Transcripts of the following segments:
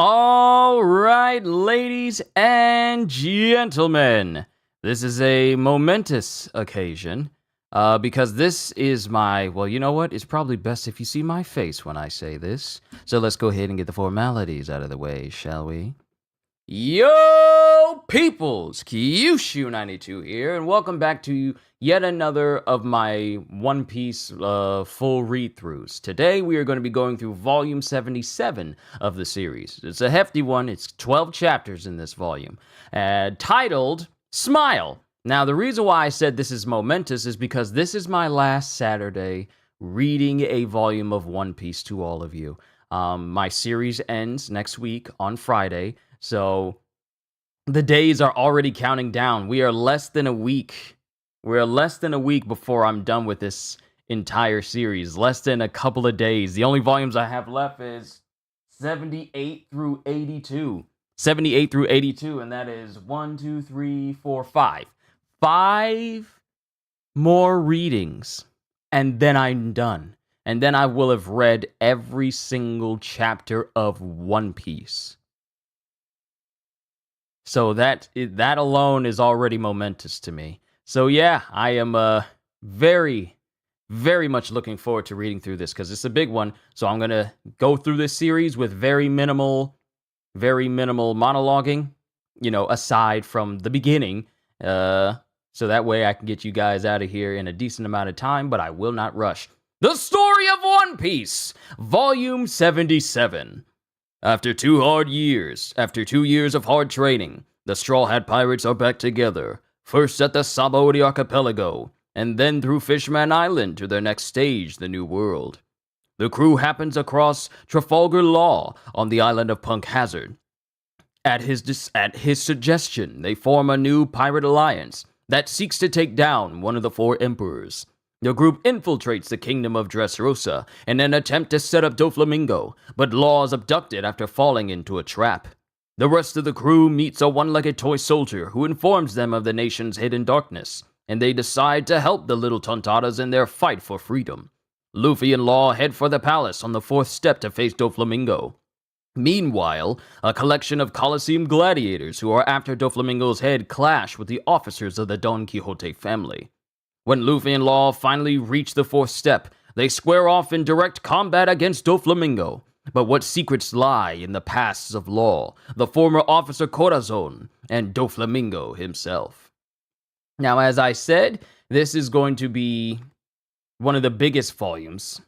All right, ladies and gentlemen, this is a momentous occasion because this is well, you know what? It's probably best if you see my face when I say this. So let's go ahead and get the formalities out of the way, shall we? Yo, peoples! Kyushu92 here, and welcome back to yet another of my One Piece full read-throughs. Today, we are going to be going through Volume 77 of the series. It's a hefty one. It's 12 chapters in this volume, titled Smile. Now, the reason why I said this is momentous is because this is my last Saturday reading a volume of One Piece to all of you. My series ends next week on Friday, so the days are already counting down. We are less than a week. We're less than a week before I'm done with this entire series. Less than a couple of days. The only volumes I have left is 78 through 82. 78 through 82, and that is 1, 2, 3, 4, 5. 5 more readings, and then I'm done. And then I will have read every single chapter of One Piece. So that alone is already momentous to me. So yeah, I am very, very much looking forward to reading through this because it's a big one. So I'm gonna go through this series with very minimal monologuing, aside from the beginning. So that way I can get you guys out of here in a decent amount of time, but I will not rush. The Story of One Piece, Volume 77. After 2 years of hard training, the Straw Hat Pirates are back together, first at the Sabaody Archipelago, and then through Fishman Island to their next stage, the New World. The crew happens across Trafalgar Law on the island of Punk Hazard. At his suggestion, they form a new pirate alliance that seeks to take down one of the 4 emperors. The group infiltrates the kingdom of Dressrosa in an attempt to set up Doflamingo, but Law is abducted after falling into a trap. The rest of the crew meets a one-legged toy soldier who informs them of the nation's hidden darkness, and they decide to help the little Tontatas in their fight for freedom. Luffy and Law head for the palace on the 4th step to face Doflamingo. Meanwhile, a collection of Colosseum gladiators who are after Doflamingo's head clash with the officers of the Don Quixote family. When Luffy and Law finally reach the 4th step, they square off in direct combat against Doflamingo. But what secrets lie in the pasts of Law, the former officer Corazon, and Doflamingo himself? Now, as I said, this is going to be one of the biggest volumes.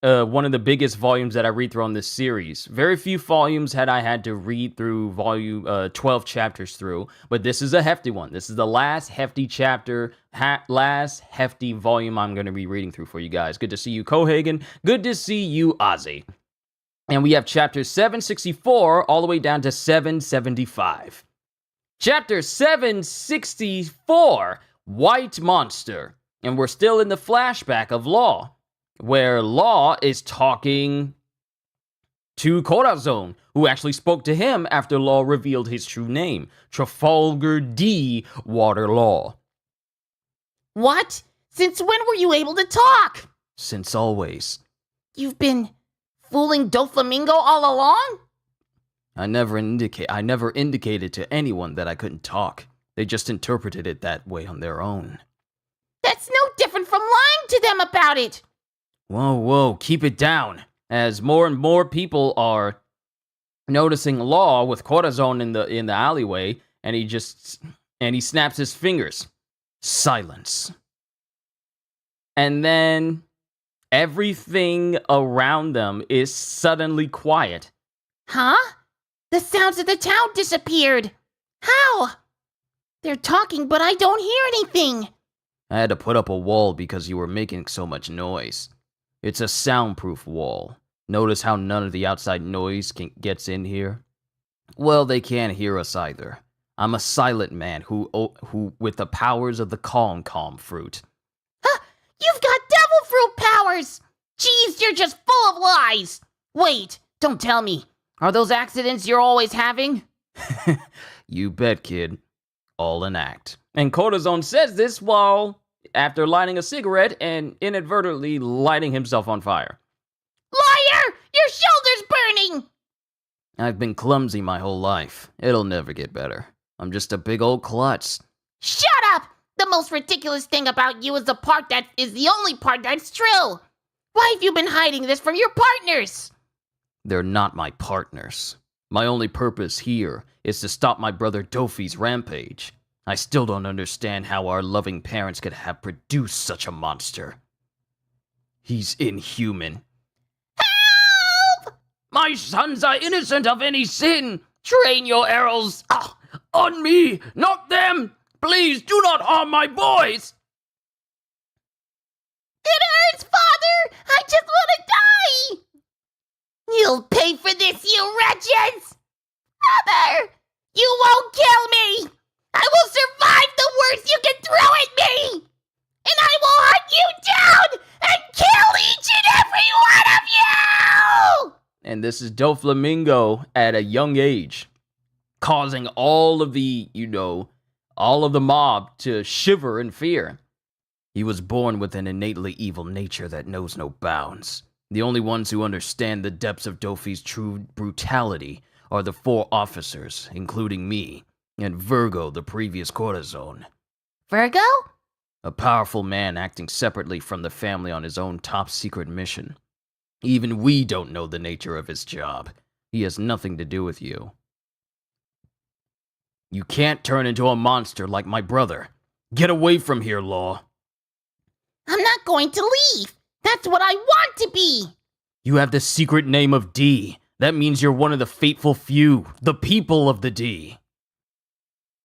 That I read through on this series. Very few volumes had I had to read through 12 chapters through, but this is a hefty one. This is the last hefty last hefty volume I'm going to be reading through for you guys. Good to see you, Kohagen. Good to see you, Ozzy. And we have chapters 764 all the way down to 775. Chapter 764, White Monster. And we're still in the flashback of Law, where Law is talking to Corazon, who actually spoke to him after Law revealed his true name, Trafalgar D. Water Law. What? Since when were you able to talk? Since always. You've been fooling Doflamingo all along? I never indicated to anyone that I couldn't talk. They just interpreted it that way on their own. That's no different from lying to them about it. Whoa, keep it down. As more and more people are noticing Law with Corazon in the alleyway, and he snaps his fingers. Silence. And then everything around them is suddenly quiet. Huh? The sounds of the town disappeared. How? They're talking, but I don't hear anything. I had to put up a wall because you were making so much noise. It's a soundproof wall. Notice how none of the outside noise gets in here? Well, they can't hear us either. I'm a silent man who with the powers of the calm fruit. Huh? You've got devil fruit powers! Jeez, you're just full of lies! Wait, don't tell me. Are those accidents you're always having? You bet, kid. All an act. And Corazon says this while after lighting a cigarette and inadvertently lighting himself on fire. Liar! Your shoulder's burning! I've been clumsy my whole life. It'll never get better. I'm just a big old klutz. Shut up! The most ridiculous thing about you is the part that is the only part that's true. Why have you been hiding this from your partners? They're not my partners. My only purpose here is to stop my brother Dofi's rampage. I still don't understand how our loving parents could have produced such a monster. He's inhuman. Help! My sons are innocent of any sin. Train your arrows on me, not them. Please do not harm my boys. It hurts, Father! I just want to die! You'll pay for this, you wretches! Father! You won't kill me! I will survive the worst you can throw at me! And I will hunt you down and kill each and every one of you! And this is Doflamingo at a young age, causing all of the, all of the mob to shiver in fear. He was born with an innately evil nature that knows no bounds. The only ones who understand the depths of Dofi's true brutality are the 4 officers, including me, and Virgo, the previous Corazon. Virgo? A powerful man acting separately from the family on his own top-secret mission. Even we don't know the nature of his job. He has nothing to do with you. You can't turn into a monster like my brother. Get away from here, Law. I'm not going to leave. That's what I want to be. You have the secret name of D. That means you're one of the fateful few, the people of the D.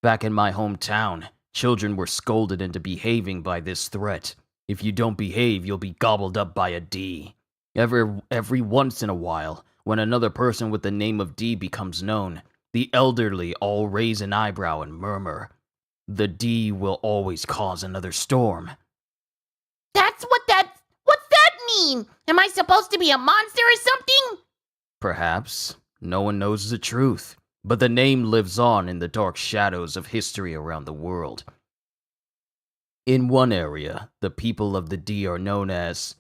Back in my hometown, children were scolded into behaving by this threat. If you don't behave, you'll be gobbled up by a D. Every once in a while, when another person with the name of D becomes known, the elderly all raise an eyebrow and murmur. The D will always cause another storm. What's that mean? Am I supposed to be a monster or something? Perhaps. No one knows the truth. But the name lives on in the dark shadows of history around the world. In one area, the people of the D are known as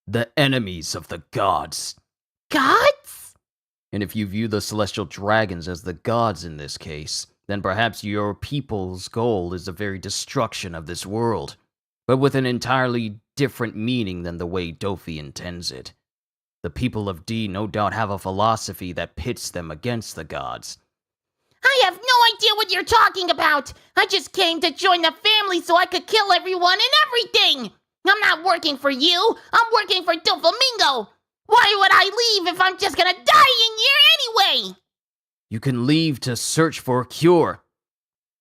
the enemies of the gods. Gods? And if you view the celestial dragons as the gods in this case, then perhaps your people's goal is the very destruction of this world, but with an entirely different meaning than the way Dofi intends it. The people of D no doubt have a philosophy that pits them against the gods. I have no idea what you're talking about. I just came to join the family so I could kill everyone and everything. I'm not working for you. I'm working for Doflamingo. Why would I leave if I'm just gonna die in here anyway? You can leave to search for a cure.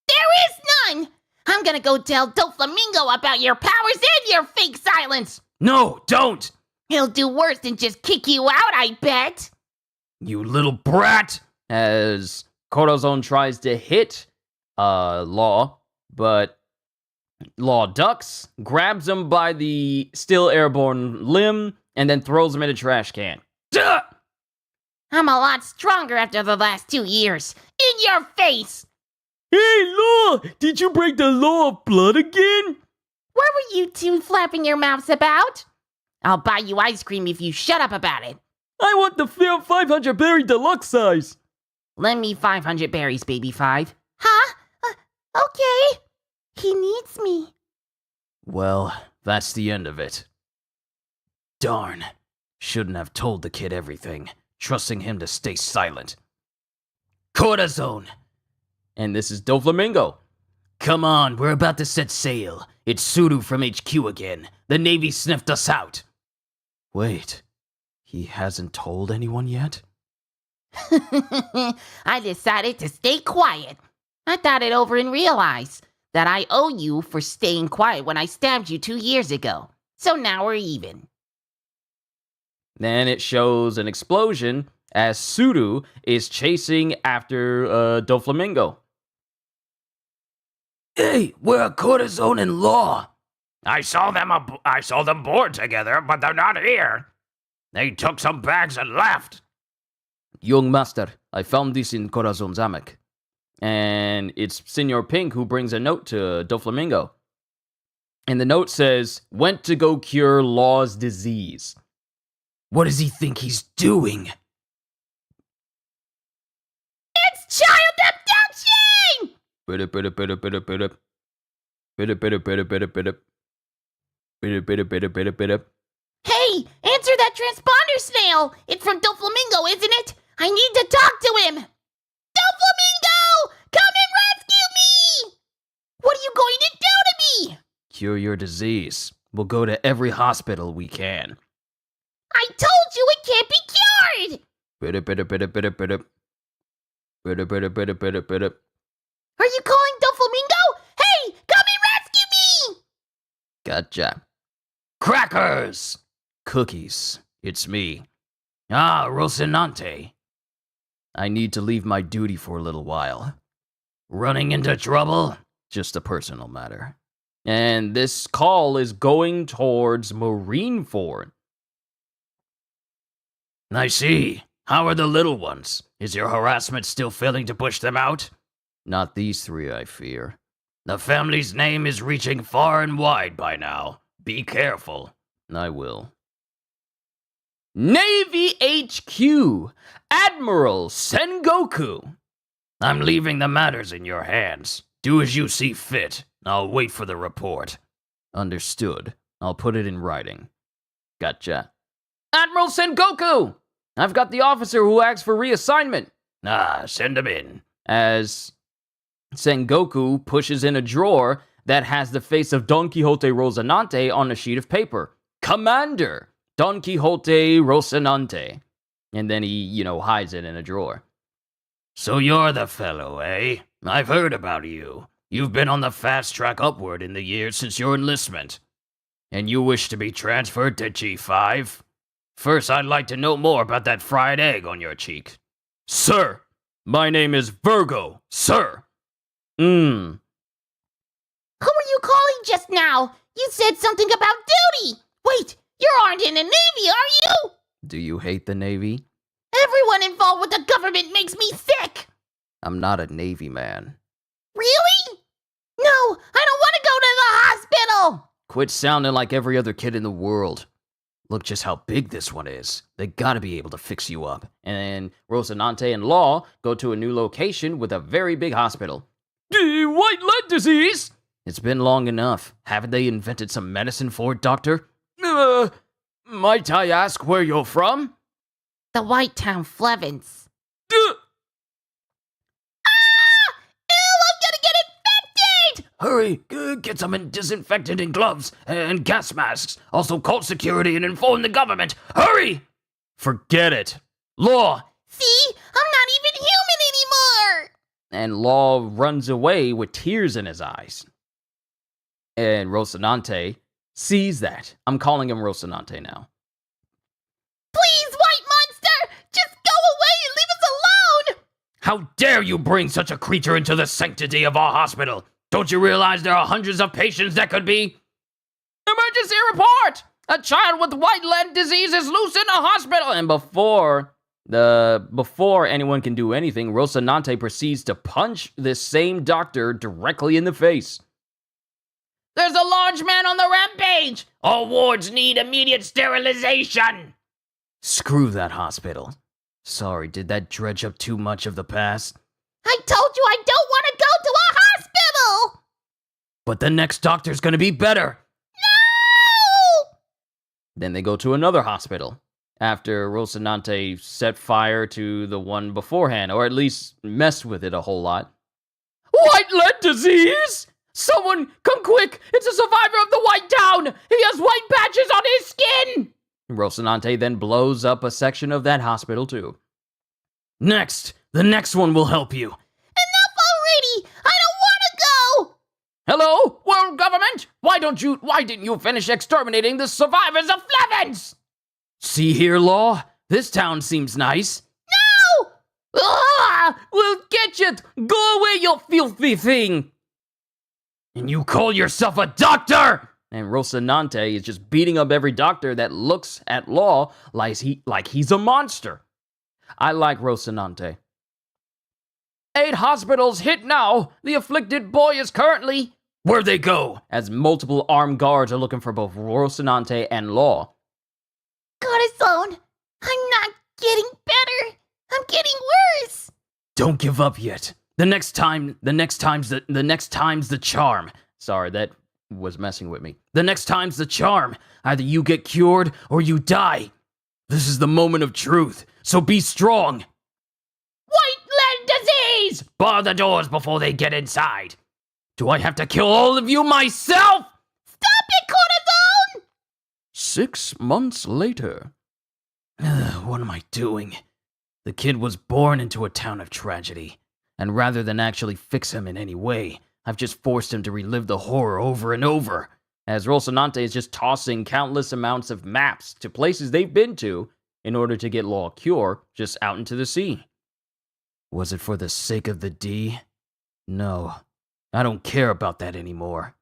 There is none. I'm gonna go tell Doflamingo about your powers and your fake silence. No, don't! He'll do worse than just kick you out, I bet. You little brat! As Corazon tries to hit Law, but Law ducks, grabs him by the still airborne limb, and then throws him in a trash can. Duh! I'm a lot stronger after the last 2 years. In your face! Hey, Law! Did you break the law of blood again? What were you two flapping your mouths about? I'll buy you ice cream if you shut up about it. I want the 500 berry deluxe size. Lend me 500 berries, baby 5. Huh? Okay. He needs me. Well, that's the end of it. Darn. Shouldn't have told the kid everything, trusting him to stay silent. Corazon! And this is Doflamingo. Come on, we're about to set sail. It's Suru from HQ again. The Navy sniffed us out. Wait, he hasn't told anyone yet? I decided to stay quiet. I thought it over and realized that I owe you for staying quiet when I stabbed you 2 years ago. So now we're even. Then it shows an explosion as Suru is chasing after Doflamingo. Hey, we're Corazon and Law. I saw them board together, but they're not here. They took some bags and left. Young master, I found this in Corazon's hammock. And it's Senor Pink who brings a note to Doflamingo. And the note says, went to go cure Law's disease. What does he think he's doing? Bidip, bidip, bidip, bidip, bidip. Bidip, bidip, bidip, bidip, bidip. Bidip, bidip, bidip, bidip, bidip. Hey, answer that transponder snail! It's from Doflamingo, isn't it? I need to talk to him! Doflamingo! Come and rescue me! What are you going to do to me? Cure your disease. We'll go to every hospital we can. I told you it can't be cured! Bidip, bidip, bidip, bidip, bidip. Bidip, bidip, bidip, bidip, bidip. Are you calling Doflamingo? Hey, come and rescue me! Gotcha. Crackers! Cookies. It's me. Ah, Rocinante. I need to leave my duty for a little while. Running into trouble? Just a personal matter. And this call is going towards Marineford. I see. How are the little ones? Is your harassment still failing to push them out? Not these three, I fear. The family's name is reaching far and wide by now. Be careful. I will. Navy HQ, Admiral Sengoku. I'm leaving the matters in your hands. Do as you see fit. I'll wait for the report. Understood. I'll put it in writing. Gotcha. Admiral Sengoku! I've got the officer who asked for reassignment. Ah, send him in. As Sengoku pushes in a drawer that has the face of Don Quixote Rocinante on a sheet of paper. Commander Don Quixote Rocinante. And then he, hides it in a drawer. So you're the fellow, eh? I've heard about you. You've been on the fast track upward in the years since your enlistment. And you wish to be transferred to G5? First, I'd like to know more about that fried egg on your cheek. Sir, my name is Virgo, sir. Who were you calling just now? You said something about duty! Wait, you aren't in the Navy, are you? Do you hate the Navy? Everyone involved with the government makes me sick! I'm not a Navy man. Really? No, I don't want to go to the hospital! Quit sounding like every other kid in the world. Look just how big this one is. They gotta be able to fix you up. And Rocinante and Law go to a new location with a very big hospital. White lead disease? It's been long enough. Haven't they invented some medicine for it, Doctor? Might I ask where you're from? The White Town Flevins. Hurry, get some disinfectant and gloves and gas masks. Also call security and inform the government. Hurry! Forget it. Law! See? I'm not even human anymore! And Law runs away with tears in his eyes. And Rocinante sees that. I'm calling him Rocinante now. Please, White Monster! Just go away and leave us alone! How dare you bring such a creature into the sanctity of our hospital? Don't you realize there are hundreds of patients that could be? Emergency report! A child with white lead disease is loose in a hospital! And before anyone can do anything, Rocinante proceeds to punch this same doctor directly in the face. There's a large man on the rampage! All wards need immediate sterilization! Screw that hospital. Sorry, did that dredge up too much of the past? I told you I don't want to go to a hospital! But the next doctor's gonna be better. No! Then they go to another hospital. After Rocinante set fire to the one beforehand, or at least messed with it a whole lot. White lead disease? Someone, come quick! It's a survivor of the White Town! He has white patches on his skin! Rocinante then blows up a section of that hospital too. Next! The next one will help you. Enough already! I don't want to go! Hello, world government? Why didn't you finish exterminating the survivors of Flevins? See here, Law. This town seems nice. No! Ah! We'll get you! Go away, you filthy thing! And you call yourself a doctor? And Rocinante is just beating up every doctor that looks at Law like he's a monster. I like Rocinante. 8 hospitals hit now. The afflicted boy is currently... Where'd they go? As multiple armed guards are looking for both Rocinante and Law. Corazon, I'm not getting better. I'm getting worse. Don't give up yet. The next time's the charm. Sorry, that was messing with me. The next time's the charm. Either you get cured or you die. This is the moment of truth, so be strong. White land disease! Bar the doors before they get inside. Do I have to kill all of you myself? Stop it, Corazon! 6 months later. What am I doing? The kid was born into a town of tragedy, and rather than actually fix him in any way, I've just forced him to relive the horror over and over, as Rocinante is just tossing countless amounts of maps to places they've been to in order to get Law a cure just out into the sea. Was it for the sake of the D? No, I don't care about that anymore.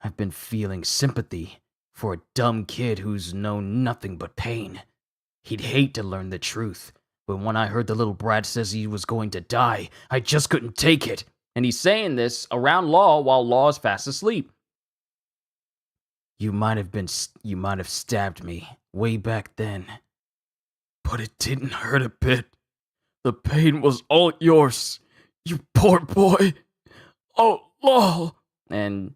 I've been feeling sympathy for a dumb kid who's known nothing but pain. He'd hate to learn the truth, but when I heard the little brat says he was going to die, I just couldn't take it. And he's saying this around Law while Law is fast asleep. You might have stabbed me way back then, but it didn't hurt a bit. The pain was all yours, you poor boy. Oh, Law. And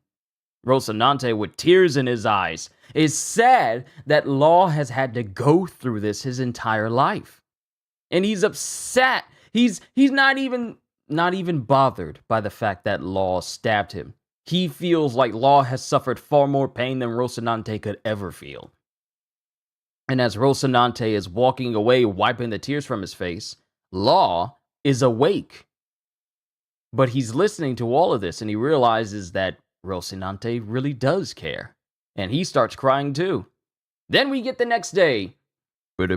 Rocinante, with tears in his eyes, is sad that Law has had to go through this his entire life. And he's upset. He's not even bothered by the fact that Law stabbed him. He feels like Law has suffered far more pain than Rocinante could ever feel. And as Rocinante is walking away, wiping the tears from his face, Law is awake. But he's listening to all of this, and he realizes that Rocinante really does care. And he starts crying too. Then we get the next day. Hey,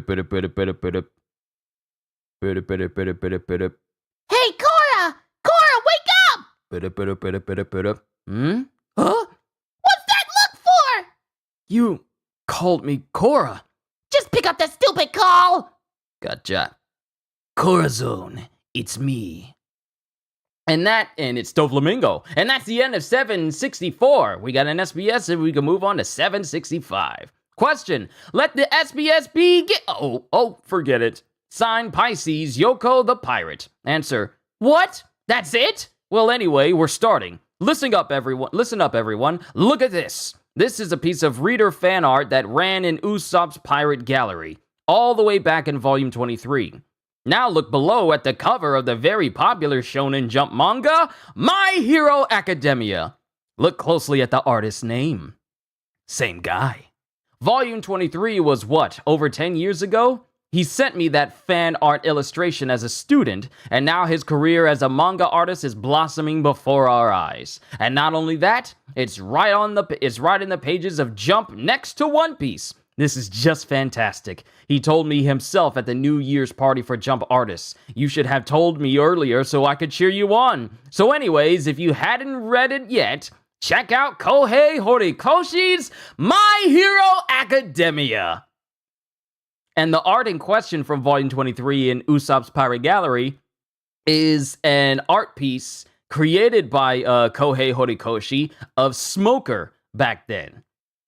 Cora! Cora, wake up! Huh? What's that look for? You called me Cora. Just pick up the stupid call! Gotcha. Corazon, it's me. And it's Doflamingo. And that's the end of 764. We got an SBS and we can move on to 765. Question, let the SBS begin. Forget it. Sign Pisces, Yoko the Pirate. Answer, what? That's it? Well, anyway, we're starting. Listen up, everyone. Look at this. This is a piece of reader fan art that ran in Usopp's Pirate Gallery, all the way back in Volume 23. Now look below at the cover of the very popular Shonen Jump manga, My Hero Academia. Look closely at the artist's name. Same guy. Volume 23 was what, over 10 years ago? He sent me that fan art illustration as a student, and now his career as a manga artist is blossoming before our eyes. And not only that, it's right in the pages of Jump next to One Piece. This is just fantastic. He told me himself at the New Year's party for Jump artists. You should have told me earlier so I could cheer you on. So anyways, if you hadn't read it yet, check out Kohei Horikoshi's My Hero Academia. And the art in question from Volume 23 in Usopp's Pirate Gallery is an art piece created by Kohei Horikoshi of Smoker back then.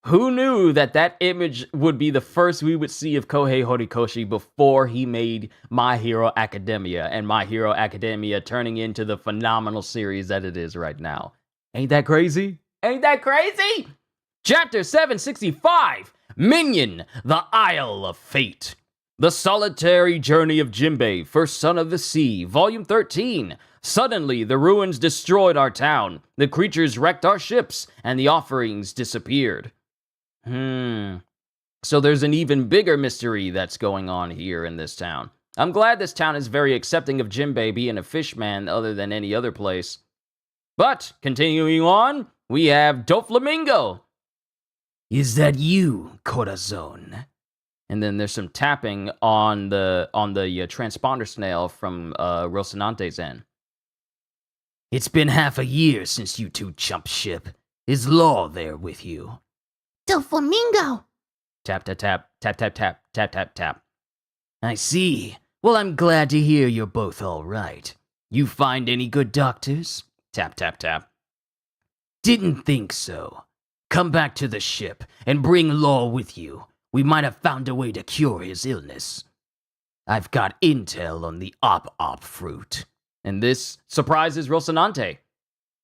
Who knew that image would be the first we would see of Kohei Horikoshi before he made My Hero Academia, and My Hero Academia turning into the phenomenal series that it is right now. Ain't that crazy? Ain't that crazy? Chapter 765, Minion, the Isle of Fate. The Solitary Journey of Jinbei, First Son of the Sea, Volume 13. Suddenly, the ruins destroyed our town, the creatures wrecked our ships, and the offerings disappeared. So there's an even bigger mystery that's going on here in this town. I'm glad this town is very accepting of Jinbei being a fishman other than any other place. But, continuing on, we have Doflamingo. Is that you, Corazon? And then there's some tapping on the transponder snail from Rocinante's end. It's been half a year since you two jumped ship. Is Law there with you? Doflamingo! Tap, tap, tap, tap, tap, tap, tap, tap, tap. I see. Well, I'm glad to hear you're both all right. You find any good doctors? Tap, tap, tap. Didn't think so. Come back to the ship and bring Law with you. We might have found a way to cure his illness. I've got intel on the op fruit. And this surprises Rocinante.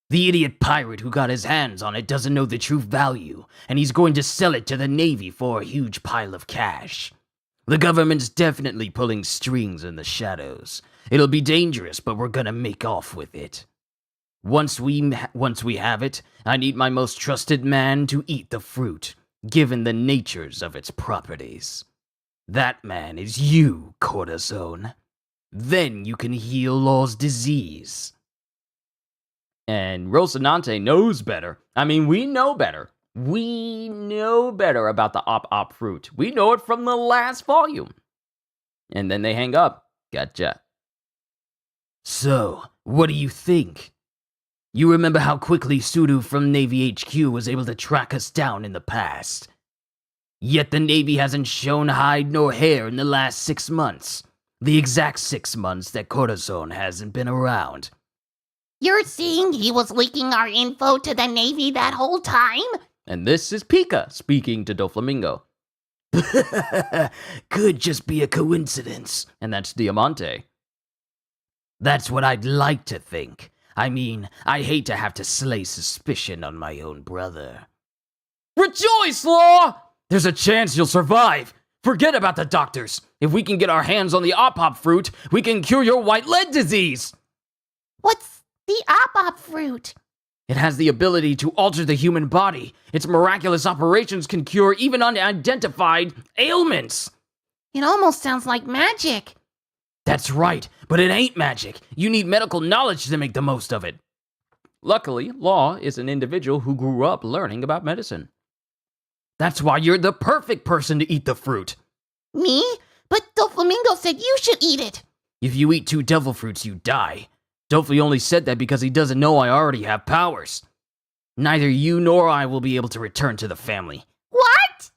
The idiot pirate who got his hands on it doesn't know the true value, and he's going to sell it to the Navy for a huge pile of cash. The government's definitely pulling strings in the shadows. It'll be dangerous, but we're gonna make off with it. Once we have it, I need my most trusted man to eat the fruit, given the natures of its properties. That man is you, Corazon. Then you can heal Law's disease. And Rocinante knows better. I mean, we know better. We know better about the op fruit. We know it from the last volume. And then they hang up. Gotcha. So, what do you think? You remember how quickly Sudu from Navy HQ was able to track us down in the past. Yet the Navy hasn't shown hide nor hair in the last 6 months. The exact 6 months that Corazon hasn't been around. You're saying he was leaking our info to the Navy that whole time? And this is Pika speaking to Doflamingo. Could just be a coincidence. And that's Diamante. That's what I'd like to think. I mean, I hate to have to slay suspicion on my own brother. Rejoice, Law! There's a chance you'll survive. Forget about the doctors. If we can get our hands on the op fruit, we can cure your white lead disease. What's the op fruit? It has the ability to alter the human body. Its miraculous operations can cure even unidentified ailments. It almost sounds like magic. That's right, but it ain't magic. You need medical knowledge to make the most of it. Luckily, Law is an individual who grew up learning about medicine. That's why you're the perfect person to eat the fruit. Me? But Doflamingo said you should eat it. If you eat 2 devil fruits, you die. Dofy only said that because he doesn't know I already have powers. Neither you nor I will be able to return to the family. What?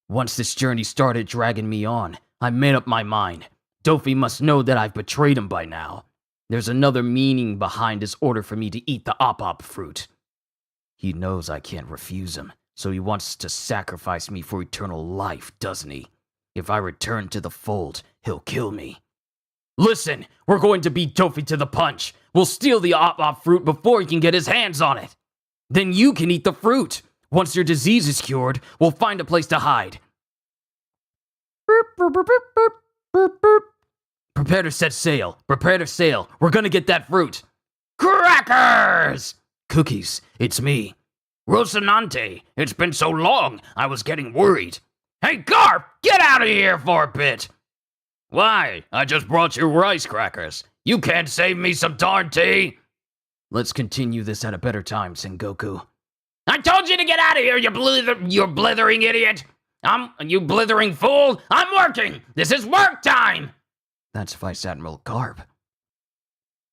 Once this journey started dragging me on, I made up my mind. Dofy must know that I've betrayed him by now. There's another meaning behind his order for me to eat the op fruit. He knows I can't refuse him, so he wants to sacrifice me for eternal life, doesn't he? If I return to the fold, he'll kill me. Listen, we're going to beat Dofy to the punch. We'll steal the op fruit before he can get his hands on it. Then you can eat the fruit. Once your disease is cured, we'll find a place to hide. Prepare to set sail. Prepare to sail. We're gonna get that fruit. Crackers! Cookies, it's me. Rocinante, it's been so long, I was getting worried. Hey, Garp, get out of here for a bit! Why? I just brought you rice crackers. You can't save me some darn tea! Let's continue this at a better time, Sengoku. I told you to get out of here, you blithering idiot! You blithering fool! I'm working! This is work time! That's Vice Admiral Garp.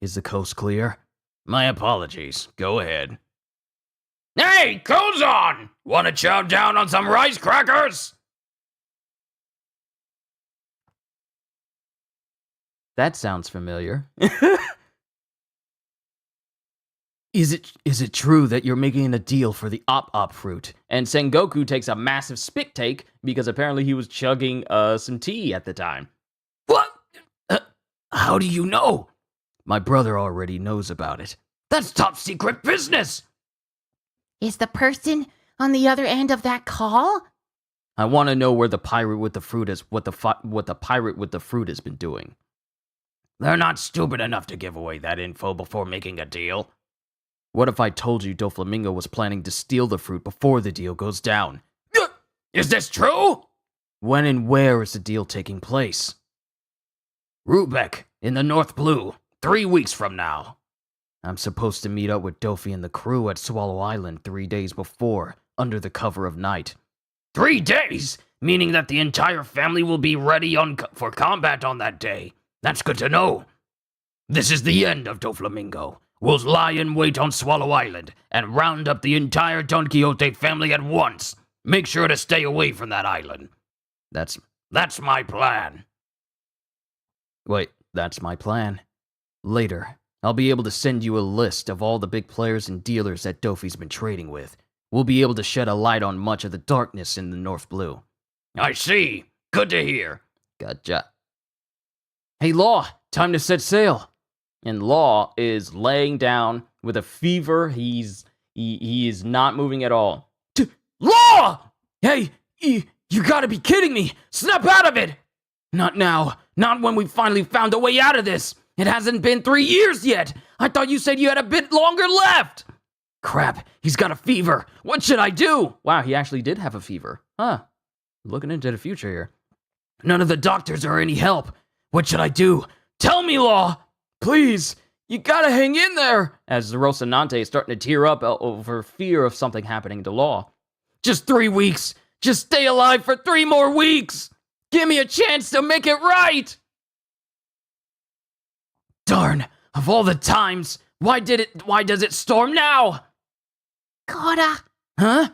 Is the coast clear? My apologies. Go ahead. Hey, Kozon! Want to chow down on some rice crackers? That sounds familiar. Is it true that you're making a deal for the op fruit? And Sengoku takes a massive spit take because apparently he was chugging some tea at the time. What? How do you know? My brother already knows about it. That's top secret business! Is the person on the other end of that call? I want to know where the pirate with the fruit is, what the pirate with the fruit has been doing. They're not stupid enough to give away that info before making a deal. What if I told you Doflamingo was planning to steal the fruit before the deal goes down? Is this true? When and where is the deal taking place? Rubeck, in the North Blue, 3 weeks from now. I'm supposed to meet up with Dofy and the crew at Swallow Island 3 days before, under the cover of night. 3 days? Meaning that the entire family will be ready for combat on that day. That's good to know. This is the end of Doflamingo. We'll lie in wait on Swallow Island and round up the entire Don Quixote family at once. Make sure to stay away from that island. That's my plan. Wait, that's my plan. Later, I'll be able to send you a list of all the big players and dealers that Dofy's been trading with. We'll be able to shed a light on much of the darkness in the North Blue. I see. Good to hear. Gotcha. Hey, Law, time to set sail. And Law is laying down with a fever. He is not moving at all. Law! Hey, you gotta be kidding me! Snap out of it! Not now. Not when we finally found a way out of this. It hasn't been 3 years yet. I thought you said you had a bit longer left. Crap, he's got a fever. What should I do? Wow, he actually did have a fever. Huh. Looking into the future here. None of the doctors are any help. What should I do? Tell me, Law! Please, you gotta hang in there! As Rocinante is starting to tear up over fear of something happening to Law. Just 3 weeks. Just stay alive for 3 more weeks. Give me a chance to make it right. Darn, of all the times, why does it storm now? Koda, Huh?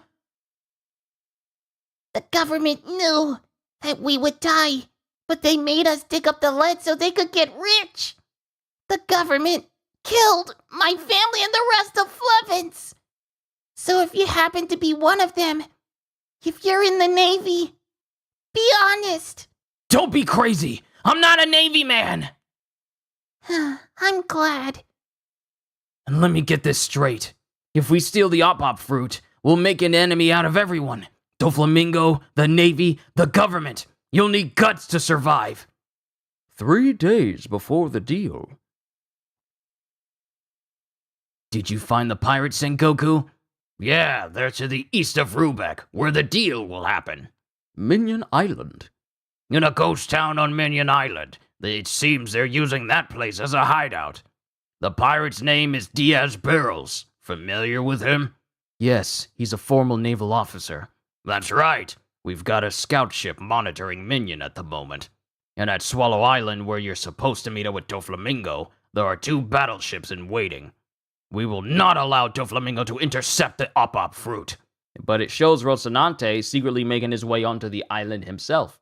the government knew that we would die, but they made us dig up the lead so they could get rich. The government killed my family and the rest of Flevens. So if you happen to be one of them, if you're in the Navy, be honest. Don't be crazy. I'm not a Navy man. I'm glad. And let me get this straight. If we steal the op fruit, we'll make an enemy out of everyone. Doflamingo, the Navy, the government. You'll need guts to survive. 3 days before the deal. Did you find the pirates, Sengoku? Yeah, they're to the east of Rubeck, where the deal will happen. Minion Island. In a ghost town on Minion Island. It seems they're using that place as a hideout. The pirate's name is Diaz Barrels. Familiar with him? Yes, he's a former naval officer. That's right. We've got a scout ship monitoring Minion at the moment. And at Swallow Island, where you're supposed to meet up with Doflamingo, there are 2 battleships in waiting. We will not allow Doflamingo to intercept the op fruit. But it shows Rocinante secretly making his way onto the island himself.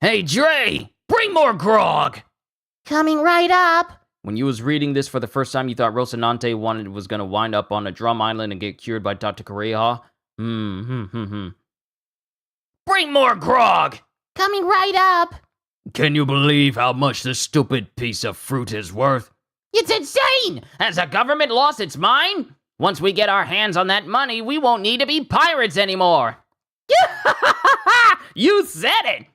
Hey, Dre! Bring more grog! Coming right up. When you was reading this for the first time, you thought Rocinante was going to wind up on a drum island and get cured by Dr. Koreha? Bring more grog! Coming right up. Can you believe how much this stupid piece of fruit is worth? It's insane! Has the government lost its mind? Once we get our hands on that money, we won't need to be pirates anymore. You said it!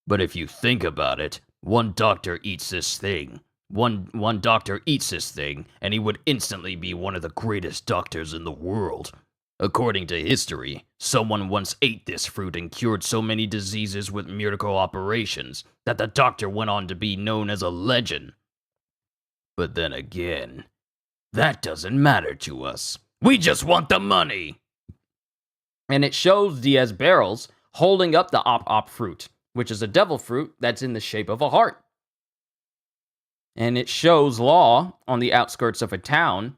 But if you think about it, one doctor eats this thing. One doctor eats this thing, and he would instantly be one of the greatest doctors in the world. According to history, someone once ate this fruit and cured so many diseases with miracle operations that the doctor went on to be known as a legend. But then again, that doesn't matter to us. We just want the money! And it shows Diaz Barrels holding up the op fruit, which is a devil fruit that's in the shape of a heart. And it shows Law on the outskirts of a town,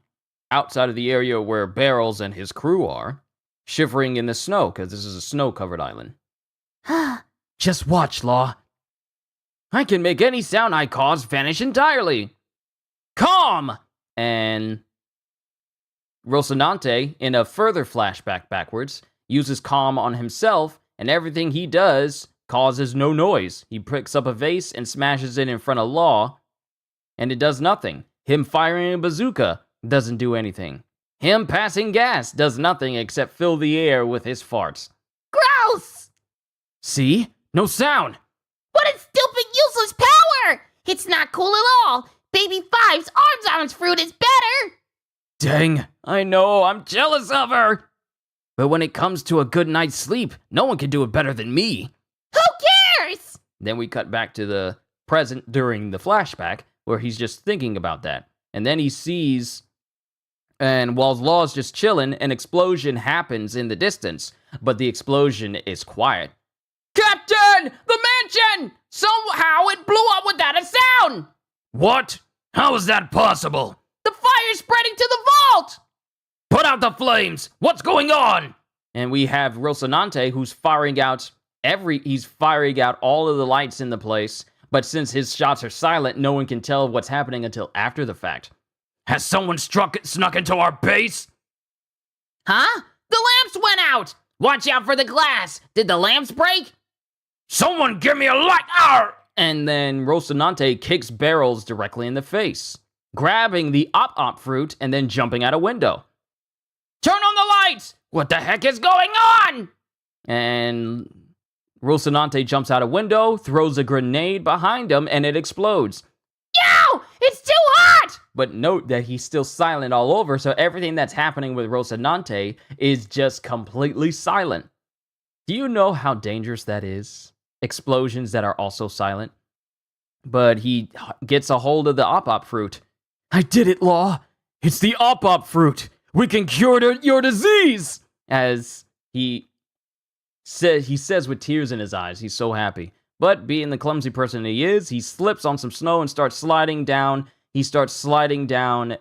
outside of the area where Barrels and his crew are, shivering in the snow, because this is a snow-covered island. Just watch, Law. I can make any sound I cause vanish entirely. Calm! And Rocinante, in a further flashback backwards, uses calm on himself, and everything he does causes no noise. He picks up a vase and smashes it in front of Law, and it does nothing. Him firing a bazooka doesn't do anything. Him passing gas does nothing except fill the air with his farts. Gross! See? No sound. What a stupid, useless power! It's not cool at all. Baby Five's arms fruit is better. Dang, I know, I'm jealous of her. But when it comes to a good night's sleep, no one can do it better than me. Who cares? Then we cut back to the present during the flashback, where he's just thinking about that. And then he sees, and while Law's just chilling, an explosion happens in the distance, but the explosion is quiet. Captain! The mansion! Somehow it blew up without a sound! What? How is that possible? The fire's spreading to the vault! Put out the flames! What's going on? And we have Rocinante, who's firing out all of the lights in the place, but since his shots are silent, no one can tell what's happening until after the fact. Has someone snuck into our base? Huh? The lamps went out! Watch out for the glass! Did the lamps break? Someone give me a light! Arr! And then Rocinante kicks Barrels directly in the face, grabbing the op fruit and then jumping out a window. Turn on the lights! What the heck is going on? And Rocinante jumps out a window, throws a grenade behind him, and it explodes. Yo! It's too hot! But note that he's still silent all over, so everything that's happening with Rocinante is just completely silent. Do you know how dangerous that is? Explosions that are also silent. But he gets a hold of the op fruit. I did it, Law. It's the op fruit. We can cure your disease. As he says with tears in his eyes. He's so happy. But being the clumsy person he is, he slips on some snow and starts sliding down. He starts sliding down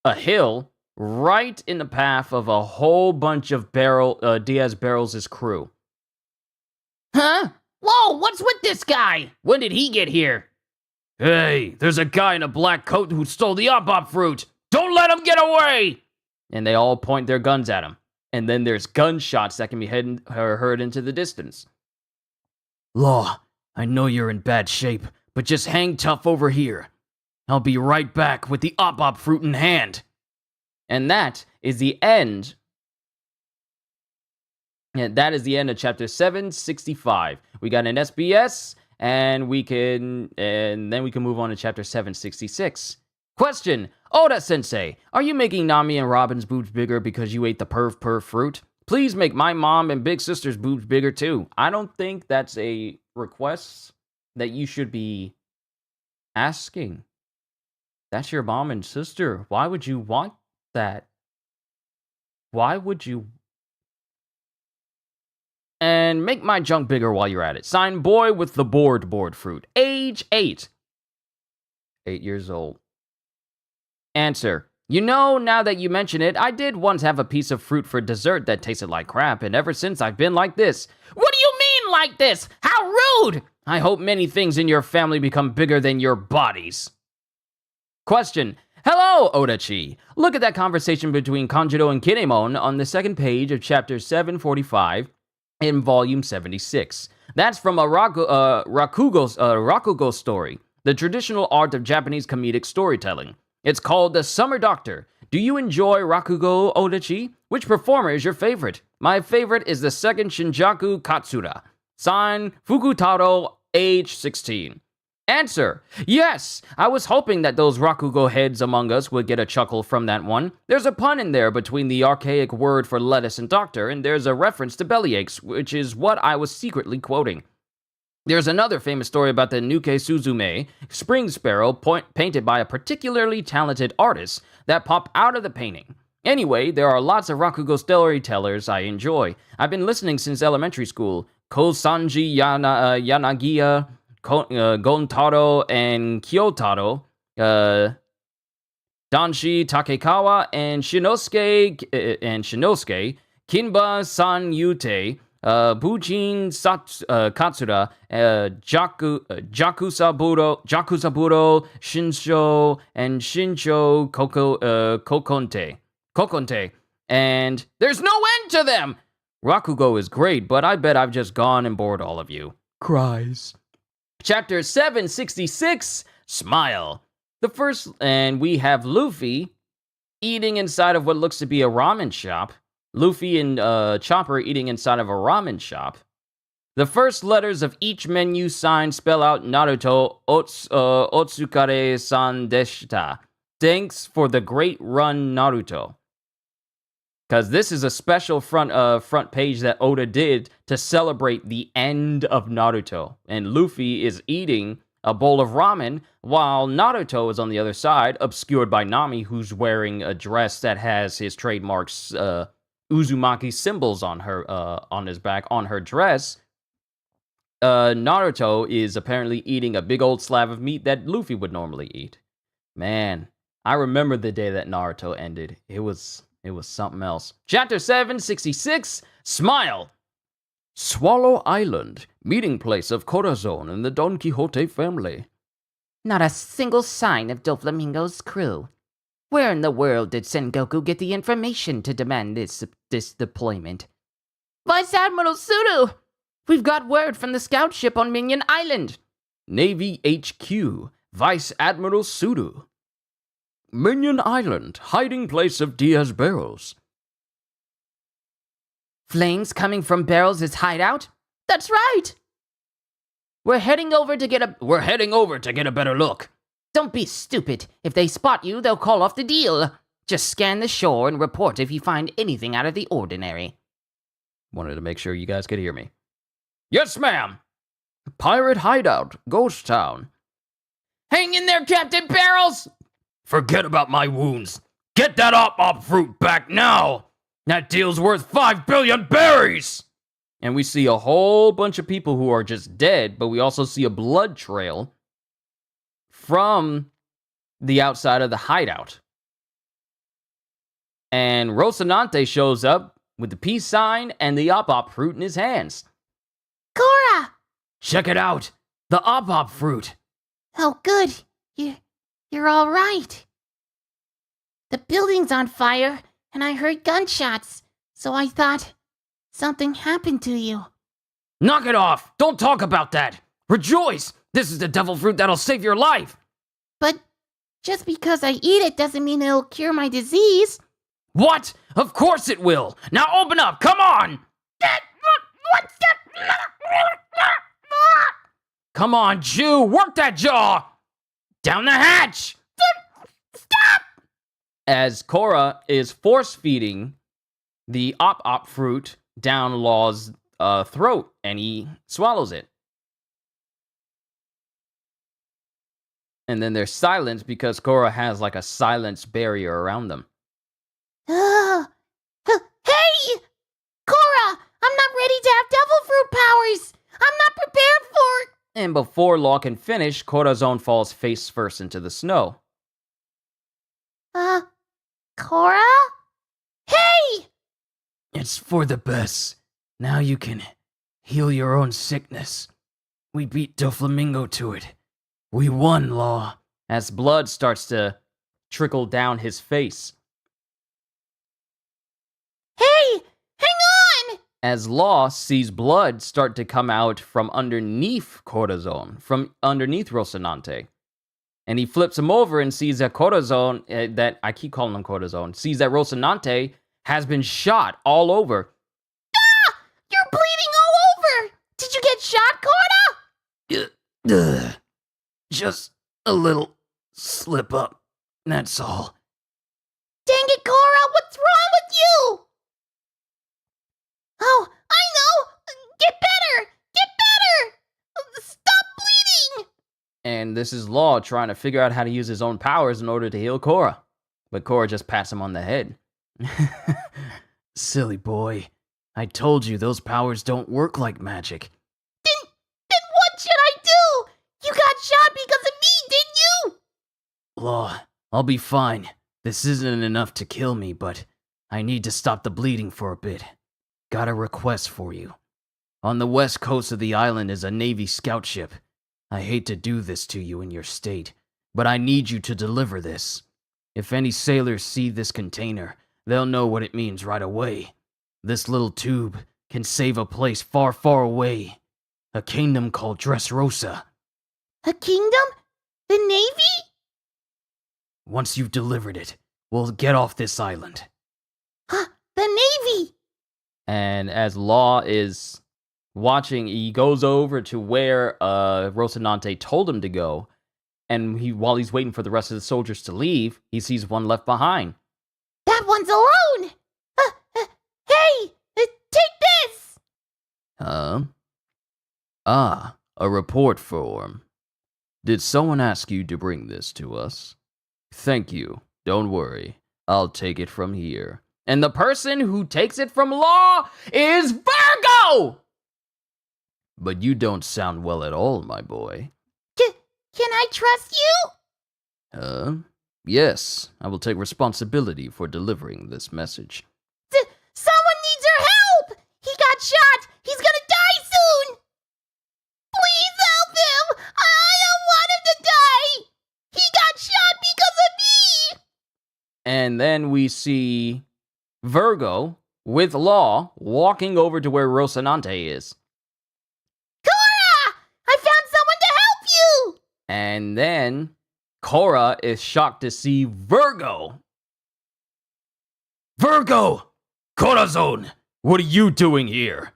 a hill right in the path of a whole bunch of Diaz Barrels' crew. Huh? Whoa, what's with this guy? When did he get here? Hey, there's a guy in a black coat who stole the op fruit. Don't let him get away! And they all point their guns at him. And then there's gunshots that can be heard into the distance. Law, I know you're in bad shape, but just hang tough over here. I'll be right back with the op fruit in hand. And that is the end. And that is the end of chapter 765. We got an SBS, and then we can move on to chapter 766. Question: Oda-sensei, are you making Nami and Robin's boobs bigger because you ate the perv fruit? Please make my mom and big sister's boobs bigger too. I don't think that's a request that you should be asking. That's your mom and sister. Why would you want that? Why would you? And make my junk bigger while you're at it. Signed, Boy with the board fruit. Age 8. 8 years old. Answer: you know, now that you mention it, I did once have a piece of fruit for dessert that tasted like crap, and ever since I've been like this. What do you mean like this? How rude! I hope many things in your family become bigger than your bodies. Question: hello, Odachi. Look at that conversation between Kanjiro and Kinemon on the second page of chapter 745 in volume 76. That's from a Rakugo story, the traditional art of Japanese comedic storytelling. It's called The Summer Doctor. Do you enjoy Rakugo, Odachi? Which performer is your favorite? My favorite is the second Shinjaku Katsura. Signed, Fukutaro, age 16. Answer: yes, I was hoping that those Rakugo heads among us would get a chuckle from that one. There's a pun in there between the archaic word for lettuce and doctor, and there's a reference to bellyaches, which is what I was secretly quoting. There's another famous story about the Nuke Suzume, spring sparrow, painted by a particularly talented artist, that pop out of the painting. Anyway, there are lots of Rakugo storytellers I enjoy. I've been listening since elementary school. Kosanji Yanagiya, Gontaro, and Kyotaro, Danshi Takekawa, and Shinosuke, Kinba San Yute, Bujin Katsura, Jakusaburo, Shinsho, and Shinsho Kokonte. And there's no end to them! Rakugo is great, but I bet I've just gone and bored all of you. Cries. Chapter 766, Smile. And we have Luffy eating inside of what looks to be a ramen shop. Luffy and Chopper eating inside of a ramen shop. The first letters of each menu sign spell out Naruto Otsukare-san deshita. Thanks for the great run, Naruto. Because this is a special front page that Oda did to celebrate the end of Naruto. And Luffy is eating a bowl of ramen, while Naruto is on the other side, obscured by Nami, who's wearing a dress that has his trademarks Uzumaki symbols on his back on her dress. Naruto is apparently eating a big old slab of meat that Luffy would normally eat. Man, I remember the day that Naruto ended. It was something else. Chapter 766, Smile. Swallow Island, meeting place of Corazon and the Don Quixote family. Not a single sign of Doflamingo's crew. Where in the world did Sengoku get the information to demand this deployment? Vice Admiral Suru! We've got word from the scout ship on Minion Island. Navy HQ, Vice Admiral Sudu. Minion Island, hiding place of Diaz Barrels. Flames coming from Barrels' hideout? That's right. We're heading over to get a better look. Don't be stupid. If they spot you, they'll call off the deal. Just scan the shore and report if you find anything out of the ordinary. Wanted to make sure you guys could hear me. Yes, ma'am. Pirate hideout, Ghost Town. Hang in there, Captain Barrels! Forget about my wounds. Get that op fruit back now. That deal's worth 5 billion berries. And we see a whole bunch of people who are just dead, but we also see a blood trail from the outside of the hideout. And Rocinante shows up with the peace sign and the op fruit in his hands. Cora! Check it out. The op fruit. Oh, good. You're all right. The building's on fire, and I heard gunshots, so I thought something happened to you. Knock it off. Don't talk about that. Rejoice. This is the devil fruit that'll save your life. But just because I eat it doesn't mean it'll cure my disease. What? Of course it will. Now open up. Come on. What's that? Come on, Jew. Work that jaw. Down the hatch. Stop! As Cora is force-feeding the op fruit down Law's throat, and he swallows it. And then there's silence because Cora has like a silence barrier around them. Hey! Cora! I'm not ready to have devil fruit powers! I'm not prepared for... And before Law can finish, Corazon falls face first into the snow. Cora? Hey! It's for the best. Now you can heal your own sickness. We beat Doflamingo to it. We won, Law. As blood starts to trickle down his face. Hey! Hang on! As Law sees blood start to come out from underneath Corazon, from underneath Rocinante. And he flips him over and sees that Corazon, that I keep calling him Corazon, sees that Rocinante has been shot all over. Ah! You're bleeding all over! Did you get shot, Cora? Just a little slip up. That's all. Dang it, Cora! What's wrong with you? Oh, I know! Get better! Get better! Stop bleeding! And this is Law trying to figure out how to use his own powers in order to heal Cora. But Cora just pats him on the head. Silly boy. I told you those powers don't work like magic. Then what should I do? You got shot because of me, didn't you? Law, I'll be fine. This isn't enough to kill me, but I need to stop the bleeding for a bit. Got a request for you. On the west coast of the island is a Navy scout ship. I hate to do this to you in your state, but I need you to deliver this. If any sailors see this container, they'll know what it means right away. This little tube can save a place far, far away. A kingdom called Dressrosa. A kingdom? The Navy? Once you've delivered it, we'll get off this island. Huh, the Navy! And as Law is watching, he goes over to where Rocinante told him to go. And while he's waiting for the rest of the soldiers to leave, he sees one left behind. That one's alone! Hey! Take this! A report form. Did someone ask you to bring this to us? Thank you. Don't worry. I'll take it from here. And the person who takes it from Law is Virgo! But you don't sound well at all, my boy. Can I trust you? Yes. I will take responsibility for delivering this message. Someone needs our help! He got shot! He's gonna die soon! Please help him! I don't want him to die! He got shot because of me! And then we see Virgo with Law walking over to where Rocinante is. And then Korra is shocked to see Virgo. Virgo! Corazon! What are you doing here?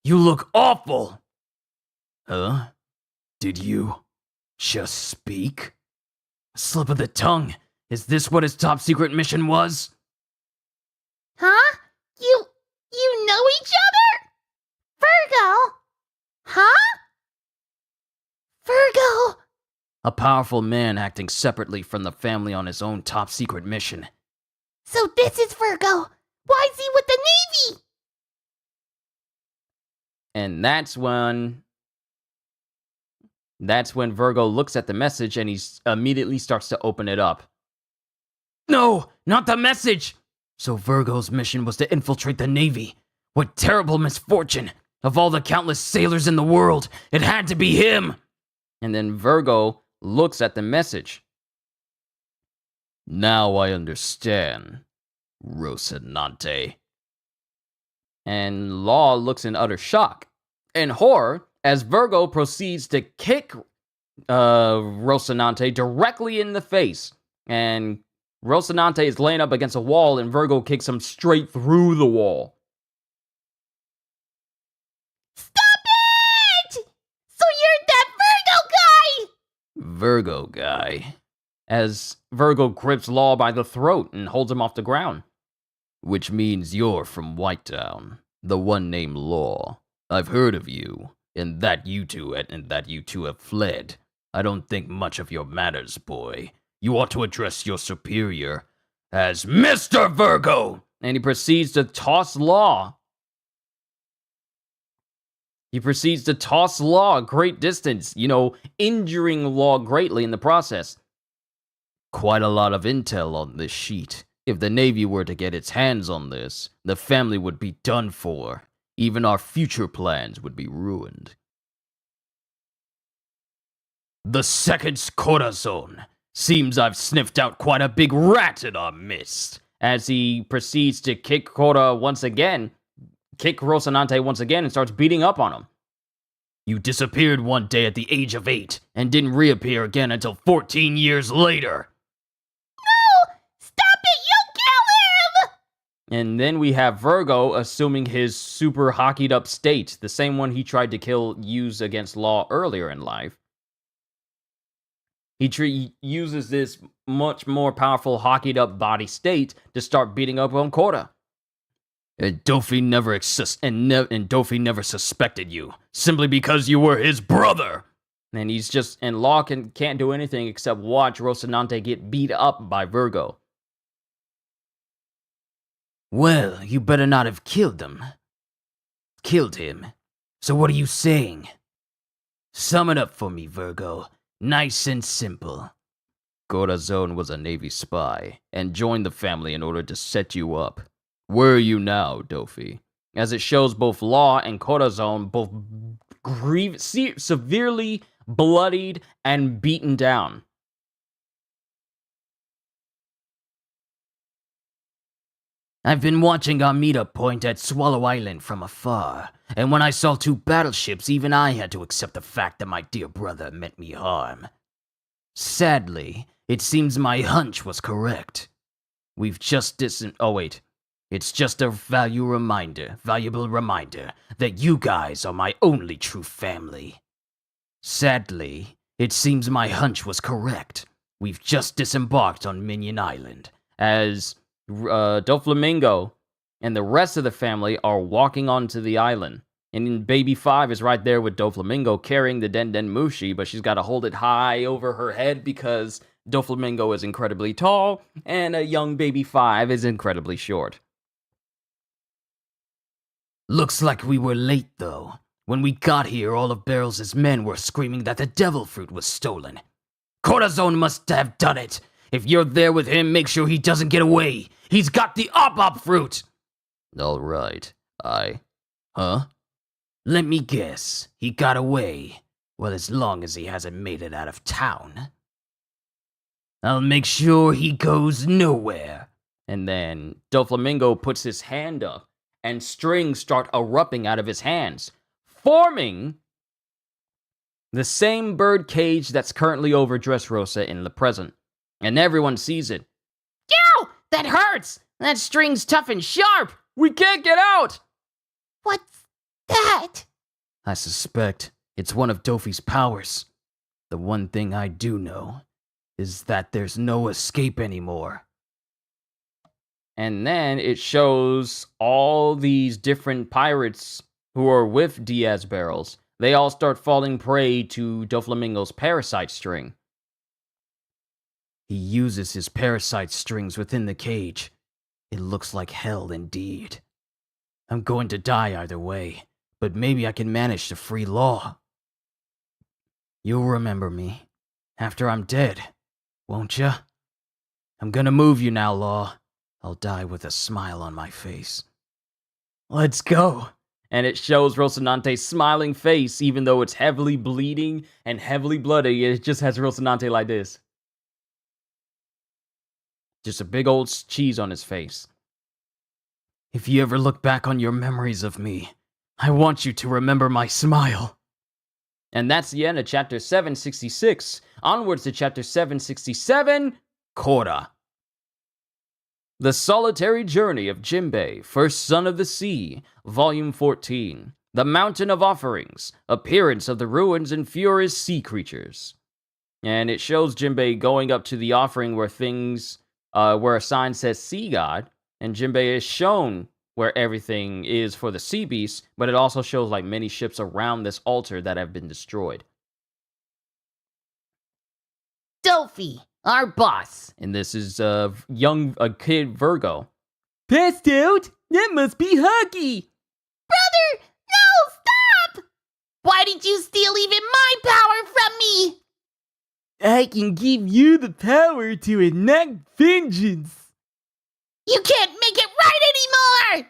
You look awful! Huh? Did you just speak? Slip of the tongue. Is this what his top secret mission was? Huh? You know each other? Virgo? Huh? Virgo? A powerful man acting separately from the family on his own top secret mission. So this is Virgo. Why is he with the Navy? And that's when Virgo looks at the message and he immediately starts to open it up. No, not the message! So Virgo's mission was to infiltrate the Navy. What terrible misfortune! Of all the countless sailors in the world, it had to be him! And then Virgo looks at the message. Now I understand, Rocinante. And Law looks in utter shock and horror as Virgo proceeds to kick Rocinante directly in the face. And Rocinante is laying up against a wall, and Virgo kicks him straight through the wall. Stop it! So you're that Virgo guy. As Virgo grips Law by the throat and holds him off the ground. Which means you're from Whitetown, the one named Law. I've heard of you, and that you two have fled. I don't think much of your matters, boy. You ought to address your superior as Mr. Virgo! And he proceeds to toss Law. A great distance, injuring Law greatly in the process. Quite a lot of intel on this sheet. If the Navy were to get its hands on this, the family would be done for. Even our future plans would be ruined. The second's Corazon. Seems I've sniffed out quite a big rat in our midst. As he proceeds to kick Rocinante once again and starts beating up on him. You disappeared one day at the age of 8 and didn't reappear again until 14 years later. No! Stop it! You'll kill him! And then we have Virgo assuming his super hockeyed up state, the same one he tried to use against Law earlier in life. He uses this much more powerful hockeyed up body state to start beating up on Korra. And Dofi never suspected you, simply because you were his brother. And Law can't do anything except watch Rocinante get beat up by Virgo. Well, you better not have killed him. So what are you saying? Sum it up for me, Virgo. Nice and simple. Corazon was a Navy spy and joined the family in order to set you up. Where are you now, Dofi? As it shows both Law and Corazon both severely bloodied and beaten down. I've been watching our meetup point at Swallow Island from afar, and when I saw 2 battleships, even I had to accept the fact that my dear brother meant me harm. Sadly, it seems my hunch was correct. It's just a valuable reminder that you guys are my only true family. Sadly, it seems my hunch was correct. We've just disembarked on Minion Island. As Doflamingo and the rest of the family are walking onto the island. And Baby 5 is right there with Doflamingo carrying the Den Den Mushi, but she's got to hold it high over her head because Doflamingo is incredibly tall and a young Baby 5 is incredibly short. Looks like we were late, though. When we got here, all of Barrels' men were screaming that the devil fruit was stolen. Corazon must have done it. If you're there with him, make sure he doesn't get away. He's got the op fruit. All right. Huh? Let me guess. He got away. Well, as long as he hasn't made it out of town. I'll make sure he goes nowhere. And then Doflamingo puts his hand up, and strings start erupting out of his hands, forming The same bird cage that's currently over Dressrosa in the present. And everyone sees it. Ow! That hurts! That string's tough and sharp! We can't get out! What's that? I suspect it's one of Dofi's powers. The one thing I do know is that there's no escape anymore. And then it shows all these different pirates who are with Diaz barrels. They all start falling prey to Doflamingo's parasite string. He uses his parasite strings within the cage. It looks like hell indeed. I'm going to die either way, but maybe I can manage to free Law. You'll remember me after I'm dead, won't ya? I'm gonna move you now, Law. I'll die with a smile on my face. Let's go. And it shows Rocinante's smiling face, even though it's heavily bleeding and heavily bloody. It just has Rocinante like this. Just a big old cheese on his face. If you ever look back on your memories of me, I want you to remember my smile. And that's the end of chapter 766. Onwards to chapter 767, Korra. The Solitary Journey of Jinbei, First Son of the Sea, Volume 14. The Mountain of Offerings, Appearance of the Ruins and Furious Sea Creatures. And it shows Jinbei going up to the offering where where a sign says Sea God, and Jinbei is shown where everything is for the sea beasts, but it also shows like many ships around this altar that have been destroyed. Dofi, our boss. And this is a kid Virgo. Passed out? That must be Huggy. Brother, no, stop! Why did you steal even my power from me? I can give you the power to enact vengeance. You can't make it right anymore!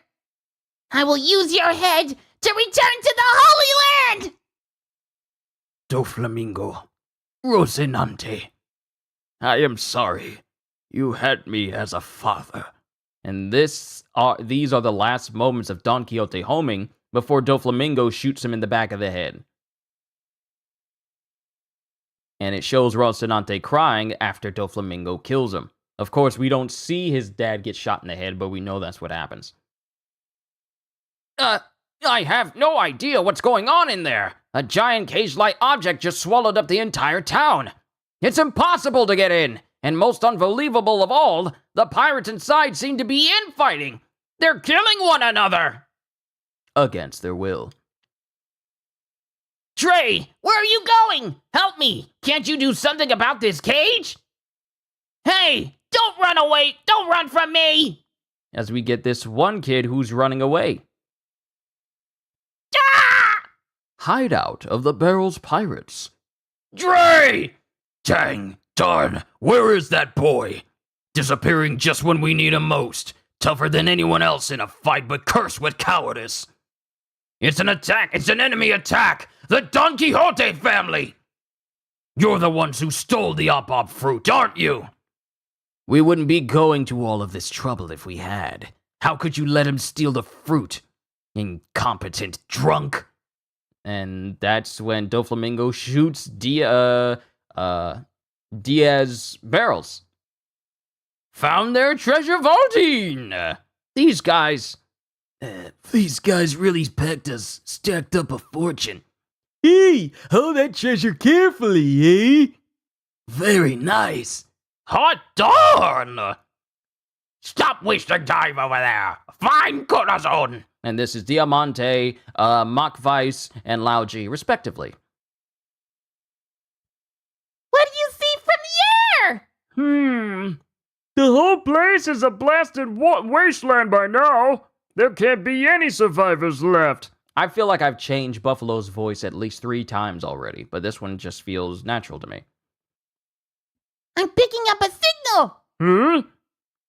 I will use your head to return to the Holy Land! Doflamingo, Rocinante, I am sorry. You had me as a father. And these are the last moments of Don Quixote homing before Doflamingo shoots him in the back of the head. And it shows Rocinante crying after Doflamingo kills him. Of course, we don't see his dad get shot in the head, but we know that's what happens. I have no idea what's going on in there. A giant cage-like object just swallowed up the entire town. It's impossible to get in. And most unbelievable of all, the pirates inside seem to be infighting. They're killing one another. Against their will. Trey, where are you going? Help me! Can't you do something about this cage? Hey, don't run away! Don't run from me! As we get this one kid who's running away. Ah! Hideout of the Barrels Pirates. Dre! Dang, darn, where is that boy? Disappearing just when we need him most. Tougher than anyone else in a fight, but cursed with cowardice. It's an attack! It's an enemy attack! The Don Quixote family! You're the ones who stole the op-op fruit, aren't you? We wouldn't be going to all of this trouble if we had. How could you let him steal the fruit? Incompetent drunk. And that's when Doflamingo shoots Diaz barrels. Found their treasure vaulting. These guys really packed us, stacked up a fortune. Hey, hold that treasure carefully, eh? Very nice. Hot darn! Stop wasting time over there. Find Corazon. And this is Diamante, Machweiss, and Lauji, respectively. What do you see from the air? The whole place is a blasted wasteland by now. There can't be any survivors left. I feel like I've changed Buffalo's voice at least 3 times already, but this one just feels natural to me. I'm picking up a signal!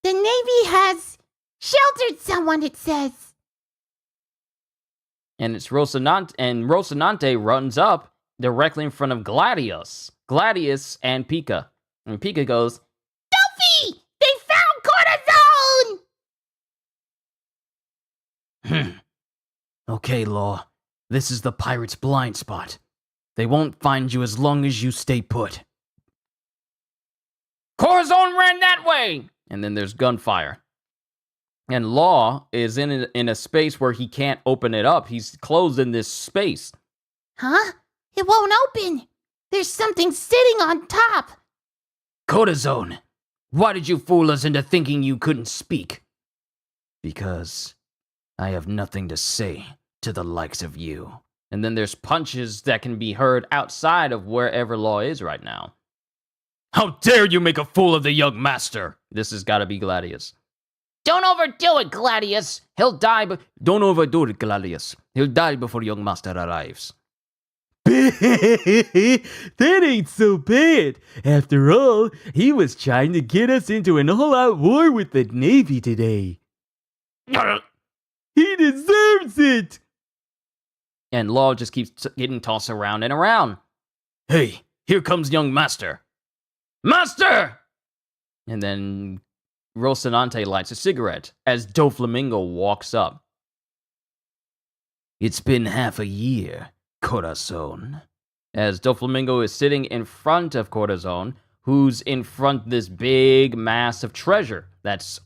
The Navy has sheltered someone, it says. And it's Rocinante, and Rocinante runs up directly in front of Gladius and Pika. And Pika goes, Dofi! They found Corazon! Okay, Law. This is the pirate's blind spot. They won't find you as long as you stay put. Corazon ran that way! And then there's gunfire. And Law is in a space where he can't open it up. He's closed in this space. Huh? It won't open. There's something sitting on top. Corazon, why did you fool us into thinking you couldn't speak? Because I have nothing to say to the likes of you. And then there's punches that can be heard outside of wherever Law is right now. How dare you make a fool of the young master? This has got to be Gladius. Don't overdo it, Gladius. He'll die, but Don't overdo it, Gladius. He'll die before young master arrives. That ain't so bad. After all, he was trying to get us into an all-out war with the Navy today. He deserves it! And Law just keeps getting tossed around and around. Hey, here comes young master. Master! And then Rocinante lights a cigarette as Doflamingo walks up. It's been half a year, Corazon. As Doflamingo is sitting in front of Corazon, who's in front of this big mass of treasure. That's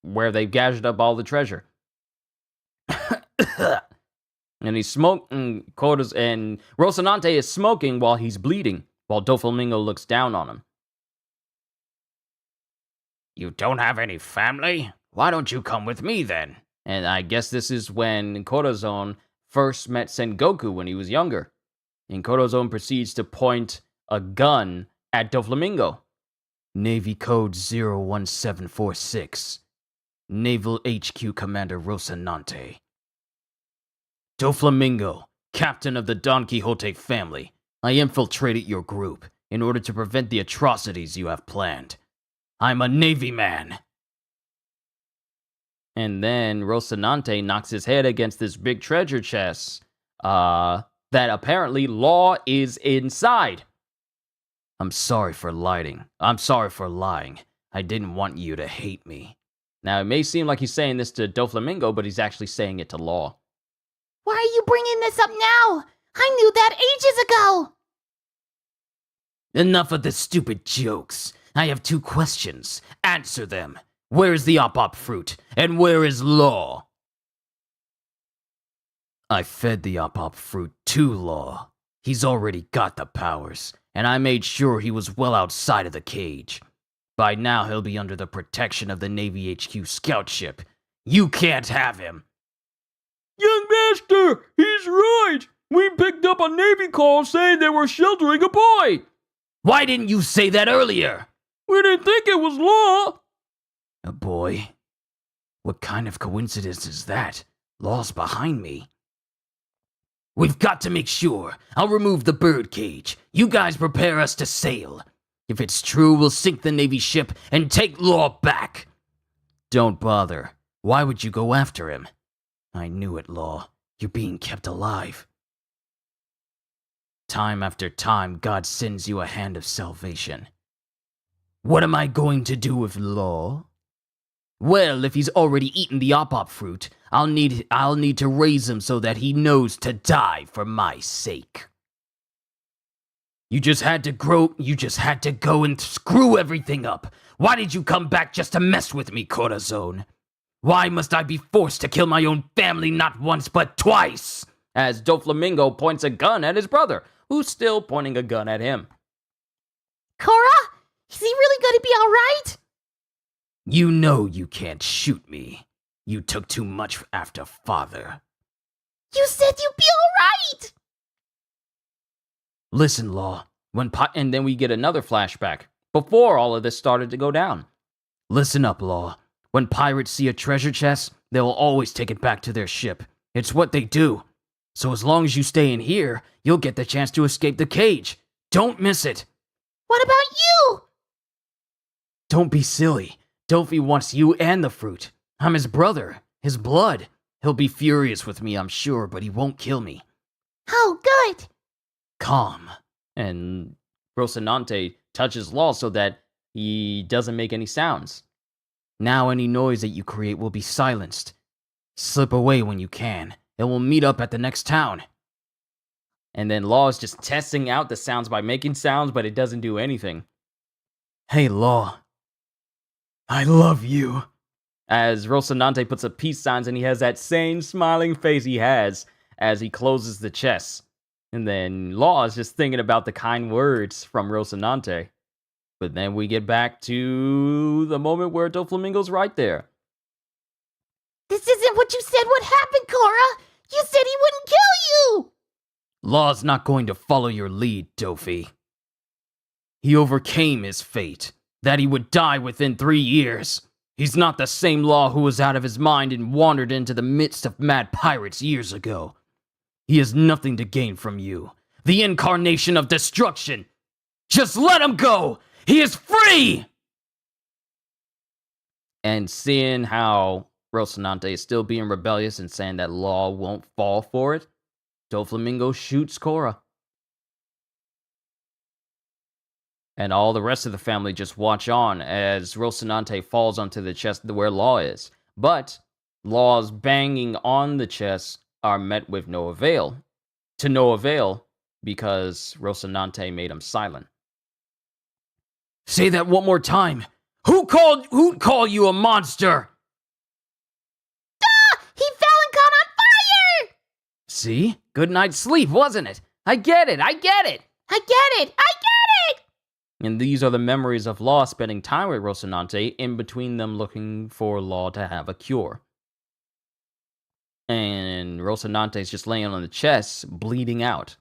where they've gathered up all the treasure. And he's smoking, and Rocinante is smoking while he's bleeding, while Doflamingo looks down on him. You don't have any family? Why don't you come with me then? And I guess this is when Corazon first met Sengoku when he was younger. And Corazon proceeds to point a gun at Doflamingo. Navy Code 01746. Naval HQ Commander Rocinante. Doflamingo, captain of the Don Quixote family. I infiltrated your group in order to prevent the atrocities you have planned. I'm a Navy man. And then Rocinante knocks his head against this big treasure chest that apparently Law is inside. I'm sorry for lying. I didn't want you to hate me. Now, it may seem like he's saying this to Doflamingo, but he's actually saying it to Law. Why are you bringing this up now? I knew that ages ago. Enough of the stupid jokes. I have 2 questions. Answer them. Where is the op-op fruit? And where is Law? I fed the op-op fruit to Law. He's already got the powers, and I made sure he was well outside of the cage. By now, he'll be under the protection of the Navy HQ scout ship. You can't have him. Young master, he's right. We picked up a Navy call saying they were sheltering a boy. Why didn't you say that earlier? We didn't think it was Law. A boy? What kind of coincidence is that? Law's behind me. We've got to make sure. I'll remove the bird cage. You guys prepare us to sail. If it's true, we'll sink the Navy ship and take Law back. Don't bother. Why would you go after him? I knew it, Law. You're being kept alive. Time after time, God sends you a hand of salvation. What am I going to do with Law? Well, if he's already eaten the op-op fruit, I'll need to raise him so that he knows to die for my sake. You just had to go and screw everything up. Why did you come back just to mess with me, Corazon? Why must I be forced to kill my own family not once but twice? As Doflamingo points a gun at his brother, who's still pointing a gun at him. Cora? Is he really going to be alright? You know you can't shoot me. You took too much after father. You said you'd be alright! Listen, Law. And then we get another flashback, before all of this started to go down. Listen up, Law. When pirates see a treasure chest, they will always take it back to their ship. It's what they do. So as long as you stay in here, you'll get the chance to escape the cage. Don't miss it. What about you? Don't be silly. Dofi wants you and the fruit. I'm his brother, his blood. He'll be furious with me, I'm sure, but he won't kill me. Oh, good. Calm. And Rocinante touches Law so that he doesn't make any sounds. Now any noise that you create will be silenced. Slip away when you can, and we'll meet up at the next town. And then Law is just testing out the sounds by making sounds, but it doesn't do anything. Hey, Law. I love you. As Rocinante puts up peace signs, and he has that same smiling face he has as he closes the chest. And then Law is just thinking about the kind words from Rocinante. But then we get back to the moment where Doflamingo's right there. This isn't what you said would happen, Cora. You said he wouldn't kill you. Law's not going to follow your lead, Dofi. He overcame his fate, that he would die within 3 years. He's not the same Law who was out of his mind and wandered into the midst of mad pirates years ago. He has nothing to gain from you, the incarnation of destruction. Just let him go! He is free! And seeing how Rocinante is still being rebellious and saying that Law won't fall for it, Doflamingo shoots Cora. And all the rest of the family just watch on as Rocinante falls onto the chest where Law is. But Law's banging on the chest are met with no avail. To no avail, because Rocinante made him silent. Say that one more time. Who'd call you a monster? He fell and caught on fire. See? Good night's sleep, wasn't it? I get it. I get it. I get it. And these are the memories of Law spending time with Rocinante, in between them looking for Law to have a cure. And Rocinante's just laying on the chest, bleeding out.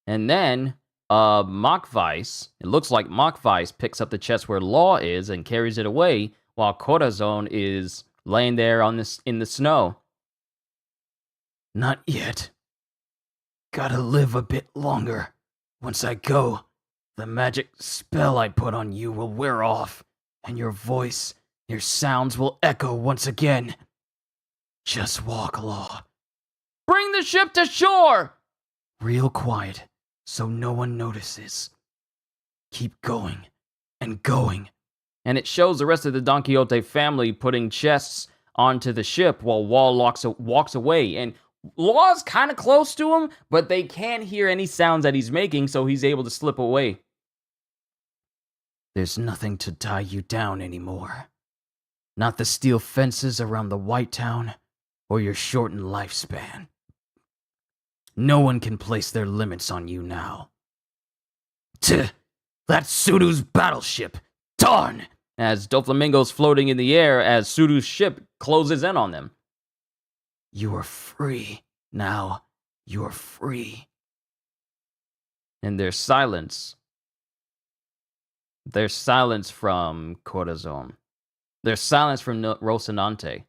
And then, Machvice, it looks like Machvice picks up the chest where Law is and carries it away, while Corazon is laying there in the snow. Not yet. Gotta live a bit longer. Once I go, the magic spell I put on you will wear off, and your voice, your sounds will echo once again. Just walk, Law. Bring the ship to shore! Real quiet, so no one notices. Keep going, and going. And it shows the rest of the Don Quixote family putting chests onto the ship while Wall walks away. And Law's kind of close to him, but they can't hear any sounds that he's making, so he's able to slip away. There's nothing to tie you down anymore. Not the steel fences around the White Town, or your shortened lifespan. No one can place their limits on you now. That's Sudo's battleship! Darn! As Doflamingo's floating in the air as Sudo's ship closes in on them. You are free. Now, you are free. And there's silence. There's silence from Corazon. There's silence from Rocinante.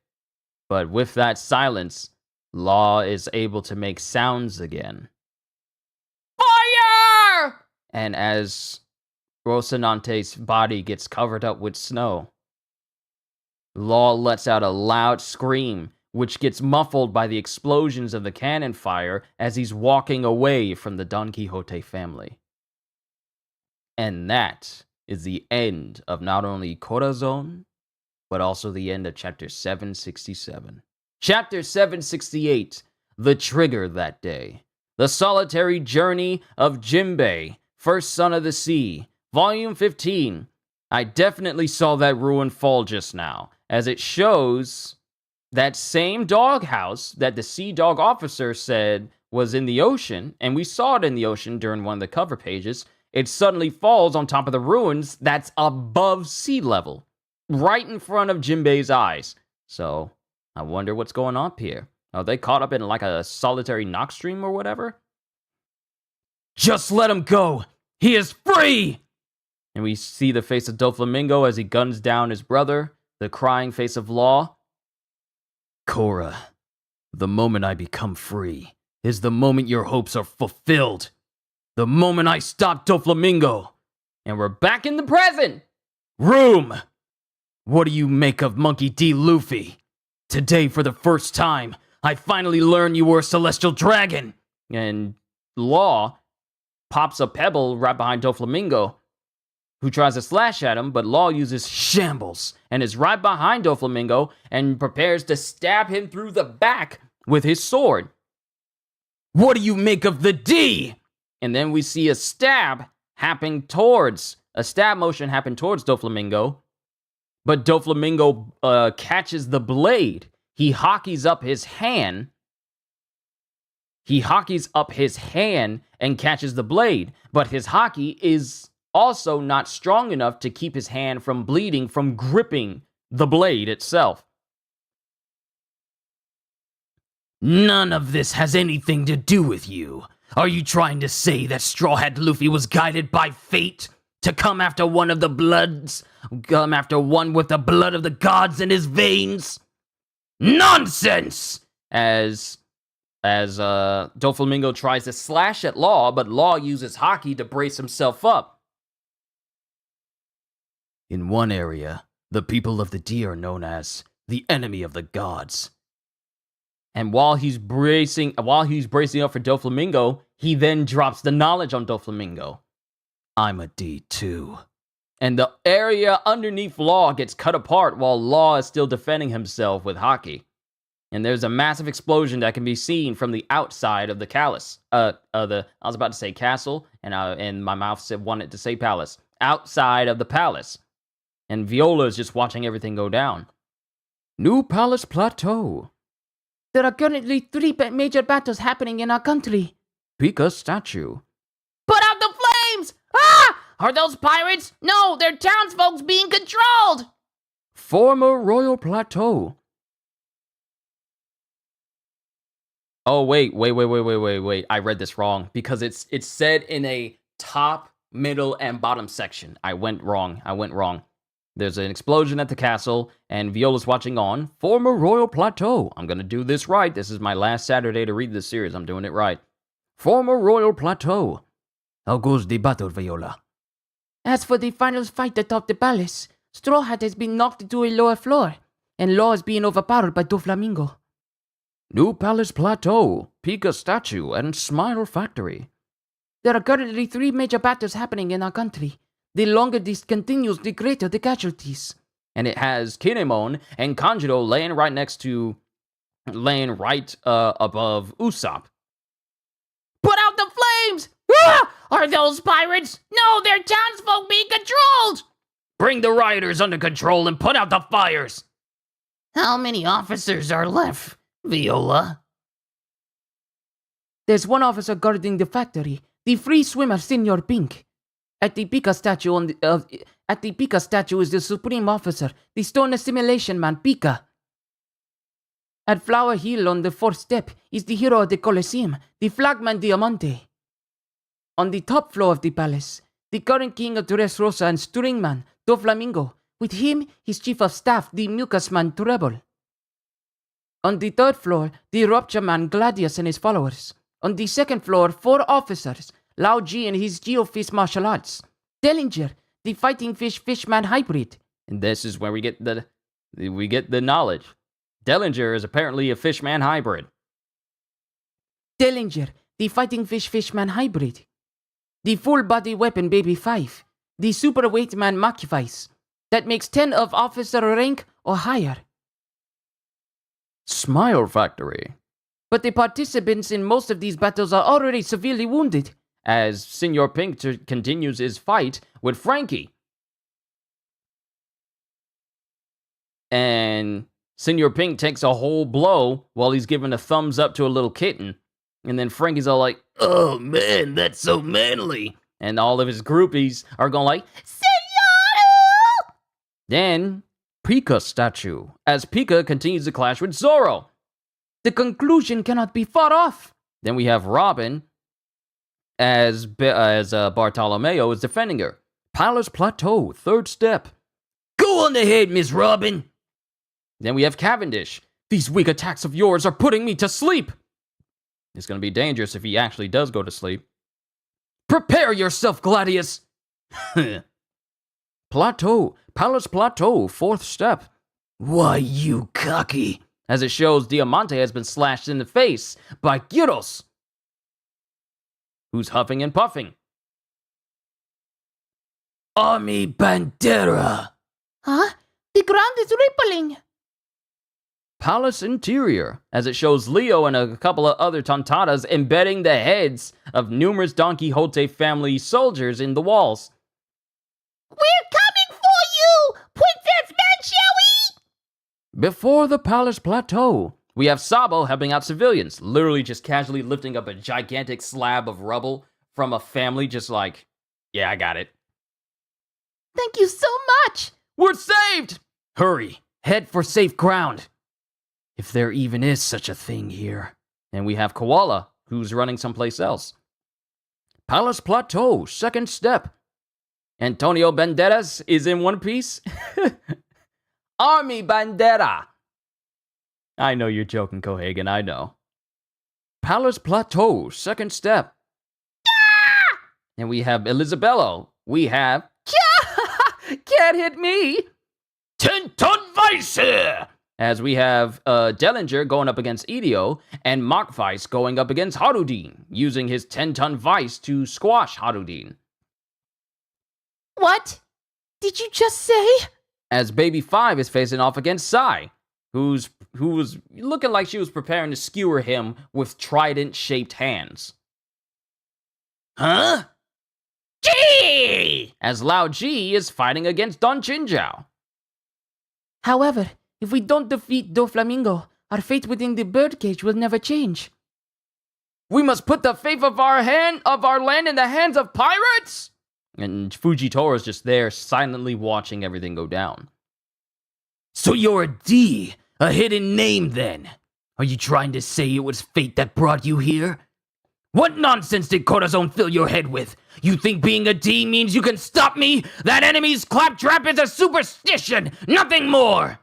But with that silence, Law is able to make sounds again. Fire! And as Rocinante's body gets covered up with snow, Law lets out a loud scream, which gets muffled by the explosions of the cannon fire as he's walking away from the Don Quixote family. And that is the end of not only Corazon, but also the end of chapter 767. Chapter 768, The Trigger That Day. The Solitary Journey of Jinbei, First Son of the Sea, Volume 15. I definitely saw that ruin fall just now, as it shows that same doghouse that the Sea Dog officer said was in the ocean, and we saw it in the ocean during one of the cover pages. It suddenly falls on top of the ruins that's above sea level, right in front of Jinbei's eyes. So, I wonder what's going on here. Are they caught up in like a solitary knock stream or whatever? Just let him go! He is free! And we see the face of Doflamingo as he guns down his brother, the crying face of Law. Cora, the moment I become free is the moment your hopes are fulfilled. The moment I stop Doflamingo. And we're back in the present! Room! What do you make of Monkey D. Luffy? Today, for the first time, I finally learned you were a celestial dragon. And Law pops a pebble right behind Doflamingo, who tries to slash at him, but Law uses Shambles and is right behind Doflamingo and prepares to stab him through the back with his sword. What do you make of the D? And then we see a stab motion happen towards Doflamingo. But Doflamingo catches the blade. He hockeys up his hand. And catches the blade. But his hockey is also not strong enough to keep his hand from bleeding from gripping the blade itself. None of this has anything to do with you. Are you trying to say that Straw Hat Luffy was guided by fate to come after one with the blood of the gods in his veins? Nonsense! As Doflamingo tries to slash at Law, but Law uses hockey to brace himself up. In one area, the people of the D are known as the enemy of the gods. And while he's bracing up for Doflamingo, he then drops the knowledge on Doflamingo. I'm a D too. And the area underneath Law gets cut apart while Law is still defending himself with hockey. And there's a massive explosion that can be seen from the outside of the palace. I was about to say castle, and my mouth wanted to say palace. Outside of the palace. And Viola is just watching everything go down. New Palace Plateau. There are currently 3 major battles happening in our country. Pika statue. Put out the flames! Ah! Are those pirates? No, they're townsfolk being controlled! Former Royal Plateau. Oh, wait. I read this wrong because it's said in a top, middle, and bottom section. I went wrong. There's an explosion at the castle, and Viola's watching on. Former Royal Plateau. I'm gonna do this right. This is my last Saturday to read this series. I'm doing it right. Former Royal Plateau. How goes the battle, Viola? As for the final fight atop the palace, Straw Hat has been knocked to a lower floor, and Law is being overpowered by Doflamingo. New Palace Plateau. Pika statue and Smile Factory. There are currently 3 major battles happening in our country. The longer this continues, the greater the casualties. And it has Kinemon and Kanjiro laying right above Usopp. Put out the flames! Ah! Are those pirates? No, they're townsfolk being controlled! Bring the rioters under control and put out the fires! How many officers are left, Viola? There's 1 officer guarding the factory, the free swimmer Senor Pink. At the Pika statue is the supreme officer, the stone assimilation man Pika. At Flower Hill on the 4th step is the hero of the Colosseum, the flagman Diamante. On the top floor of the palace, the current king of Dressrosa and stringman Doflamingo. With him, his chief of staff, the mucus man Treble. On the 3rd floor, the rupture man Gladius and his followers. On the 2nd floor, 4 officers. Lao Ji and his Geofish martial arts. Dellinger, the fighting fishman hybrid. And this is where we get the knowledge. Dellinger is apparently a fishman hybrid. Dellinger, the fighting fishman hybrid. The full body weapon Baby 5. The superweight man Machivice. That makes 10 of officer rank or higher. Smile Factory. But the participants in most of these battles are already severely wounded. As Senor Pink continues his fight with Frankie. And Senor Pink takes a whole blow while he's giving a thumbs up to a little kitten. And then Frankie's all like, "Oh man, that's so manly." And all of his groupies are going like, Senor! Then, Pika statue. As Pika continues to clash with Zoro. The conclusion cannot be far off. Then we have Robin. As Bartolomeo is defending her. Palace Plateau, 3rd step. Go on ahead, Miss Robin. Then we have Cavendish. These weak attacks of yours are putting me to sleep. It's going to be dangerous if he actually does go to sleep. Prepare yourself, Gladius. Plateau, Palace Plateau, 4th step. Why, you cocky. As it shows, Diamante has been slashed in the face by Gyros, who's huffing and puffing. Army Bandera. Huh? The ground is rippling. Palace interior, as it shows Leo and a couple of other tontadas embedding the heads of numerous Don Quixote family soldiers in the walls. We're coming for you, Princess Manchewy! Before the palace plateau, we have Sabo helping out civilians, literally just casually lifting up a gigantic slab of rubble from a family, just like, yeah, I got it. Thank you so much! We're saved! Hurry, head for safe ground. If there even is such a thing here. And we have Koala, who's running someplace else. Palace Plateau, second step. Antonio Banderas is in One Piece. Army Bandera. I know you're joking, Cohagen, I know. Palace Plateau, second step. Ah! And we have Elizabello. We have... Can't hit me! 10-ton Vice here! As we have Dellinger going up against Idio, and Mach-Vice going up against Harudin, using his 10-ton Vice to squash Harudin. What did you just say? As Baby 5 is facing off against Sai, who was looking like she was preparing to skewer him with trident-shaped hands. Huh? Gee! As Lao Ji is fighting against Don Chinjiao. However, if we don't defeat Doflamingo, our fate within the birdcage will never change. We must put the fate of our land in the hands of pirates? And Fujitoro's just there, silently watching everything go down. So you're a D, a hidden name then? Are you trying to say it was fate that brought you here? What nonsense did Corazon fill your head with? You think being a D means you can stop me? That enemy's claptrap is a superstition, nothing more!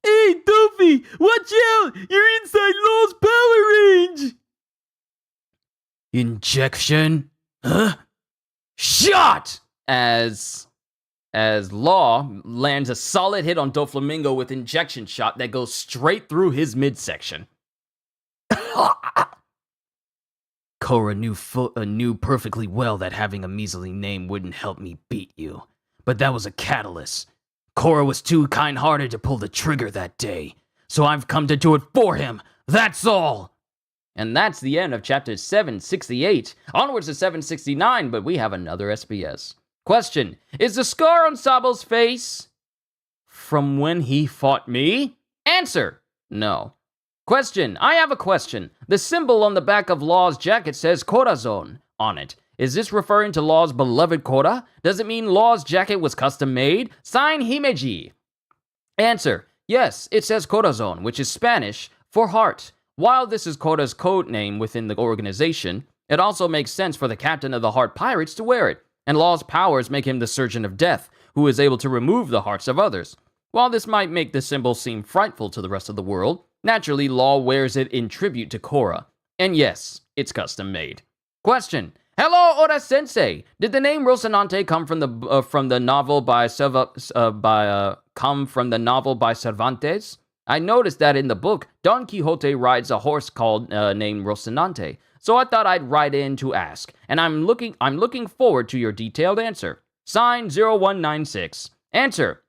Hey, Duffy! Watch out! You're inside Law's power range! Injection? Huh? Shot! As Law lands a solid hit on Doflamingo with injection shot that goes straight through his midsection. Korra knew perfectly well that having a measly name wouldn't help me beat you. But that was a catalyst. Korra was too kind-hearted to pull the trigger that day. So I've come to do it for him. That's all! And that's the end of chapter 768. Onwards to 769, but we have another SBS. Question: is the scar on Sabo's face from when he fought me? Answer: no. Question: I have a question. The symbol on the back of Law's jacket says Corazon on it. Is this referring to Law's beloved Korra? Does it mean Law's jacket was custom made? Sign Himeji. Answer: yes, it says Corazon, which is Spanish for heart. While this is Korra's code name within the organization, it also makes sense for the captain of the Heart Pirates to wear it, and Law's powers make him the Surgeon of Death, who is able to remove the hearts of others. While this might make the symbol seem frightful to the rest of the world, naturally Law wears it in tribute to Korra. And yes, it's custom made. Question: hello, Ora Sensei. Did the name Rocinante come from the novel by Cervantes? I noticed that in the book, Don Quixote rides a horse called named Rocinante, so I thought I'd write in to ask, and I'm looking forward to your detailed answer. Sign 0196. Answer: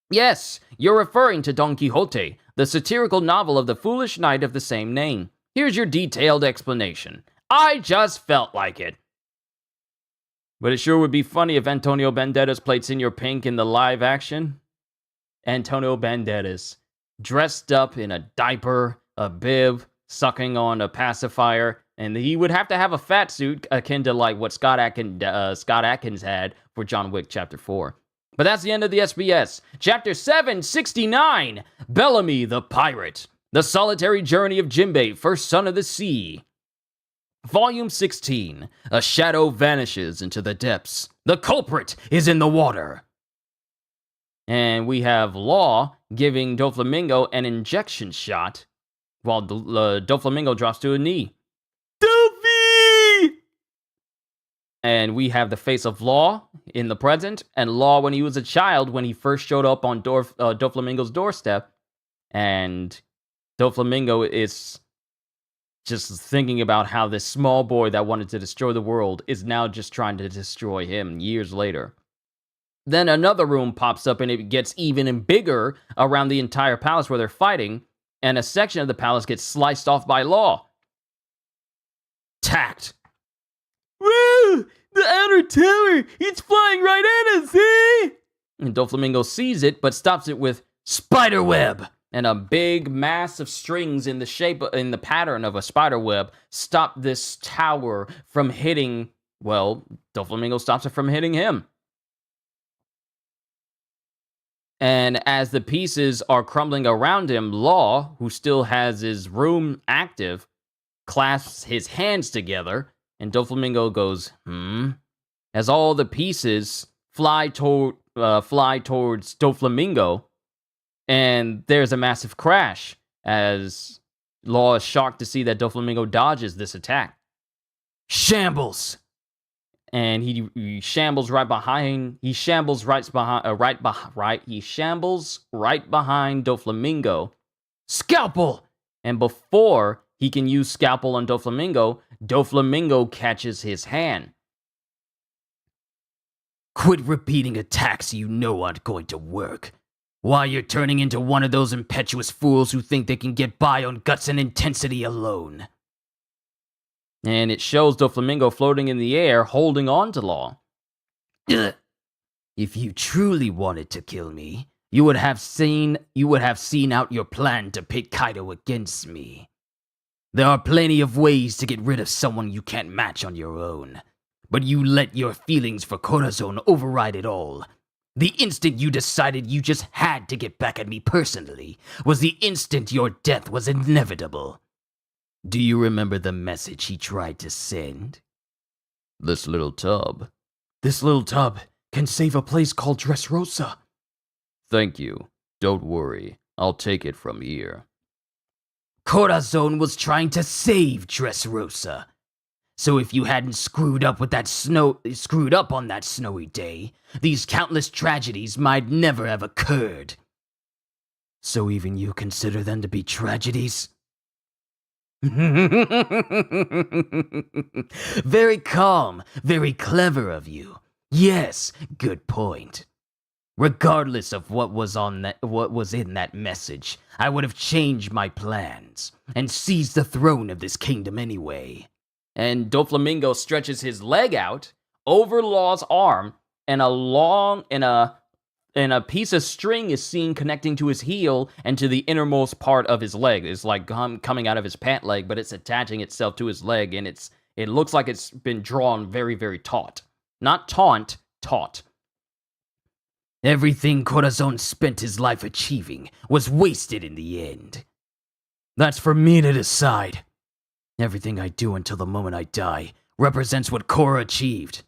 yes, you're referring to Don Quixote, the satirical novel of the foolish knight of the same name. Here's your detailed explanation. I just felt like it. But it sure would be funny if Antonio Banderas played Senor Pink in the live action. Antonio Banderas, dressed up in a diaper, a bib, sucking on a pacifier, and he would have to have a fat suit akin to like what Scott Atkins had for John Wick Chapter 4. But that's the end of the SBS. Chapter 769, Bellamy the Pirate. The Solitary Journey of Jinbei, First Son of the Sea. Volume 16, A Shadow Vanishes into the Depths. The culprit is in the water. And we have Law giving Doflamingo an injection shot, while Doflamingo drops to a knee. Duffy! And we have the face of Law in the present, and Law when he was a child, when he first showed up on Doflamingo's doorstep. And Doflamingo is just thinking about how this small boy that wanted to destroy the world is now just trying to destroy him years later. Then another room pops up and it gets even bigger around the entire palace where they're fighting, and a section of the palace gets sliced off by Law. Tact. Woo! The outer tower! It's flying right at us, eh? And Doflamingo sees it, but stops it with spider web. And a big mass of strings in the pattern of a spider web stop this tower from hitting, well, Doflamingo stops it from hitting him. And as the pieces are crumbling around him, Law, who still has his room active, clasps his hands together, and Doflamingo goes, as all the pieces fly towards Doflamingo, and there's a massive crash, as Law is shocked to see that Doflamingo dodges this attack. Shambles! And he shambles right behind. He shambles right behind Doflamingo. Scalpel! And before he can use Scalpel on Doflamingo, Doflamingo catches his hand. Quit repeating attacks you know aren't going to work. Why, you're turning into one of those impetuous fools who think they can get by on guts and intensity alone. And it shows Doflamingo floating in the air, holding on to Law. If you truly wanted to kill me, you would have seen out your plan to pit Kaido against me. There are plenty of ways to get rid of someone you can't match on your own, but you let your feelings for Corazon override it all. The instant you decided you just had to get back at me personally was the instant your death was inevitable. Do you remember the message he tried to send? This little tub Can save a place called Dressrosa. Thank you. Don't worry. I'll take it from here. Corazon was trying to save Dressrosa. So if you hadn't screwed up on that snowy day, these countless tragedies might never have occurred. So even you consider them to be tragedies? Very calm, very clever of you. Yes, good point. Regardless of what was in that message, I would have changed my plans and seized the throne of this kingdom anyway. And Doflamingo stretches his leg out over Law's arm, and a piece of string is seen connecting to his heel and to the innermost part of his leg. It's like coming out of his pant leg, but it's attaching itself to his leg, and it looks like it's been drawn very, very taut. Not taut. Everything Corazon spent his life achieving was wasted in the end. That's for me to decide. Everything I do until the moment I die represents what Cora achieved.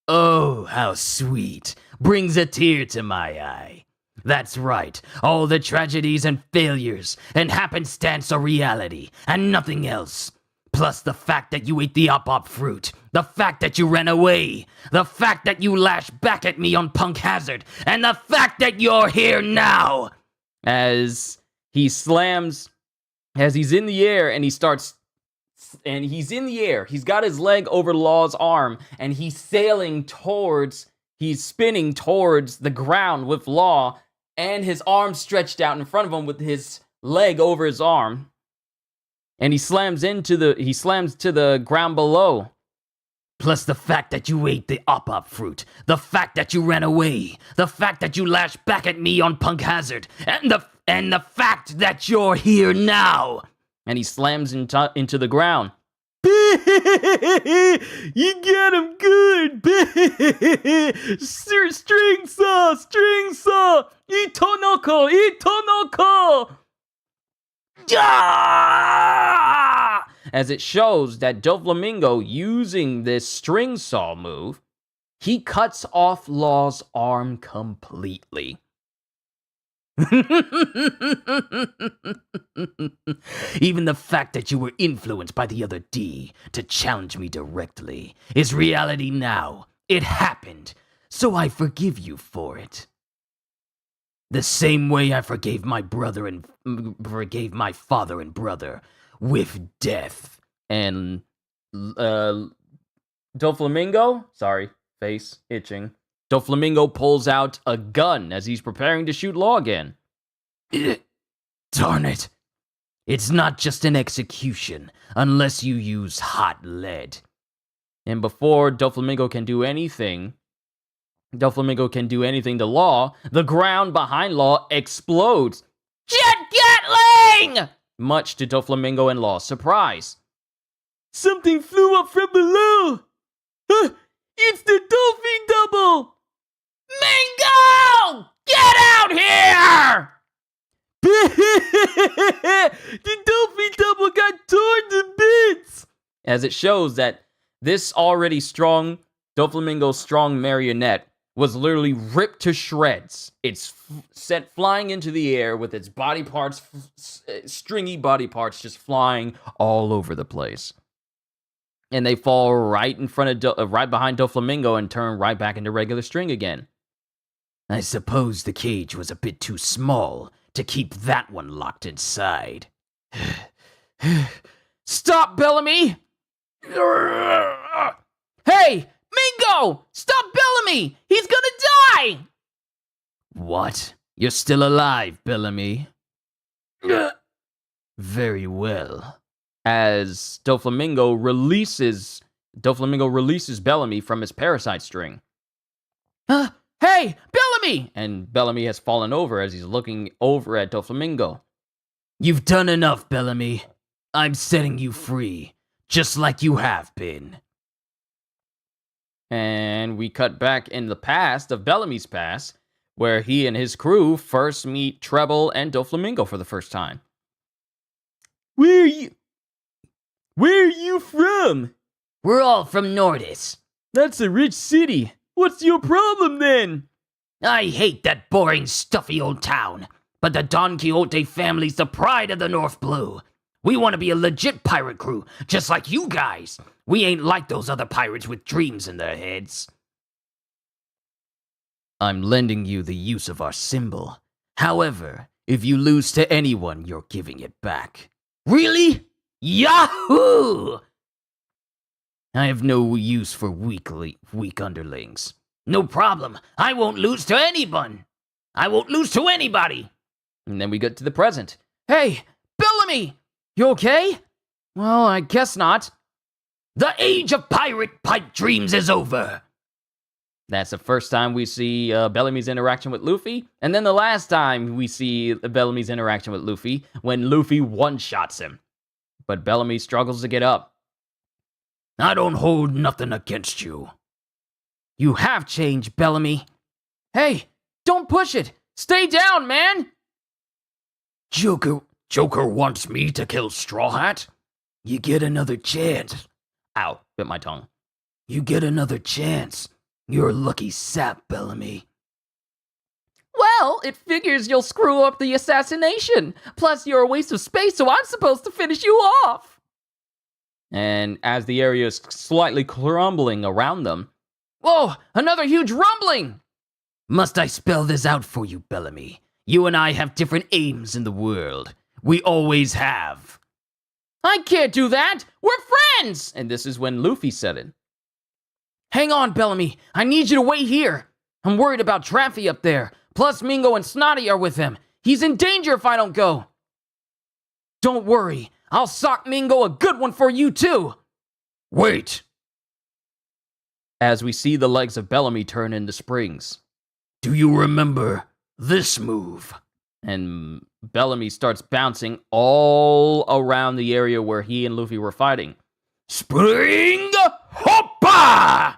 Oh, how sweet. Brings a tear to my eye. That's right. All the tragedies and failures and happenstance are reality and nothing else. Plus the fact that you ate the op-op fruit, the fact that you ran away, the fact that you lashed back at me on Punk Hazard, and the fact that you're here now! As he's in the air and he's got his leg over Law's arm, and he's spinning towards the ground with Law, and his arm stretched out in front of him with his leg over his arm. And he slams to the ground below. Plus the fact that you ate the op-op fruit, the fact that you ran away, the fact that you lashed back at me on Punk Hazard, and the fact that you're here now. And he slams into the ground. You got him good! String saw! Itonoko! As it shows that Doflamingo, using this string saw move, he cuts off Law's arm completely. Even the fact that you were influenced by the other D to challenge me directly is reality now. It happened, so I forgive you for it. The same way I forgave my father and brother with death. And Doflamingo, sorry, face itching. Doflamingo pulls out a gun as he's preparing to shoot Law again. Darn it. It's not just an execution unless you use hot lead. And before Doflamingo can do anything to Law, the ground behind Law explodes. Jet Gatling! Much to Doflamingo and Law's surprise. Something flew up from below! It's the dolphin double! Mingo! Get out here! The dolphin double got torn to bits! As it shows that this already strong, Doflamingo's strong marionette was literally ripped to shreds. It's sent flying into the air with its body parts, stringy body parts just flying all over the place. And they fall right in front of, right behind Doflamingo and turn right back into regular string again. I suppose the cage was a bit too small to keep that one locked inside. Stop, Bellamy! Hey, Mingo! Stop Bellamy! He's gonna die! What? You're still alive, Bellamy? Very well. As Doflamingo releases Bellamy from his parasite string. Hey, Bellamy! And Bellamy has fallen over as he's looking over at Doflamingo. You've done enough, Bellamy. I'm setting you free, just like you have been. And we cut back in the past of Bellamy's past, where he and his crew first meet Treble and Doflamingo for the first time. Where are you from? We're all from Nordis. That's a rich city. What's your problem then? I hate that boring, stuffy old town. But the Don Quixote family's the pride of the North Blue. We want to be a legit pirate crew, just like you guys. We ain't like those other pirates with dreams in their heads. I'm lending you the use of our symbol. However, if you lose to anyone, you're giving it back. Really? Yahoo! I have no use for weak underlings. No problem. I won't lose to anyone. I won't lose to anybody. And then we get to the present. Hey, Bellamy! You okay? Well, I guess not. The age of pirate pipe dreams is over. That's the first time we see Bellamy's interaction with Luffy, and then the last time we see Bellamy's interaction with Luffy, when Luffy one-shots him. But Bellamy struggles to get up. I don't hold nothing against you. You have changed, Bellamy. Hey, don't push it! Stay down, man! Joker wants me to kill Straw Hat? You get another chance. Ow, bit my tongue. You get another chance. You're a lucky sap, Bellamy. Well, it figures you'll screw up the assassination. Plus, you're a waste of space, so I'm supposed to finish you off. And as the area is slightly crumbling around them... Whoa, another huge rumbling! Must I spell this out for you, Bellamy? You and I have different aims in the world. We always have. I can't do that! We're friends! And this is when Luffy said it. Hang on, Bellamy. I need you to wait here. I'm worried about Traffy up there. Plus, Mingo and Snotty are with him. He's in danger if I don't go. Don't worry. I'll sock Mingo a good one for you, too. Wait. As we see the legs of Bellamy turn into springs. Do you remember this move? And Bellamy starts bouncing all around the area where he and Luffy were fighting. Spring Hoppa!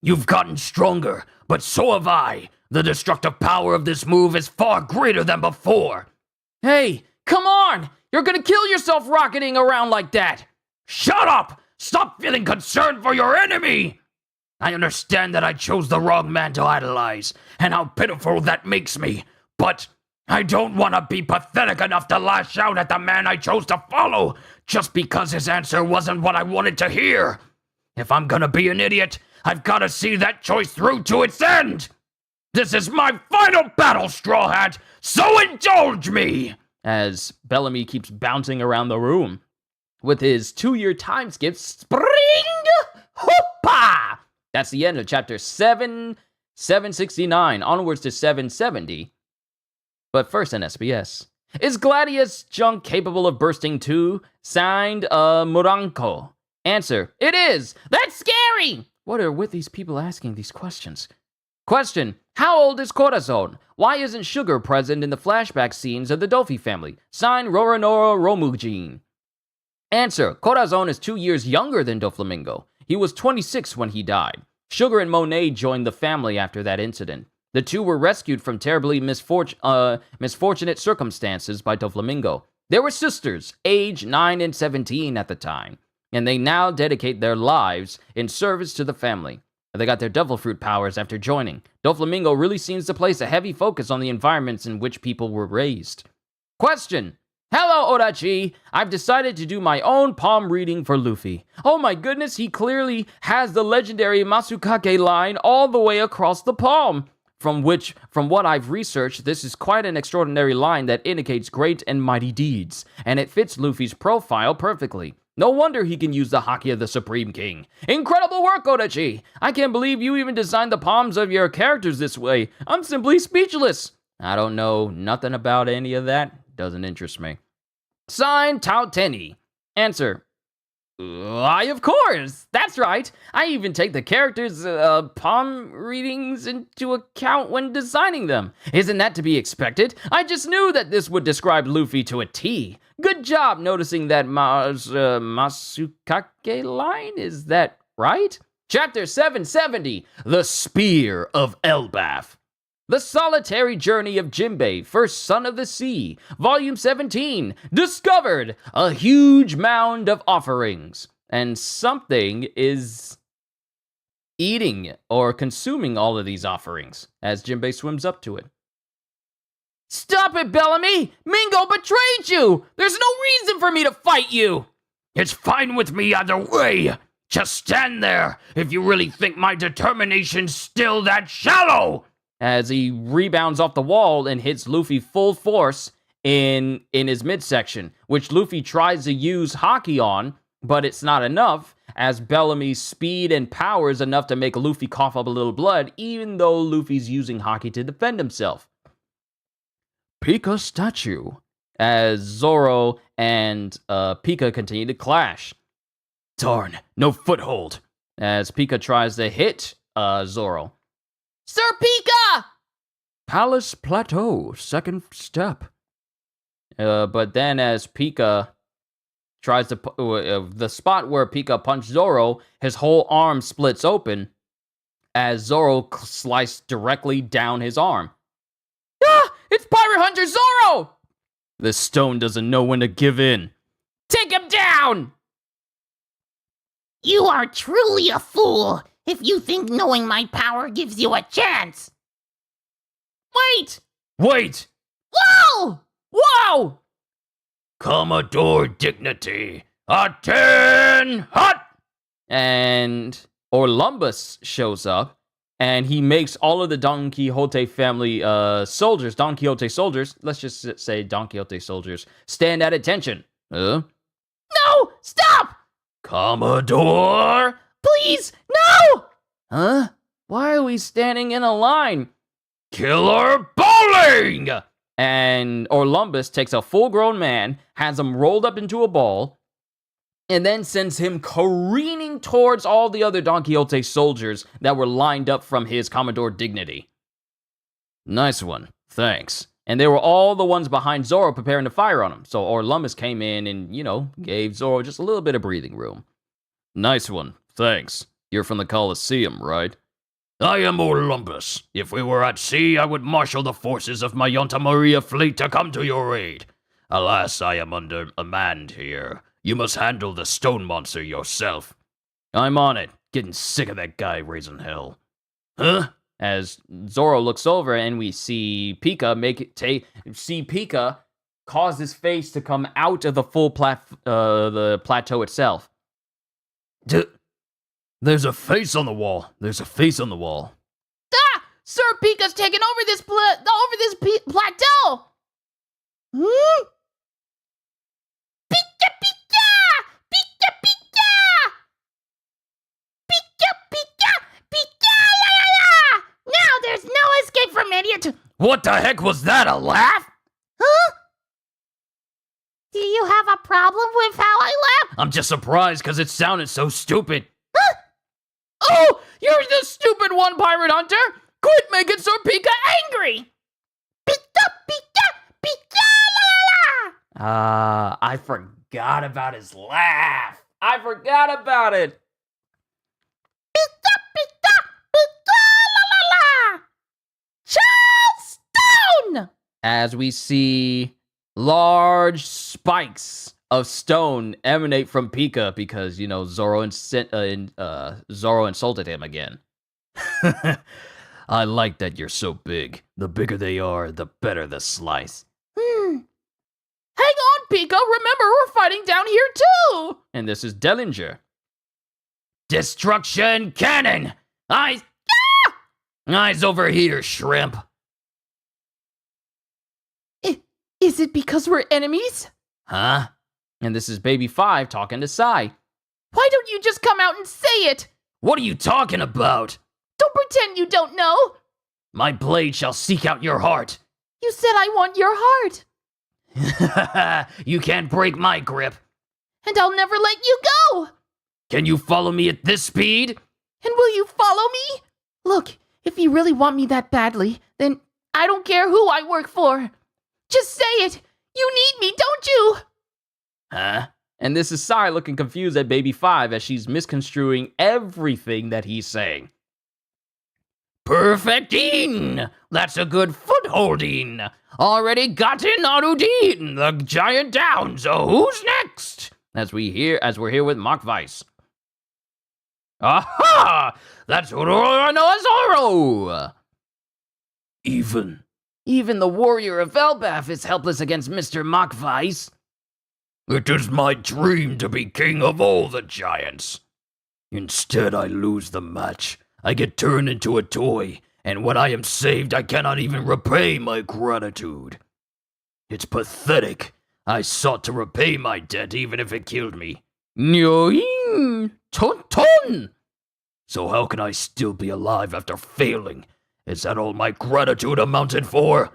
You've gotten stronger, but so have I. The destructive power of this move is far greater than before. Hey, come on! You're gonna kill yourself rocketing around like that! Shut up! Stop feeling concerned for your enemy! I understand that I chose the wrong man to idolize, and how pitiful that makes me, but I don't want to be pathetic enough to lash out at the man I chose to follow just because his answer wasn't what I wanted to hear. If I'm gonna be an idiot, I've gotta see that choice through to its end! This is my final battle, Straw Hat, so indulge me! As Bellamy keeps bouncing around the room with his 2-year time skip, Spring Hoppa! That's the end of chapter 769, onwards to 770. But first, an SBS. Is Gladius junk capable of bursting too? Signed, Moranko. Answer, it is! That's scary! What are with these people asking these questions? Question, how old is Corazon? Why isn't Sugar present in the flashback scenes of the Dolphy family? Signed, Roranora Romugine. Answer, Corazon is 2 years younger than Doflamingo. He was 26 when he died. Sugar and Monet joined the family after that incident. The two were rescued from terribly misfortunate circumstances by Doflamingo. They were sisters, aged 9 and 17 at the time, and they now dedicate their lives in service to the family. They got their devil fruit powers after joining. Doflamingo really seems to place a heavy focus on the environments in which people were raised. Question. Hello, Odachi. I've decided to do my own palm reading for Luffy. Oh my goodness, he clearly has the legendary Masukake line all the way across the palm. From what I've researched, this is quite an extraordinary line that indicates great and mighty deeds, and it fits Luffy's profile perfectly. No wonder he can use the Haki of the Supreme King. Incredible work, Odachi! I can't believe you even designed the palms of your characters this way. I'm simply speechless. I don't know nothing about any of that. Doesn't interest me. Signed, Tao Tenny. Answer. Why, of course. That's right. I even take the characters' palm readings into account when designing them. Isn't that to be expected? I just knew that this would describe Luffy to a T. Good job noticing that Masukake line. Is that right? Chapter 770, The Spear of Elbaf. The Solitary Journey of Jinbei, First Son of the Sea, Volume 17, discovered a huge mound of offerings, and something is eating or consuming all of these offerings as Jinbei swims up to it. Stop it, Bellamy! Mingo betrayed you! There's no reason for me to fight you! It's fine with me either way! Just stand there if you really think my determination's still that shallow! As he rebounds off the wall and hits Luffy full force in his midsection, which Luffy tries to use Haki on, but it's not enough, as Bellamy's speed and power is enough to make Luffy cough up a little blood, even though Luffy's using Haki to defend himself. Pika statue, as Zoro and Pika continue to clash. Darn, no foothold. As Pika tries to hit Zoro. Sir Pika! Palace Plateau, second step. But then as Pika tries to... the spot where Pika punched Zoro, his whole arm splits open as Zoro sliced directly down his arm. Ah! It's Pirate Hunter Zoro! This stone doesn't know when to give in. Take him down! You are truly a fool if you think knowing my power gives you a chance. Wait! Wait! Whoa! Whoa! Commodore Dignity, attend hot! And Orlumbus shows up, and he makes all of the Don Quixote family soldiers, let's just say Don Quixote soldiers, stand at attention. No! Stop! Commodore? Please, no! Huh? Why are we standing in a line? Killer Bowling! And Orlumbus takes a full-grown man, has him rolled up into a ball, and then sends him careening towards all the other Don Quixote soldiers that were lined up from his Commodore Dignity. Nice one, thanks. And they were all the ones behind Zoro preparing to fire on him. So Orlumbus came in and, gave Zoro just a little bit of breathing room. Nice one, thanks. You're from the Colosseum, right? I am Orlumbus. If we were at sea, I would marshal the forces of my Yonta Maria fleet to come to your aid. Alas, I am undermanned here. You must handle the stone monster yourself. I'm on it. Getting sick of that guy raising hell. Huh? As Zoro looks over and we see Pika Pika cause his face to come out of the full the plateau itself. There's a face on the wall. There's a face on the wall. Ah! Sir Pika's taken over this plateau! Hmm? Pika Pika! Pika Pika! Pika Pika! idiot! What the heck was that, a laugh? Huh? Do you have a problem with how I laugh? I'm just surprised because it sounded so stupid. Oh, you're the stupid one, Pirate Hunter! Quit making Sir Pika angry! Pika, pika, pika, la la la! I forgot about his laugh. I forgot about it. Pika, pika, pika, la la la! Charleston! As we see large spikes of stone emanate from Pika because, you know, Zoro insulted him again. I like that you're so big. The bigger they are, the better the slice. Hang on, Pika. Remember, we're fighting down here too. And this is Dellinger. Destruction cannon! Eyes over here, shrimp. Is it because we're enemies? Huh? And this is Baby 5 talking to Sai. Why don't you just come out and say it? What are you talking about? Don't pretend you don't know. My blade shall seek out your heart. You said I want your heart. You can't break my grip. And I'll never let you go. Can you follow me at this speed? And will you follow me? Look, if you really want me that badly, then I don't care who I work for. Just say it. You need me, don't you? Huh? And this is Sai looking confused at Baby 5 as she's misconstruing everything that he's saying. Perfecting! That's a good footholding. Already gotten Arudin, the giant down, so who's next? As we're here with Mock Vice. Aha! That's Zoro! Even the warrior of Elbaf is helpless against Mr. Mock Vice. It is my dream to be king of all the giants. Instead, I lose the match. I get turned into a toy, and when I am saved, I cannot even repay my gratitude. It's pathetic. I sought to repay my debt even if it killed me. Nyoing! Ton! So how can I still be alive after failing? Is that all my gratitude amounted for?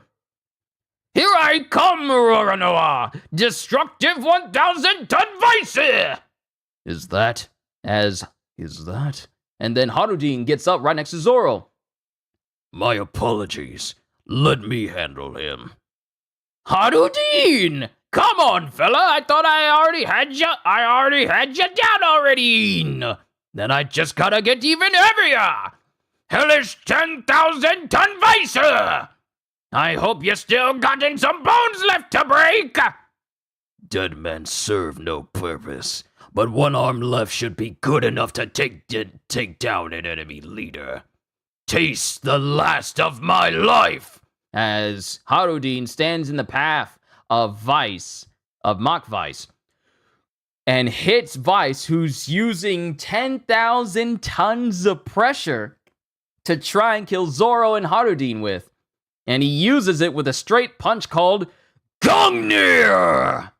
Here I come, Roranoa! Destructive 1,000-ton vice! Is that? And then Harudin gets up right next to Zoro. My apologies. Let me handle him. Harudin! Come on, fella! I thought I already had you down already! Then I just gotta get even heavier! Hellish 10,000-ton vice! I hope you still gotten some bones left to break! Dead men serve no purpose, but one arm left should be good enough to take down an enemy leader. Taste the last of my life! As Harudin stands in the path of Mock Vice, and hits Vice, who's using 10,000 tons of pressure to try and kill Zoro and Harudin with. And he uses it with a straight punch called Gungnir!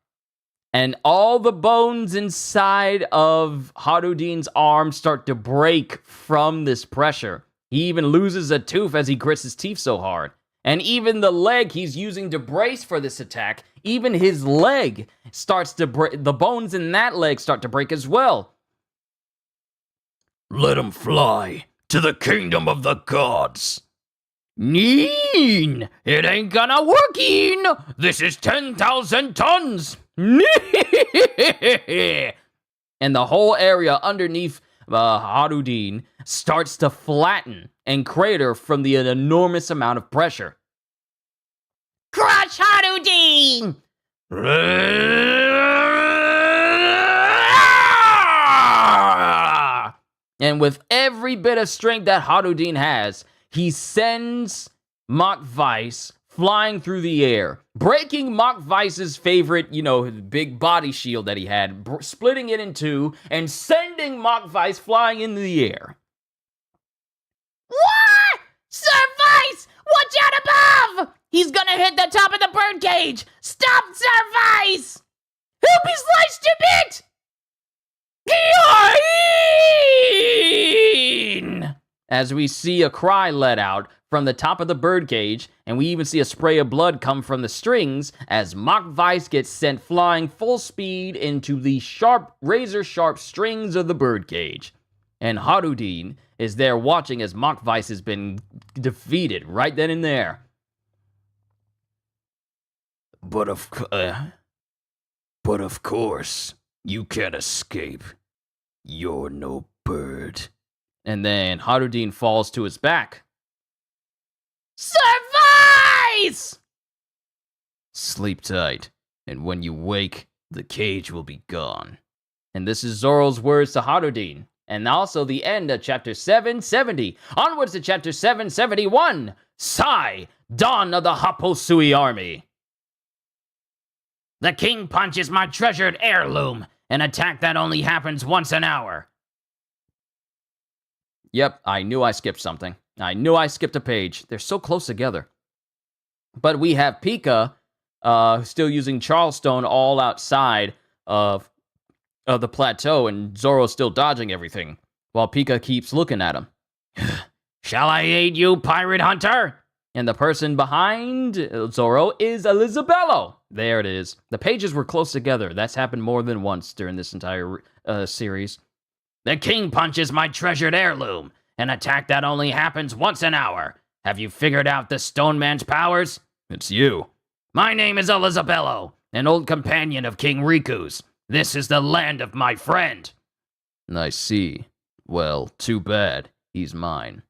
And all the bones inside of Harudin's arm start to break from this pressure. He even loses a tooth as he grits his teeth so hard. And even the leg he's using to brace for this attack, even his leg starts to break. The bones in that leg start to break as well. Let him fly to the kingdom of the gods. Neen! It ain't gonna workin! This is 10,000 tons! And the whole area underneath Harudin starts to flatten and crater from the enormous amount of pressure. Crush Harudin! And with every bit of strength that Harudin has, he sends Mock Vice flying through the air, breaking Mock Vice's favorite, big body shield that he had, splitting it in two, and sending Mock Vice flying into the air. What? Sir Vice! Watch out above! He's gonna hit the top of the birdcage! Stop, Sir Vice! He'll be sliced to bits! As we see a cry let out from the top of the birdcage, and we even see a spray of blood come from the strings as Mach Weiss gets sent flying full speed into the razor-sharp strings of the birdcage. And Harudin is there watching as Mach Weiss has been defeated right then and there. But of course, you can't escape. You're no bird. And then Harudin falls to his back. Survive! Sleep tight, and when you wake, the cage will be gone. And this is Zoro's words to Harudin. And also the end of chapter 770. Onwards to chapter 771. Sai, Dawn of the Happosui Army. The king punch is my treasured heirloom, an attack that only happens once an hour. Yep, I knew I skipped something. I knew I skipped a page. They're so close together. But we have Pika still using Charlestone all outside of the plateau, and Zoro's still dodging everything, while Pika keeps looking at him. Shall I aid you, pirate hunter? And the person behind Zoro is Elizabello. There it is. The pages were close together. That's happened more than once during this entire series. The king punch is my treasured heirloom, an attack that only happens once an hour. Have you figured out the Stone Man's powers? It's you. My name is Elizabello, an old companion of King Riku's. This is the land of my friend. I see. Well, too bad. He's mine.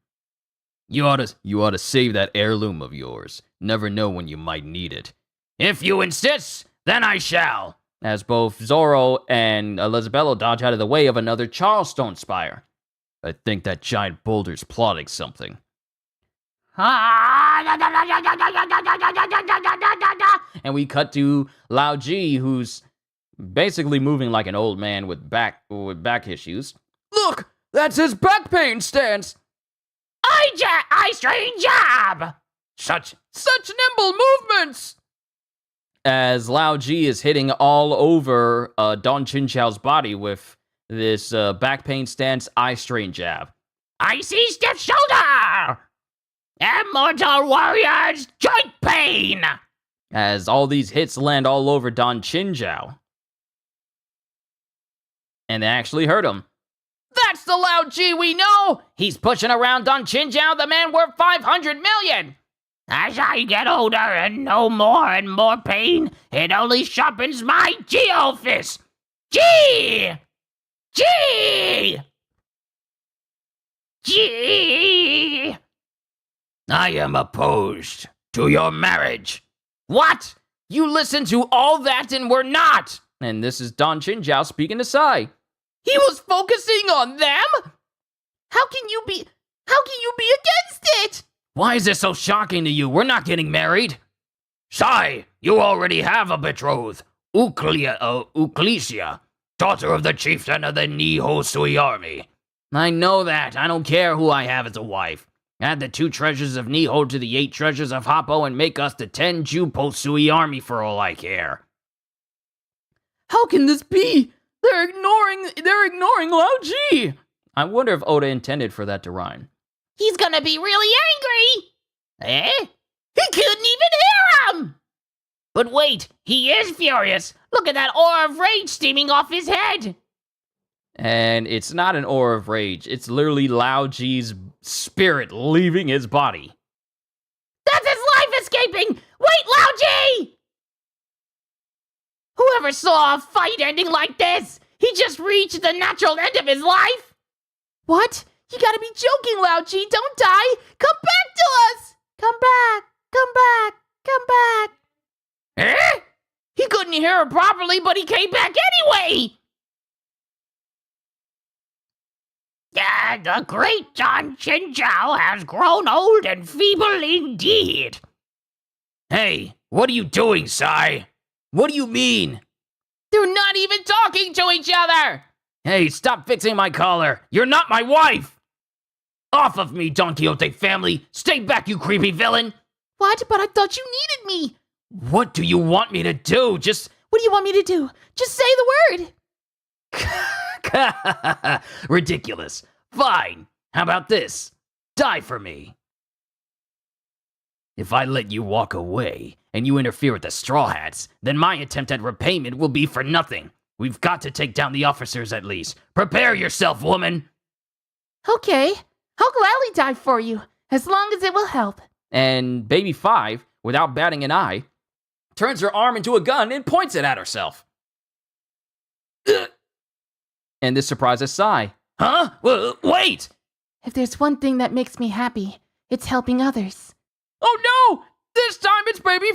You ought to save that heirloom of yours. Never know when you might need it. If you insist, then I shall. As both Zoro and Elizabello dodge out of the way of another Charlestone spire. I think that giant boulder's plotting something. And we cut to Lao Ji, who's basically moving like an old man with back issues. Look, that's his back pain stance. I strange job! Such nimble movements! As Lao Ji is hitting all over Don Chinchao's body with this back pain stance eye strain jab. Icy stiff shoulder! Immortal warrior's joint pain! As all these hits land all over Don Chinchao. And they actually hurt him. That's the Lao Ji we know! He's pushing around Don Chinchao, the man worth 500 million! As I get older and know more and more pain, it only sharpens my G-office! G! G! G! I am opposed to your marriage. What? You listened to all that and were not! And this is Don Chinchao speaking to Sai. He was focusing on them? How can you be against it? Why is this so shocking to you? We're not getting married. Sai, you already have a betrothed, Uklesia, daughter of the chieftain of the Nihosui army. I know that. I don't care who I have as a wife. Add the 2 treasures of Niho to the 8 treasures of Happo and make us the 10 Juposui army for all I care. How can this be? They're ignoring Lao Ji. I wonder if Oda intended for that to rhyme. He's gonna be really angry! Eh? He couldn't even hear him! But wait, he is furious! Look at that aura of rage steaming off his head! And it's not an aura of rage. It's literally Lao Ji's spirit leaving his body. That's his life escaping! Wait, Lao Ji! Whoever saw a fight ending like this? He just reached the natural end of his life? What? You gotta be joking, Lao Ji. Don't die. Come back to us. Come back. Come back. Come back. Eh? He couldn't hear her properly, but he came back anyway! The great Don Chinchao has grown old and feeble indeed. Hey, what are you doing, Sai? What do you mean? They're not even talking to each other! Hey, stop fixing my collar. You're not my wife! Off of me, Don Quixote family! Stay back, you creepy villain! What? But I thought you needed me. What do you want me to do? What do you want me to do? Just say the word. Ridiculous. Fine. How about this? Die for me. If I let you walk away and you interfere with the Straw Hats, then my attempt at repayment will be for nothing. We've got to take down the officers at least. Prepare yourself, woman! Okay, I'll gladly die for you, as long as it will help. And Baby 5, without batting an eye, turns her arm into a gun and points it at herself. And this surprises Sai. Huh? Well, wait! If there's one thing that makes me happy, it's helping others. Oh no! This time it's Baby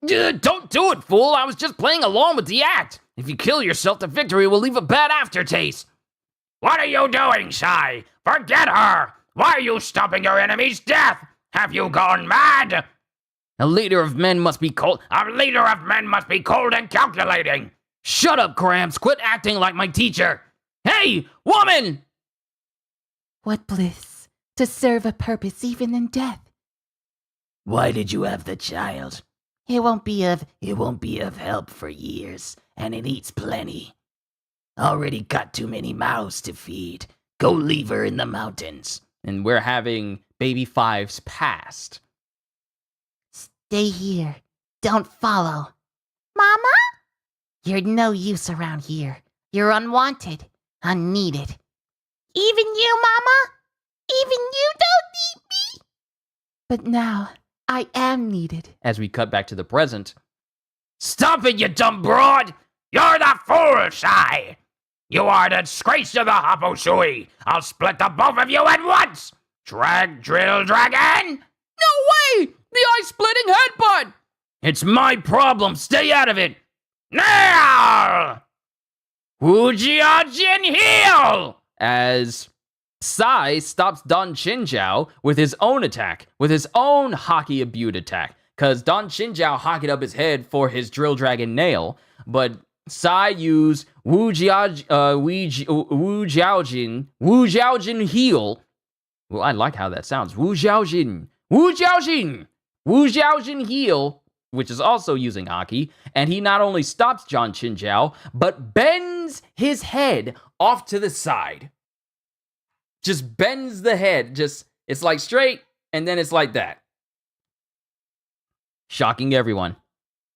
5! Don't do it, fool! I was just playing along with the act! If you kill yourself, the victory will leave a bad aftertaste! What are you doing, Sai? Forget her! Why are you stopping your enemy's death? Have you gone mad? A leader of men must be cold and calculating! Shut up, Gramps! Quit acting like my teacher! Hey, woman! What bliss to serve a purpose even in death. Why did you have the child? It won't be of help for years, and it eats plenty. Already got too many mouths to feed. Go leave her in the mountains. And we're having Baby 5's past. Stay here. Don't follow. Mama? You're no use around here. You're unwanted, unneeded. Even you, Mama? Even you don't need me? But now, I am needed. As we cut back to the present. Stop it, you dumb broad! You're the fool, Sai! You are the disgrace of the Haposui! I'll split the both of you at once! Drill Dragon! No way! The eye-splitting headbutt! It's my problem! Stay out of it! Now! Wujiajin heal! As Sai stops Don Chinjiao with his own attack, with his own Haki Abute attack. Because Don Chinjiao hockeyed up his head for his Drill Dragon nail, but Sai used Wu Jiaojin heal. Well, I like how that sounds. Wu Jiaojin heal, which is also using Haki, and he not only stops Don Chinjiao, but bends his head off to the side. Just bends the head. It's like straight, and then it's like that. Shocking everyone.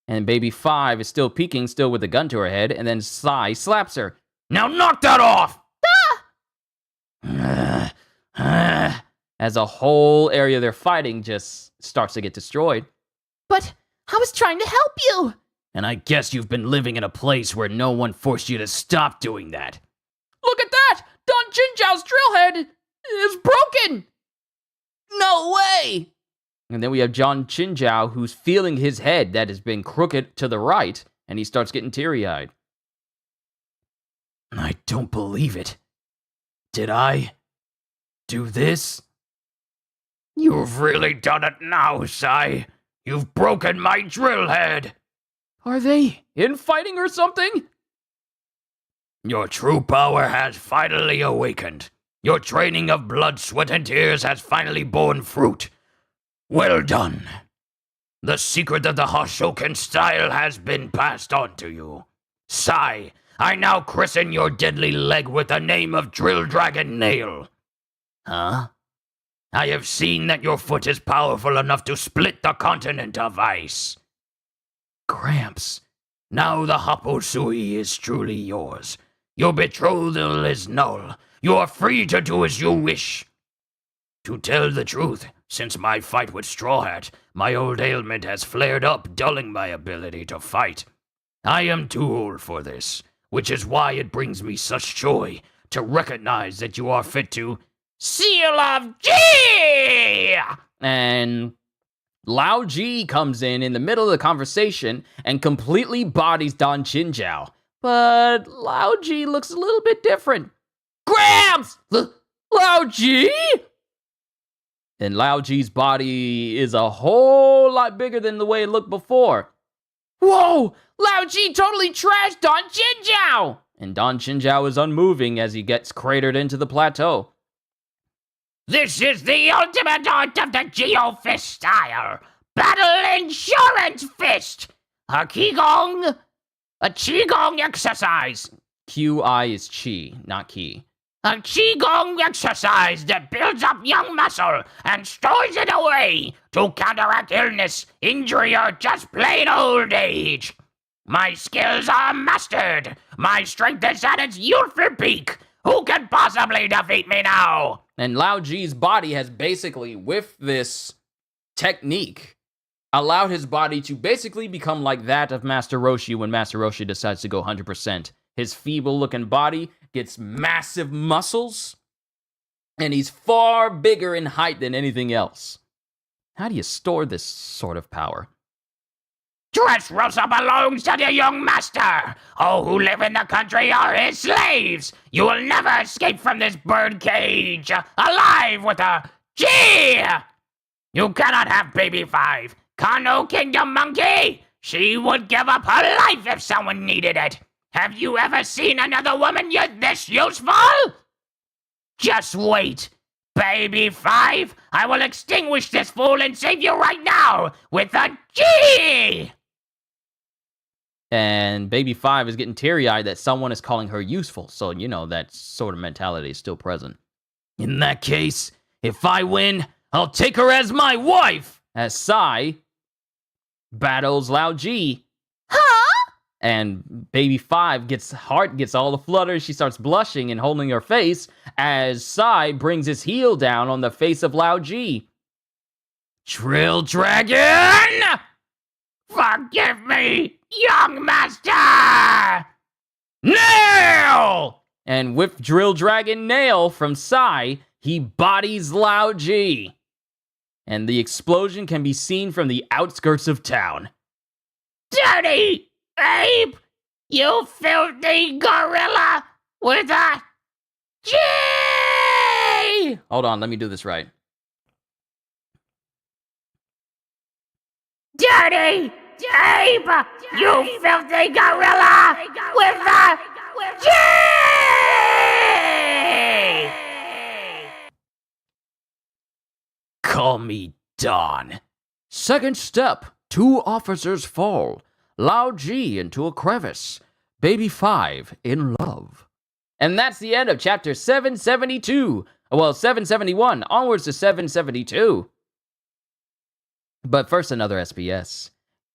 And Baby 5 is still peeking, still with the gun to her head, and then Sai slaps her. Now knock that off! As a whole area they're fighting just starts to get destroyed. But I was trying to help you. And I guess you've been living in a place where no one forced you to stop doing that. Look at that! Don Chinjiao's drill head is broken! No way! And then we have Don Chinjiao, who's feeling his head that has been crooked to the right, and he starts getting teary-eyed. I don't believe it. Did I do this? You've really done it now, Sai. You've broken my drill head. Are they infighting or something? Your true power has finally awakened. Your training of blood, sweat, and tears has finally borne fruit. Well done. The secret of the Hoshoken style has been passed on to you. Sai, I now christen your deadly leg with the name of Drill Dragon Nail. Huh? I have seen that your foot is powerful enough to split the continent of ice. Gramps, now the Haposui is truly yours. Your betrothal is null. You are free to do as you wish. To tell the truth, since my fight with Straw Hat, my old ailment has flared up, dulling my ability to fight. I am too old for this, which is why it brings me such joy to recognize that you are fit to Seal of G! And Lao Ji comes in the middle of the conversation and completely bodies Don Chinjiao. But Lao Ji looks a little bit different. Gramps! Lao Ji? And Lao Ji's body is a whole lot bigger than the way it looked before. Whoa! Lao Ji totally trashed Don Chinjiao! And Don Chinjiao is unmoving as he gets cratered into the plateau. This is the ultimate art of the Geo-Fist style. Battle Insurance Fist! A Qigong exercise. QI is Chi, not Ki. A Qigong exercise that builds up young muscle and stores it away to counteract illness, injury, or just plain old age. My skills are mastered. My strength is at its youthful peak. Who can possibly defeat me now? And Lao Ji's body has basically, with this technique, allowed his body to basically become like that of Master Roshi when Master Roshi decides to go 100%. His feeble-looking body gets massive muscles, and he's far bigger in height than anything else. How do you store this sort of power? Dressrosa belongs to the young master. All who live in the country are his slaves. You will never escape from this bird cage alive with a G. You cannot have Baby 5. Kano Kingdom Monkey. She would give up her life if someone needed it. Have you ever seen another woman this useful? Just wait. Baby 5, I will extinguish this fool and save you right now with a G! And Baby 5 is getting teary-eyed that someone is calling her useful, so you know that sort of mentality is still present. In that case, if I win, I'll take her as my wife! As Sai battles Lao Ji. Huh? And Baby 5 gets all the flutter. She starts blushing and holding her face as Sai brings his heel down on the face of Lao Ji. Drill Dragon! Forgive me, young master! Nail! And with Drill Dragon Nail from Sai, he bodies Lao Ji. And the explosion can be seen from the outskirts of town. Dirty ape! You filthy gorilla with a G! Hold on, let me do this right. Dirty ape! You filthy gorilla with a G! Call me Don. Second step, 2 officers fall. Lao Ji into a crevice. Baby 5 in love. And that's the end of chapter 772. Well, 771, onwards to 772. But first, another SBS.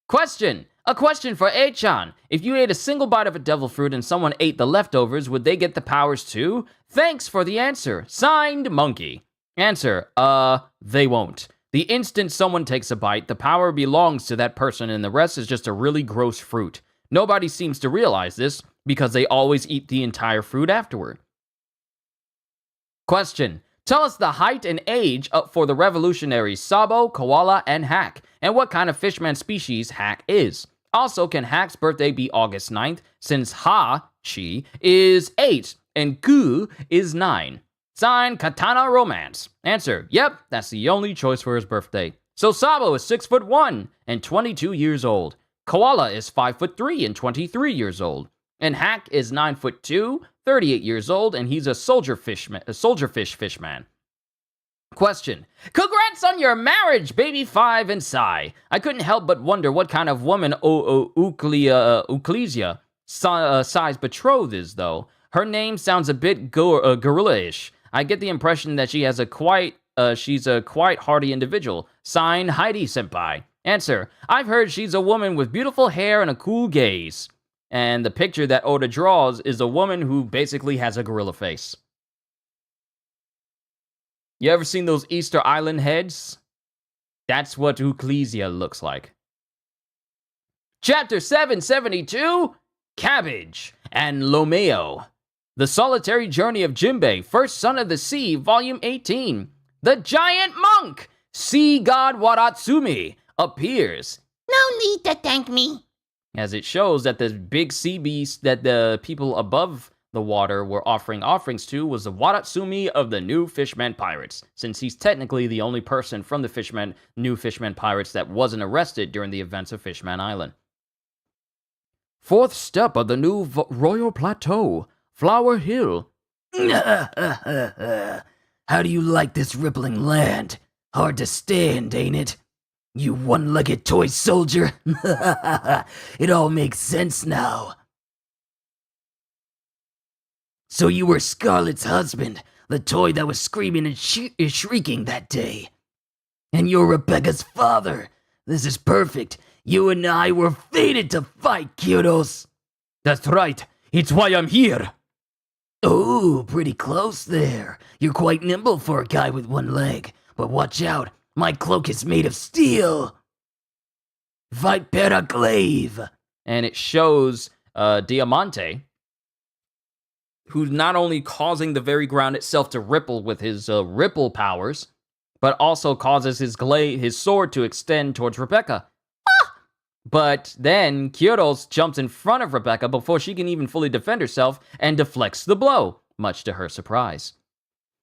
Question! A question for A-chan. If you ate a single bite of a devil fruit and someone ate the leftovers, would they get the powers too? Thanks for the answer. Signed, Monkey. Answer, they won't. The instant someone takes a bite, the power belongs to that person and the rest is just a really gross fruit. Nobody seems to realize this because they always eat the entire fruit afterward. Question. Tell us the height and age for the revolutionaries Sabo, Koala, and Hack, and what kind of fishman species Hack is. Also, can Hack's birthday be August 9th, since Ha-Chi is 8 and Ku is 9? Sign, Katana Romance. Answer, yep, that's the only choice for his birthday. So Sabo is 6'1" and 22 years old. Koala is 5'3" and 23 years old. And Hack is 9'2", 38 years old, and he's a soldier fish fishman. Question. Congrats on your marriage, Baby 5 and Sai. I couldn't help but wonder what kind of woman Euclesia Sai's betrothed is, though. Her name sounds a bit gorilla-ish. I get the impression that she's a quite hearty individual. Sign, Heidi-senpai. Answer. I've heard she's a woman with beautiful hair and a cool gaze. And the picture that Oda draws is a woman who basically has a gorilla face. You ever seen those Easter Island heads? That's what Euclesia looks like. Chapter 772, Cabbage and Lomeo. The Solitary Journey of Jinbei, First Son of the Sea, Volume 18. The Giant Monk, Sea God Waratsumi, appears. No need to thank me. As it shows that the big sea beast that the people above the water were offering offerings to was the Waratsumi of the New Fishman Pirates, since he's technically the only person from the New Fishman Pirates that wasn't arrested during the events of Fishman Island. Fourth step of the new Royal Plateau, Flower Hill. How do you like this rippling land? Hard to stand, ain't it? You one-legged toy soldier. It all makes sense now. So you were Scarlett's husband, the toy that was screaming and shrieking that day. And you're Rebecca's father. This is perfect. You and I were fated to fight, Kyotos. That's right. It's why I'm here. Oh, pretty close there. You're quite nimble for a guy with one leg. But watch out, my cloak is made of steel. Viperaclave. And it shows Diamante, who's not only causing the very ground itself to ripple with his ripple powers, but also causes his sword to extend towards Rebecca. But then Kyotos jumps in front of Rebecca before she can even fully defend herself and deflects the blow, much to her surprise.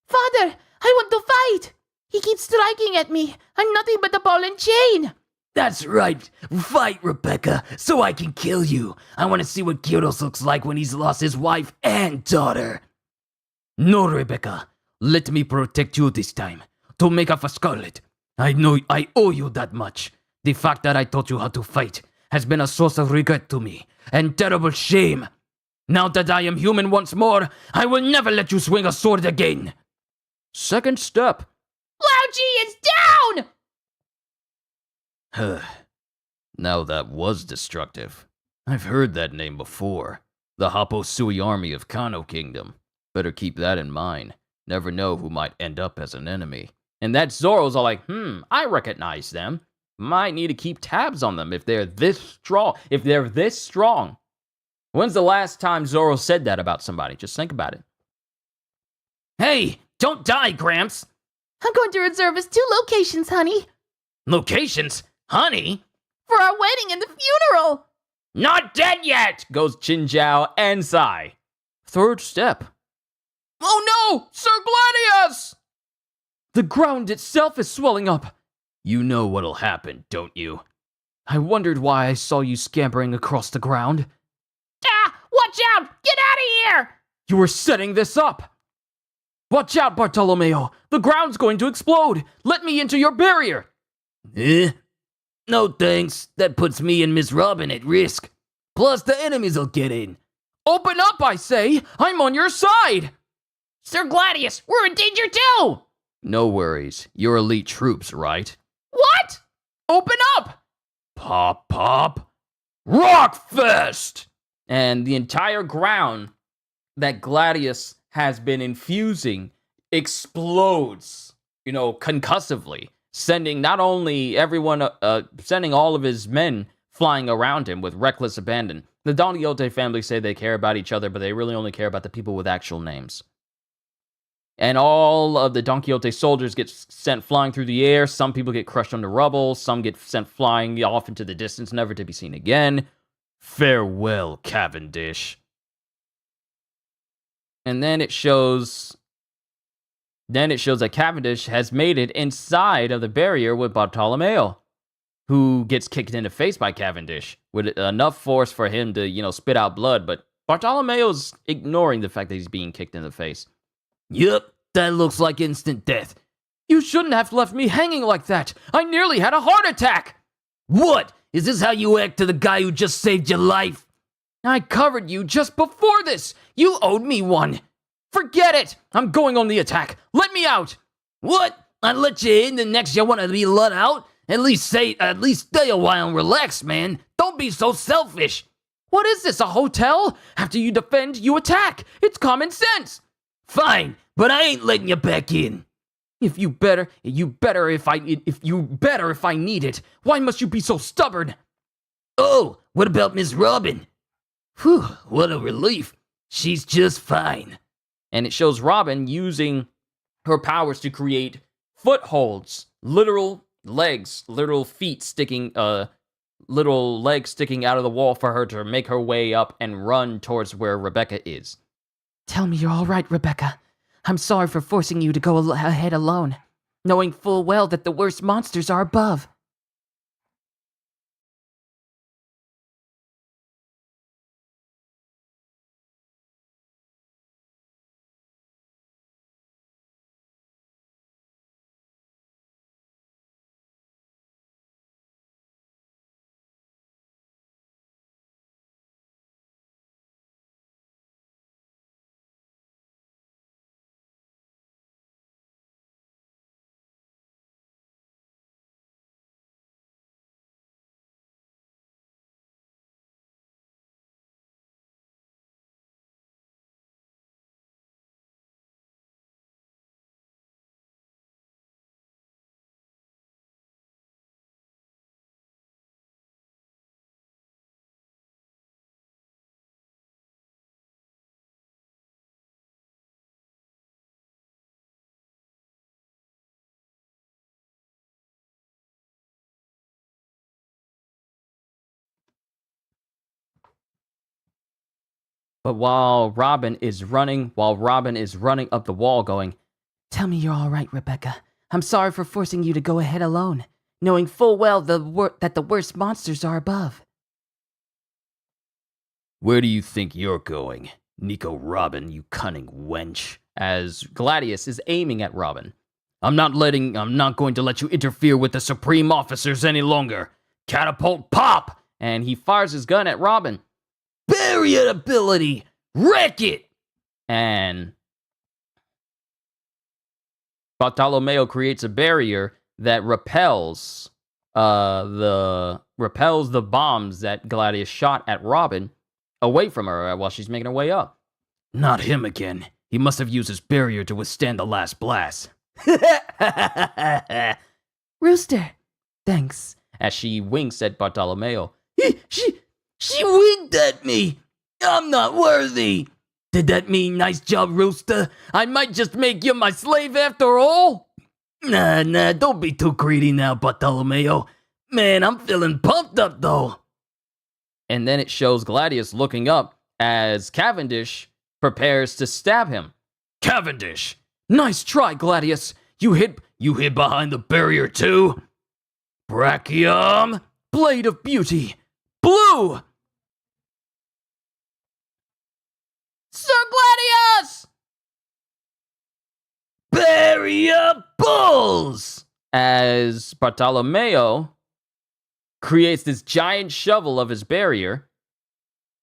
Father, I want to fight! He keeps striking at me. I'm nothing but a ball and chain. That's right. Fight, Rebecca, so I can kill you. I want to see what Kyotos looks like when he's lost his wife and daughter. No, Rebecca. Let me protect you this time. To make up for Scarlet. I know I owe you that much. The fact that I taught you how to fight has been a source of regret to me, and terrible shame. Now that I am human once more, I will never let you swing a sword again. Second step. Lauji is down! Now that was destructive. I've heard that name before. The Haposui army of Kano Kingdom. Better keep that in mind. Never know who might end up as an enemy. And that Zoro's all like, I recognize them. Might need to keep tabs on them if they're this strong. When's the last time Zoro said that about somebody? Just think about it. Hey, don't die, Gramps. I'm going to reserve us 2 locations, honey. Locations? Honey? For our wedding and the funeral. Not dead yet! Goes Chinjiao and Sai. Third step. Oh no! Sir Gladius! The ground itself is swelling up. You know what'll happen, don't you? I wondered why I saw you scampering across the ground. Ah! Watch out! Get out of here! You were setting this up. Watch out, Bartolomeo. The ground's going to explode. Let me into your barrier. No thanks. That puts me and Miss Robin at risk. Plus, the enemies will get in. Open up, I say. I'm on your side. Sir Gladius, we're in danger too! No worries. You're elite troops, right? What? Open up! Pop, pop. Rockfest! And the entire ground that Gladius has been infusing explodes, concussively, sending not only sending all of his men flying around him with reckless abandon. The Don Quixote family say they care about each other, but they really only care about the people with actual names. And all of the Don Quixote soldiers get sent flying through the air. Some people get crushed under rubble. Some get sent flying off into the distance, never to be seen again. Farewell, Cavendish. And then it shows that Cavendish has made it inside of the barrier with Bartolomeo, who gets kicked in the face by Cavendish with enough force for him to, spit out blood. But Bartolomeo's ignoring the fact that he's being kicked in the face. Yup, that looks like instant death. You shouldn't have left me hanging like that. I nearly had a heart attack. What? Is this how you act to the guy who just saved your life? I covered you just before this. You owed me one. Forget it. I'm going on the attack. Let me out. What? I let you in, the next you want to be let out? At least stay a while and relax, man. Don't be so selfish. What is this, a hotel? After you defend, you attack. It's common sense. Fine, but I ain't letting you back in. If you better if I need it. Why must you be so stubborn? Oh, what about Miss Robin? Whew, what a relief. She's just fine. And it shows Robin using her powers to create footholds, literal legs, literal feet sticking, little legs sticking out of the wall for her to make her way up and run towards where Rebecca is. Tell me you're all right, Rebecca. I'm sorry for forcing you to go ahead alone, knowing full well that the worst monsters are above. But while Robin is running up the wall going, Tell me you're all right, Rebecca. I'm sorry for forcing you to go ahead alone, knowing full well that the worst monsters are above. Where do you think you're going, Nico Robin, you cunning wench? as Gladius is aiming at Robin. I'm not going to let you interfere with the Supreme Officers any longer. Catapult pop! And he fires his gun at Robin. Barrier ability! Wreck it! And Bartolomeo creates a barrier that repels the bombs that Gladius shot at Robin away from her while she's making her way up. Not him again. He must have used his barrier to withstand the last blast. Rooster, thanks. As she winks at Bartolomeo. She winked at me. I'm not worthy. Did that mean nice job, Rooster? I might just make you my slave after all? Nah, don't be too greedy now, Bartolomeo. Man, I'm feeling pumped up, though. And then it shows Gladius looking up as Cavendish prepares to stab him. Cavendish! Nice try, Gladius. You hid behind the barrier, too? Brachium! Blade of Beauty! Blue! Sir Gladius! Barrier Bulls! As Bartolomeo creates this giant shovel of his barrier,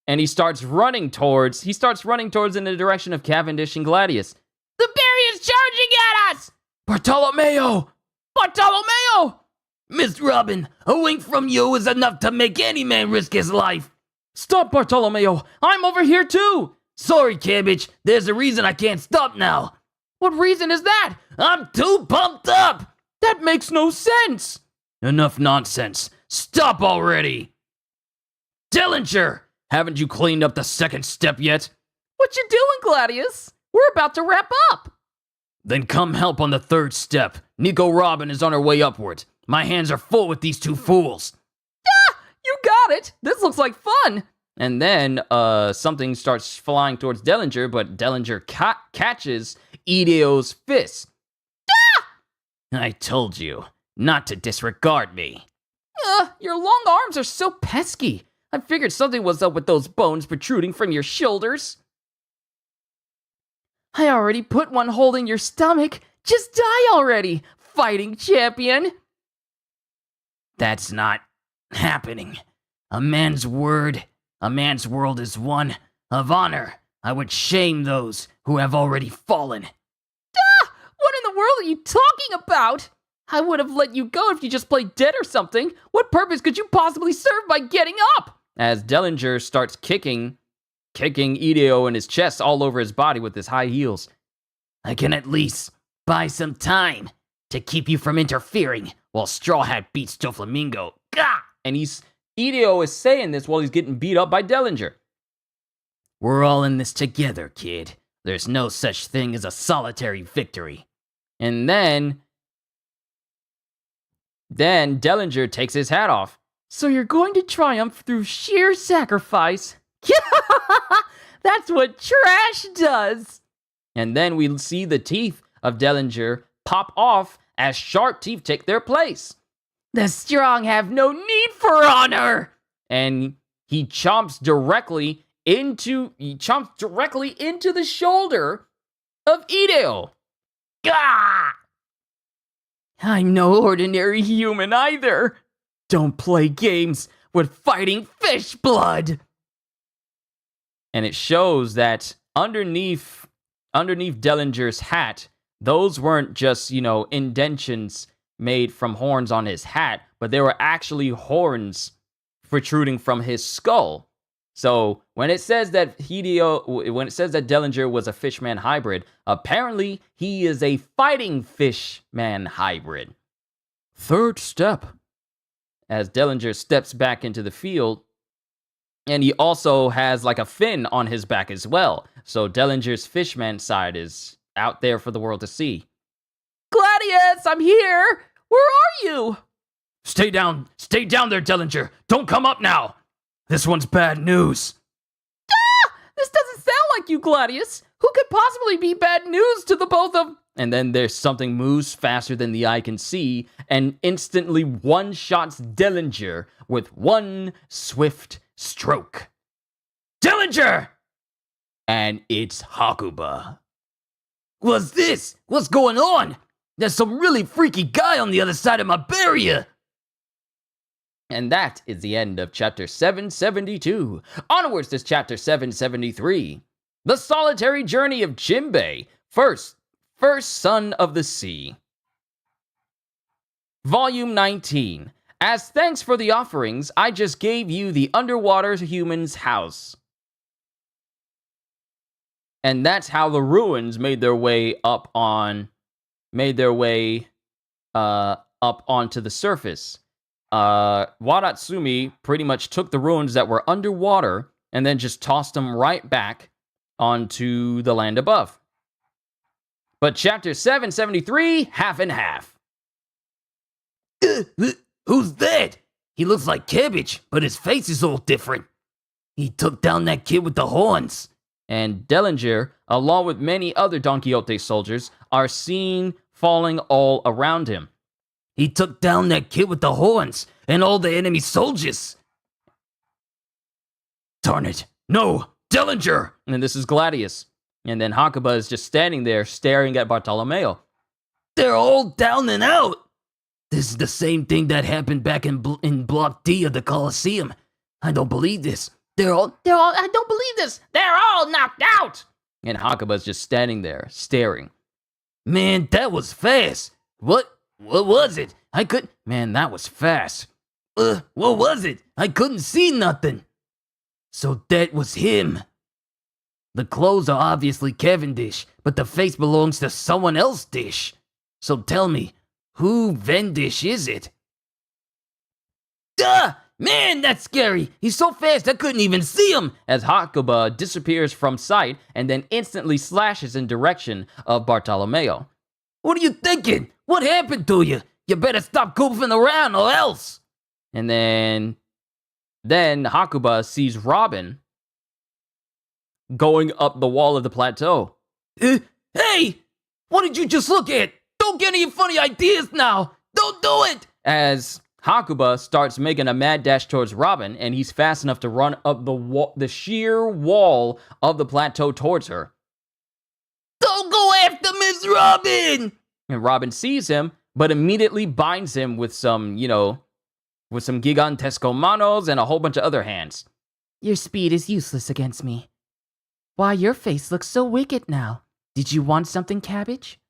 and he starts running towards in the direction of Cavendish and Gladius. The barrier's charging at us! Bartolomeo! Bartolomeo! Miss Robin, a wink from you is enough to make any man risk his life. Stop, Bartolomeo! I'm over here too! Sorry, Cabbage, there's a reason I can't stop now. What reason is that? I'm too pumped up! That makes no sense! Enough nonsense. Stop already! Dillinger! Haven't you cleaned up the second step yet? What you doing, Gladius? We're about to wrap up! Then come help on the third step. Nico Robin is on her way upward. My hands are full with these two fools. You got it! This looks like fun! And then something starts flying towards Dillinger, but Dillinger catches Ideo's fist. I told you not to disregard me. Your long arms are so pesky. I figured something was up with those bones protruding from your shoulders. I already put one hole in your stomach. Just die already, fighting champion. That's not happening. A man's world is one of honor. I would shame those who have already fallen. What in the world are you talking about? I would have let you go if you just played dead or something. What purpose could you possibly serve by getting up? As Dillinger starts kicking Ideo in his chest all over his body with his high heels. I can at least buy some time to keep you from interfering while Straw Hat beats Doflamingo. Gah! And Ideo is saying this while he's getting beat up by Dillinger. We're all in this together, kid. There's no such thing as a solitary victory. And then Dillinger takes his hat off. So you're going to triumph through sheer sacrifice? That's what trash does! And then we see the teeth of Dillinger pop off as sharp teeth take their place. The strong have no need for honor! And he chomps directly into the shoulder of Ideo. Gah! I'm no ordinary human either. Don't play games with fighting fish blood. And it shows that underneath Dillinger's hat, those weren't just, indentions made from horns on his hat, but they were actually horns protruding from his skull. So when it says that Dillinger was a fishman hybrid, apparently he is a fighting fishman hybrid. Third step. As Dillinger steps back into the field, and he also has like a fin on his back as well. So Dillinger's fishman side is out there for the world to see. Gladius, I'm here! Where are you? Stay down there, Dillinger. Don't come up now. This one's bad news. This doesn't sound like you, Gladius. Who could possibly be bad news to the both of... And then there's something moves faster than the eye can see and instantly one-shots Dillinger with one swift stroke. Dillinger! And it's Hakuba. What's this? What's going on? There's some really freaky guy on the other side of my barrier. And that is the end of chapter 772. Onwards to chapter 773. The Solitary Journey of Jinbei, first son of the sea. Volume 19. As thanks for the offerings, I just gave you the underwater human's house. And that's how the ruins made their way up onto the surface. Wadatsumi pretty much took the ruins that were underwater and then just tossed them right back onto the land above. But chapter 773, half and half. Who's that? He looks like Cabbage, but his face is all different. He took down that kid with the horns. And Dillinger, along with many other Don Quixote soldiers, are seen falling all around him. He took down that kid with the horns and all the enemy soldiers. Darn it. No, Dillinger! And this is Gladius. And then Hakuba is just standing there staring at Bartolomeo. They're all down and out. This is the same thing that happened back in Block D of the Colosseum. I don't believe this. I don't believe this. They're all knocked out. And Hakuba's just standing there, staring. Man, that was fast. What was it? Man, that was fast. What was it? I couldn't see nothing. So that was him. The clothes are obviously Cavendish, but the face belongs to someone else dish. So tell me, who Vendish is it? Man, that's scary. He's so fast I couldn't even see him. As Hakuba disappears from sight and then instantly slashes in direction of Bartolomeo. What are you thinking? What happened to you? You better stop goofing around or else. And then Hakuba sees Robin going up the wall of the plateau. Hey! What did you just look at? Don't get any funny ideas now! Don't do it! As Hakuba starts making a mad dash towards Robin, and he's fast enough to run up the sheer wall of the plateau towards her. Don't go after Miss Robin! And Robin sees him, but immediately binds him with some gigantesco manos and a whole bunch of other hands. Your speed is useless against me. Why, your face looks so wicked now. Did you want something, Cabbage?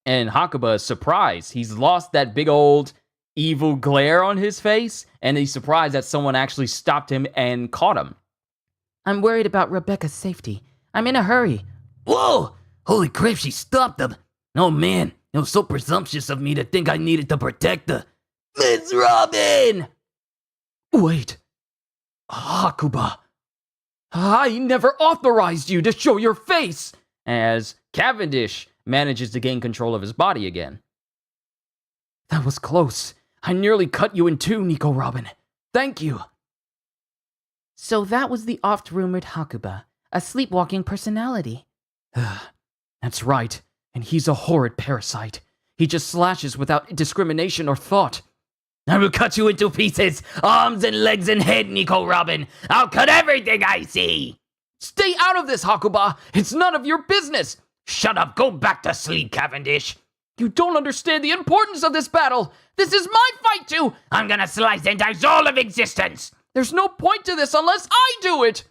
And Hakuba is surprised. He's lost that big old evil glare on his face, and he's surprised that someone actually stopped him and caught him. I'm worried about Rebecca's safety. I'm in a hurry. Whoa! Holy crap, she stopped him. Oh man, it was so presumptuous of me to think I needed to protect her. Miss Robin! Wait. Hakuba. I never authorized you to show your face! As Cavendish manages to gain control of his body again. That was close. I nearly cut you in two, Nico Robin. Thank you. So that was the oft-rumored Hakuba, a sleepwalking personality. That's right, and he's a horrid parasite. He just slashes without discrimination or thought. I will cut you into pieces, arms and legs and head, Nico Robin. I'll cut everything I see. Stay out of this, Hakuba. It's none of your business. Shut up. Go back to sleep, Cavendish. You don't understand the importance of this battle. This is my fight too. I'm gonna slice and dice all of existence. There's no point to this unless I do it.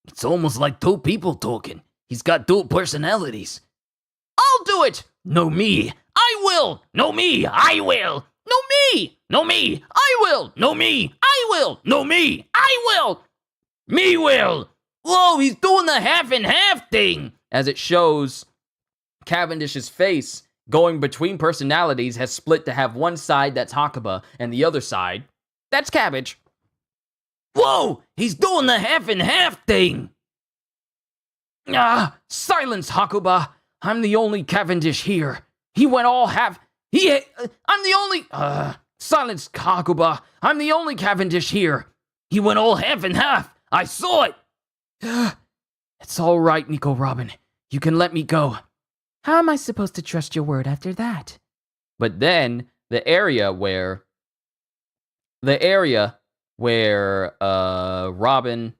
It's almost like two people talking. He's got dual personalities. I'll do it. No, me. I will. No, me. I will. No, me. No, me. I will. No, me. I will. No, me. I will. Me will. Whoa, he's doing the half and half thing. As it shows, Cavendish's face going between personalities has split to have one side that's Hakuba and the other side that's Cabbage. Whoa, he's doing the half and half thing. Silence, Hakuba. I'm the only Cavendish here. He went all half. I'm the only. Silence, Hakuba. I'm the only Cavendish here. He went all half and half. I saw it! It's all right, Nico Robin. You can let me go. How am I supposed to trust your word after that? But then the area where Robin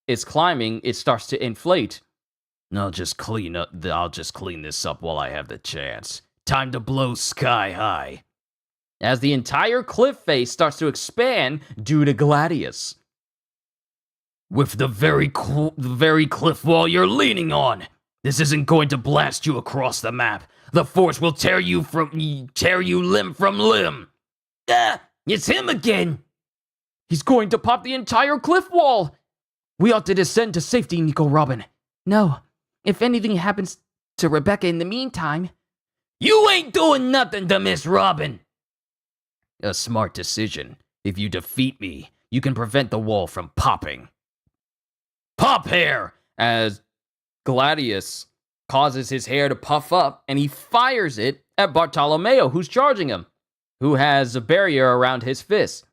is climbing, it starts to inflate. I'll just clean this up while I have the chance. Time to blow sky high. As the entire cliff face starts to expand due to Gladius. With the very cliff wall you're leaning on. This isn't going to blast you across the map. The force will tear you limb from limb. Ah, it's him again. He's going to pop the entire cliff wall. We ought to descend to safety, Nico Robin. No. If anything happens to Rebecca in the meantime... You ain't doing nothing to Miss Robin. A smart decision. If you defeat me, you can prevent the wall from popping. Pop hair! As Gladius causes his hair to puff up, and he fires it at Bartolomeo, who's charging him, who has a barrier around his fist.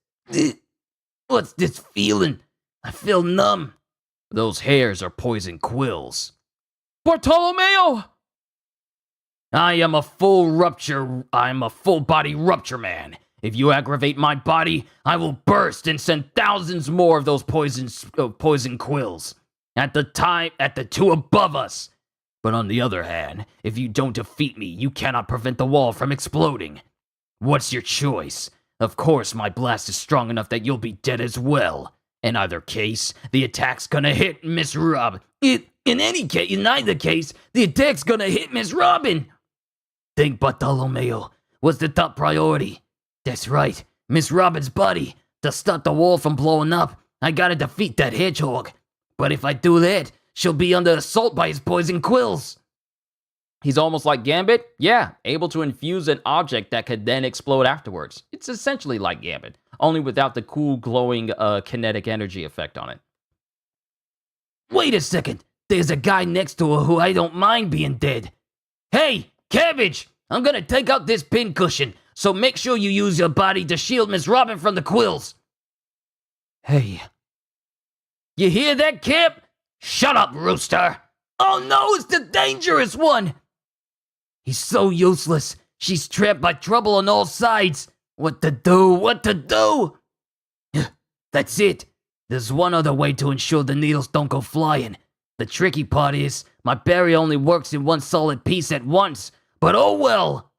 What's this feeling? I feel numb. Those hairs are poison quills. Bartolomeo! I am a full body rupture man. If you aggravate my body, I will burst and send thousands more of those poison quills at the two above us. But on the other hand, if you don't defeat me, you cannot prevent the wall from exploding. What's your choice? Of course, my blast is strong enough that you'll be dead as well. In either case, the attack's gonna hit Miss Robin. In either case, the attack's gonna hit Miss Robin. Think Bartolomeo was the top priority. That's right, Miss Robin's body. To stop the wall from blowing up, I gotta defeat that hedgehog. But if I do that, she'll be under assault by his poison quills. He's almost like Gambit? Yeah, able to infuse an object that could then explode afterwards. It's essentially like Gambit, only without the cool glowing kinetic energy effect on it. Wait a second, there's a guy next to her who I don't mind being dead. Hey, Cabbage, I'm gonna take out this pincushion, so make sure you use your body to shield Miss Robin from the quills. Hey. You hear that, Cap? Shut up, Rooster. Oh no, it's the dangerous one. He's so useless. She's trapped by trouble on all sides. What to do? That's it. There's one other way to ensure the needles don't go flying. The tricky part is, my barrier only works in one solid piece at once. But oh well.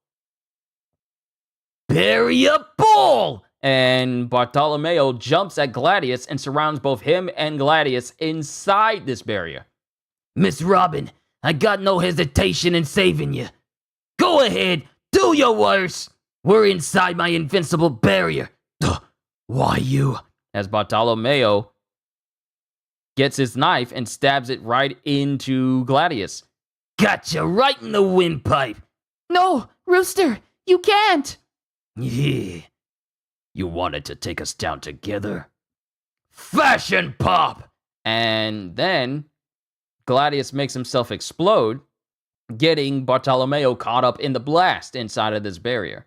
Barrier ball! And Bartolomeo jumps at Gladius and surrounds both him and Gladius inside this barrier. Miss Robin, I got no hesitation in saving you. Go ahead, do your worst. We're inside my invincible barrier. Why you? As Bartolomeo gets his knife and stabs it right into Gladius. Gotcha right in the windpipe. No, Rooster, you can't. Yeah. You wanted to take us down together? Fashion pop! And then Gladius makes himself explode, getting Bartolomeo caught up in the blast inside of this barrier.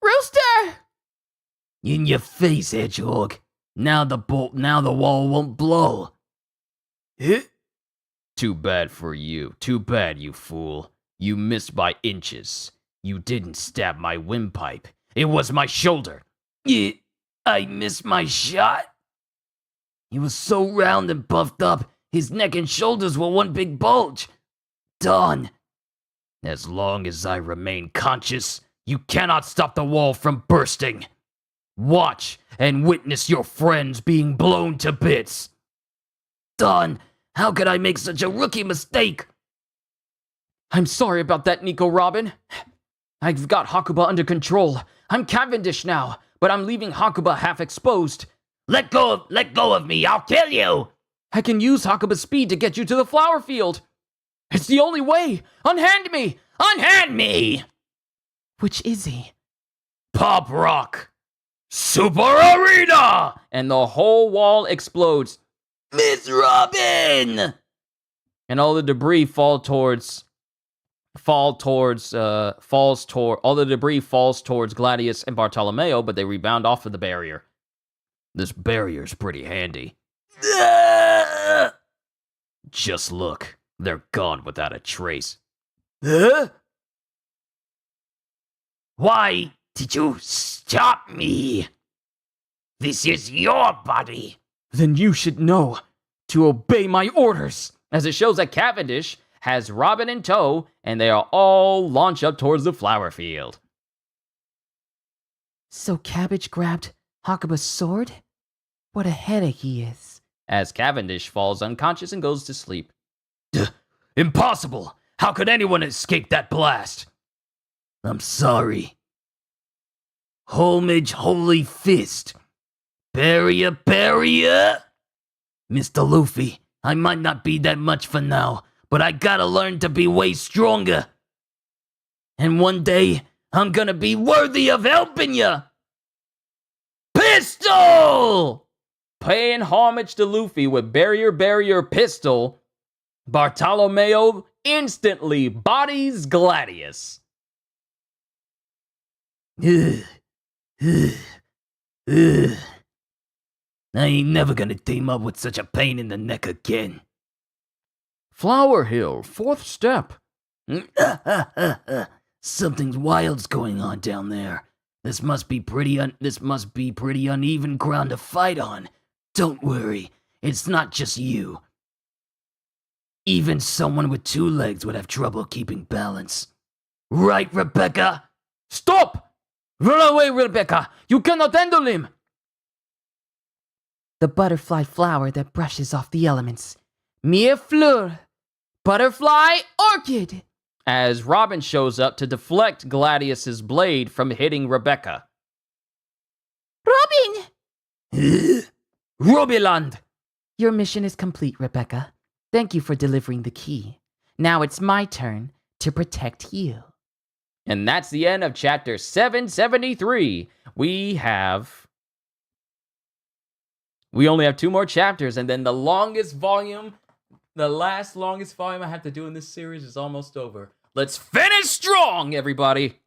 Rooster! In your face, Hedgehog. Now the wall won't blow. Too bad for you. Too bad, you fool. You missed by inches. You didn't stab my windpipe. It was my shoulder. Yeah, I missed my shot. He was so round and puffed up, his neck and shoulders were one big bulge. Done. As long as I remain conscious, you cannot stop the wall from bursting. Watch and witness your friends being blown to bits. Done. How could I make such a rookie mistake? I'm sorry about that, Nico Robin. I've got Hakuba under control. I'm Cavendish now, but I'm leaving Hakuba half exposed. Let go of me, I'll kill you! I can use Hakuba's speed to get you to the flower field. It's the only way. Unhand me! Unhand me! Which is he? Pop Rock! Super Arena! And the whole wall explodes. Miss Robin! And all the debris falls towards Gladius and Bartolomeo, but they rebound off of the barrier. This barrier's pretty handy. Just look. They're gone without a trace. Huh? Why did you stop me? This is your body. Then you should know to obey my orders. As it shows that Cavendish has Robin in tow, and they are all launched up towards the flower field. So Cabbage grabbed Hakuba's sword? What a headache he is. As Cavendish falls unconscious and goes to sleep. Impossible! How could anyone escape that blast? I'm sorry. Homage, Holy Fist. Barrier. Mr. Luffy, I might not be that much for now, but I gotta learn to be way stronger. And one day, I'm gonna be worthy of helping ya! Pistol! Paying homage to Luffy with barrier pistol, Bartolomeo instantly bodies Gladius. I ain't never gonna team up with such a pain in the neck again. Flower Hill, 4th step. Something wild's going on down there. This must be pretty uneven ground to fight on. Don't worry, it's not just you. Even someone with 2 legs would have trouble keeping balance. Right, Rebecca? Stop! Run away, Rebecca! You cannot handle him! The butterfly flower that brushes off the elements. Mille fleur. Butterfly orchid. As Robin shows up to deflect Gladius's blade from hitting Rebecca. Robin! Robiland! Your mission is complete, Rebecca. Thank you for delivering the key. Now it's my turn to protect you. And that's the end of chapter 773. We only have 2 more chapters, and then the longest volume, the last longest volume I have to do in this series is almost over. Let's finish strong, everybody!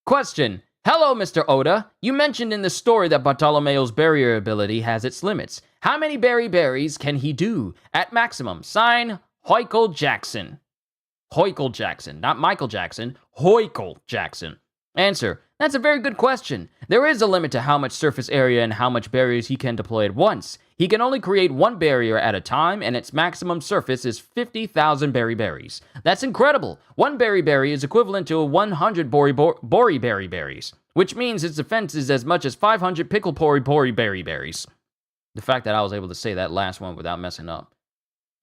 Question. Hello, Mr. Oda. You mentioned in the story that Bartolomeo's barrier ability has its limits. How many berries can he do at maximum? Sign, Hoikel Jackson. Hoikel Jackson, not Michael Jackson. Hoikel Jackson. Answer. That's a very good question. There is a limit to how much surface area and how much barriers he can deploy at once. He can only create 1 barrier at a time, and its maximum surface is 50,000 berries. That's incredible. 1 berry is equivalent to 100 bori berries, which means its defense is as much as 500 pickle bori berries. The fact that I was able to say that last one without messing up.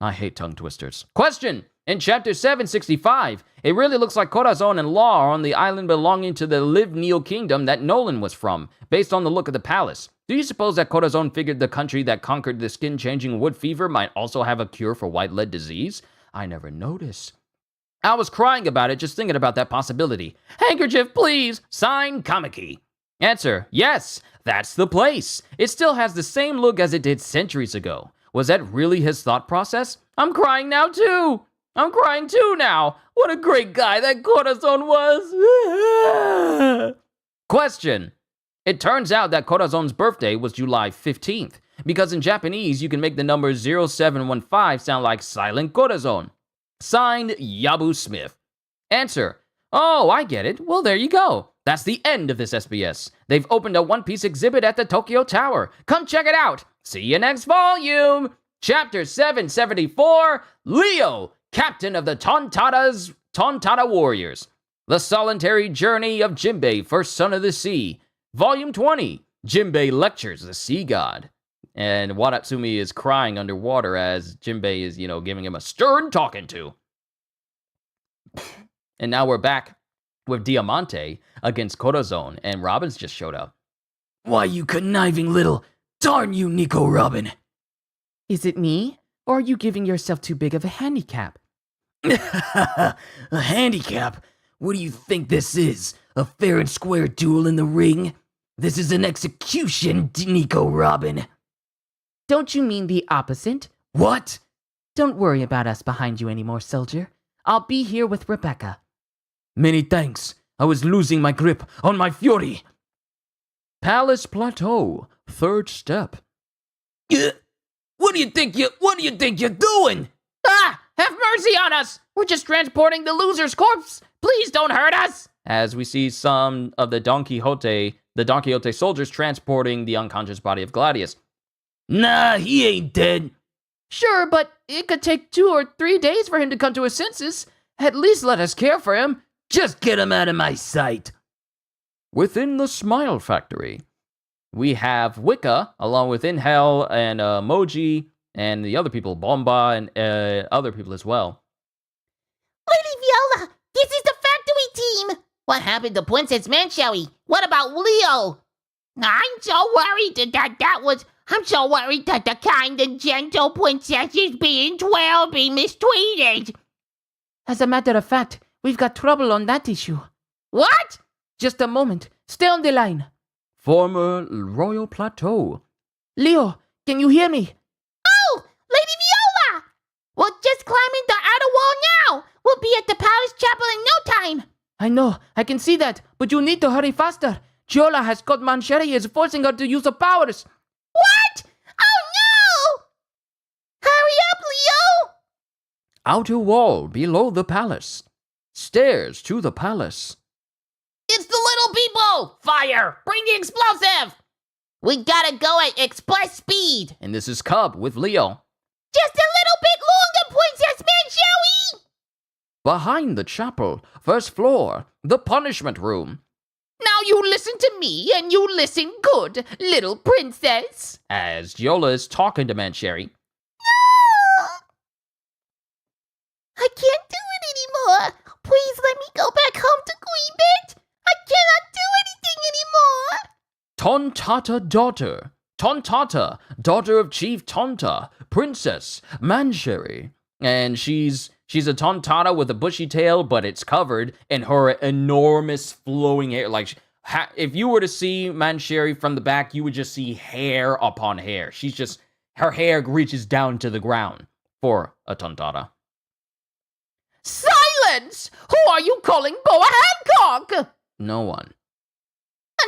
I hate tongue twisters. Question. In chapter 765, it really looks like Corazon and Law are on the island belonging to the Live-Neal kingdom that Nolan was from, based on the look of the palace. Do you suppose that Corazon figured the country that conquered the skin-changing wood fever might also have a cure for white lead disease? I never noticed. I was crying about it just thinking about that possibility. Handkerchief, please! Sign, Kamiki. Answer, yes, that's the place. It still has the same look as it did centuries ago. Was that really his thought process? I'm crying now, too! I'm crying too now. What a great guy that Corazon was. Question. It turns out that Corazon's birthday was July 15th, because in Japanese you can make the number 0715 sound like Silent Corazon. Signed, Yabu Smith. Answer. Oh, I get it. Well, there you go. That's the end of this SBS. They've opened a One Piece exhibit at the Tokyo Tower. Come check it out. See you next volume. Chapter 774, Leo, Captain of the Tontada Warriors. The Solitary Journey of Jinbei, First Son of the Sea. Volume 20, Jinbei Lectures the Sea God. And Watatsumi is crying underwater as Jinbei is, giving him a stern talking to. And now we're back with Diamante against Corazon, and Robin's just showed up. Why, you conniving little... Darn you, Nico Robin. Is it me? Or are you giving yourself too big of a handicap? A handicap? What do you think this is? A fair and square duel in the ring? This is an execution, Nico Robin. Don't you mean the opposite? What? Don't worry about us behind you anymore, soldier. I'll be here with Rebecca. Many thanks. I was losing my grip on my fury. Palace Plateau, 3rd step. What do you think you're doing? Have mercy on us! We're just transporting the loser's corpse! Please don't hurt us! As we see some of the Don Quixote soldiers transporting the unconscious body of Gladius. Nah, he ain't dead. Sure, but it could take 2 or 3 days for him to come to his senses. At least let us care for him. Just get him out of my sight. Within the Smile Factory, we have Wicca, along with Inhale and Moji, and the other people, Bomba, and other people as well. Lady Viola, this is the factory team. What happened to Princess Mancherry? What about Leo? I'm so worried that the kind and gentle princess is being mistreated. As a matter of fact, we've got trouble on that issue. What? Just a moment. Stay on the line. Former Royal Plateau. Leo, can you hear me? Oh, Lady Viola! We're just climbing the outer wall now. We'll be at the palace chapel in no time. I know, I can see that, but you need to hurry faster. Giola has caught Mancherry is forcing her to use her powers. What? Oh no! Hurry up, Leo! Outer wall below the palace. Stairs to the palace. It's the little people! Fire! Bring the explosive! We gotta go at express speed. And this is Cub with Leo. Just a little bit longer, Princess Mancherry! Behind the chapel, first floor, the punishment room. Now you listen to me, and you listen good, little princess. As Giola is talking to Mancherry. I can't do it anymore. Please let me go back home to Quebec. I cannot do anything anymore. Tontata daughter. Tontata, daughter of Chief Tonta, Princess Mancherry. And she's a tontata with a bushy tail, but it's covered in her enormous flowing hair. Like, if you were to see Mancherry from the back, you would just see hair upon hair. Her hair reaches down to the ground for a tontata. Silence! Who are you calling Boa Hancock? No one.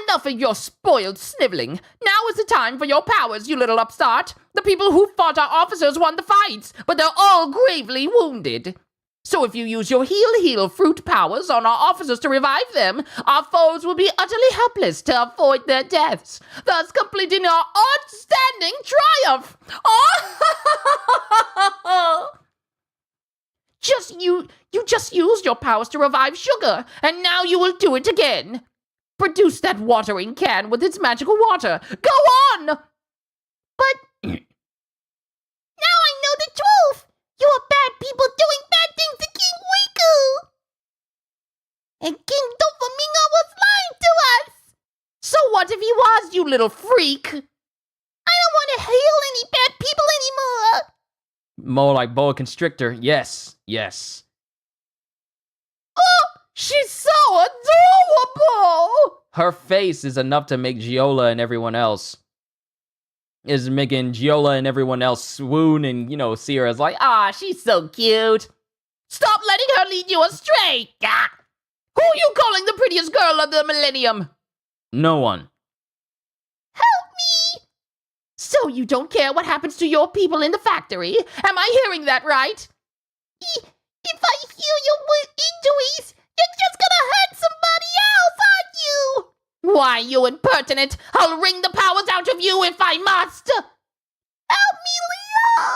Enough of your spoiled sniveling. Now is the time for your powers, you little upstart. The people who fought our officers won the fights, but they're all gravely wounded. So if you use your heal fruit powers on our officers to revive them, our foes will be utterly helpless to avoid their deaths, thus completing our outstanding triumph. Oh! You just used your powers to revive Sugar, and now you will do it again. Produce that watering can with its magical water. Go on! But now I know the truth. You are bad people doing bad things to King Riku. And King Doflamingo was lying to us. So what if he was, you little freak? I don't want to heal any bad people anymore. More like boa constrictor. Yes. Oh, she's so adorable! Her face is enough to make Giola and everyone else. Is making Giola and everyone else swoon and, see her as like, She's so cute. Stop letting her lead you astray! Ah. Who are you calling the prettiest girl of the millennium? no one. Help me. So you don't care what happens to your people in the factory? Am I hearing that right? If I heal your injuries, you're just gonna hurt somebody else, aren't you? Why, you impertinent! I'll wring the powers out of you if I must! Help me, Leo!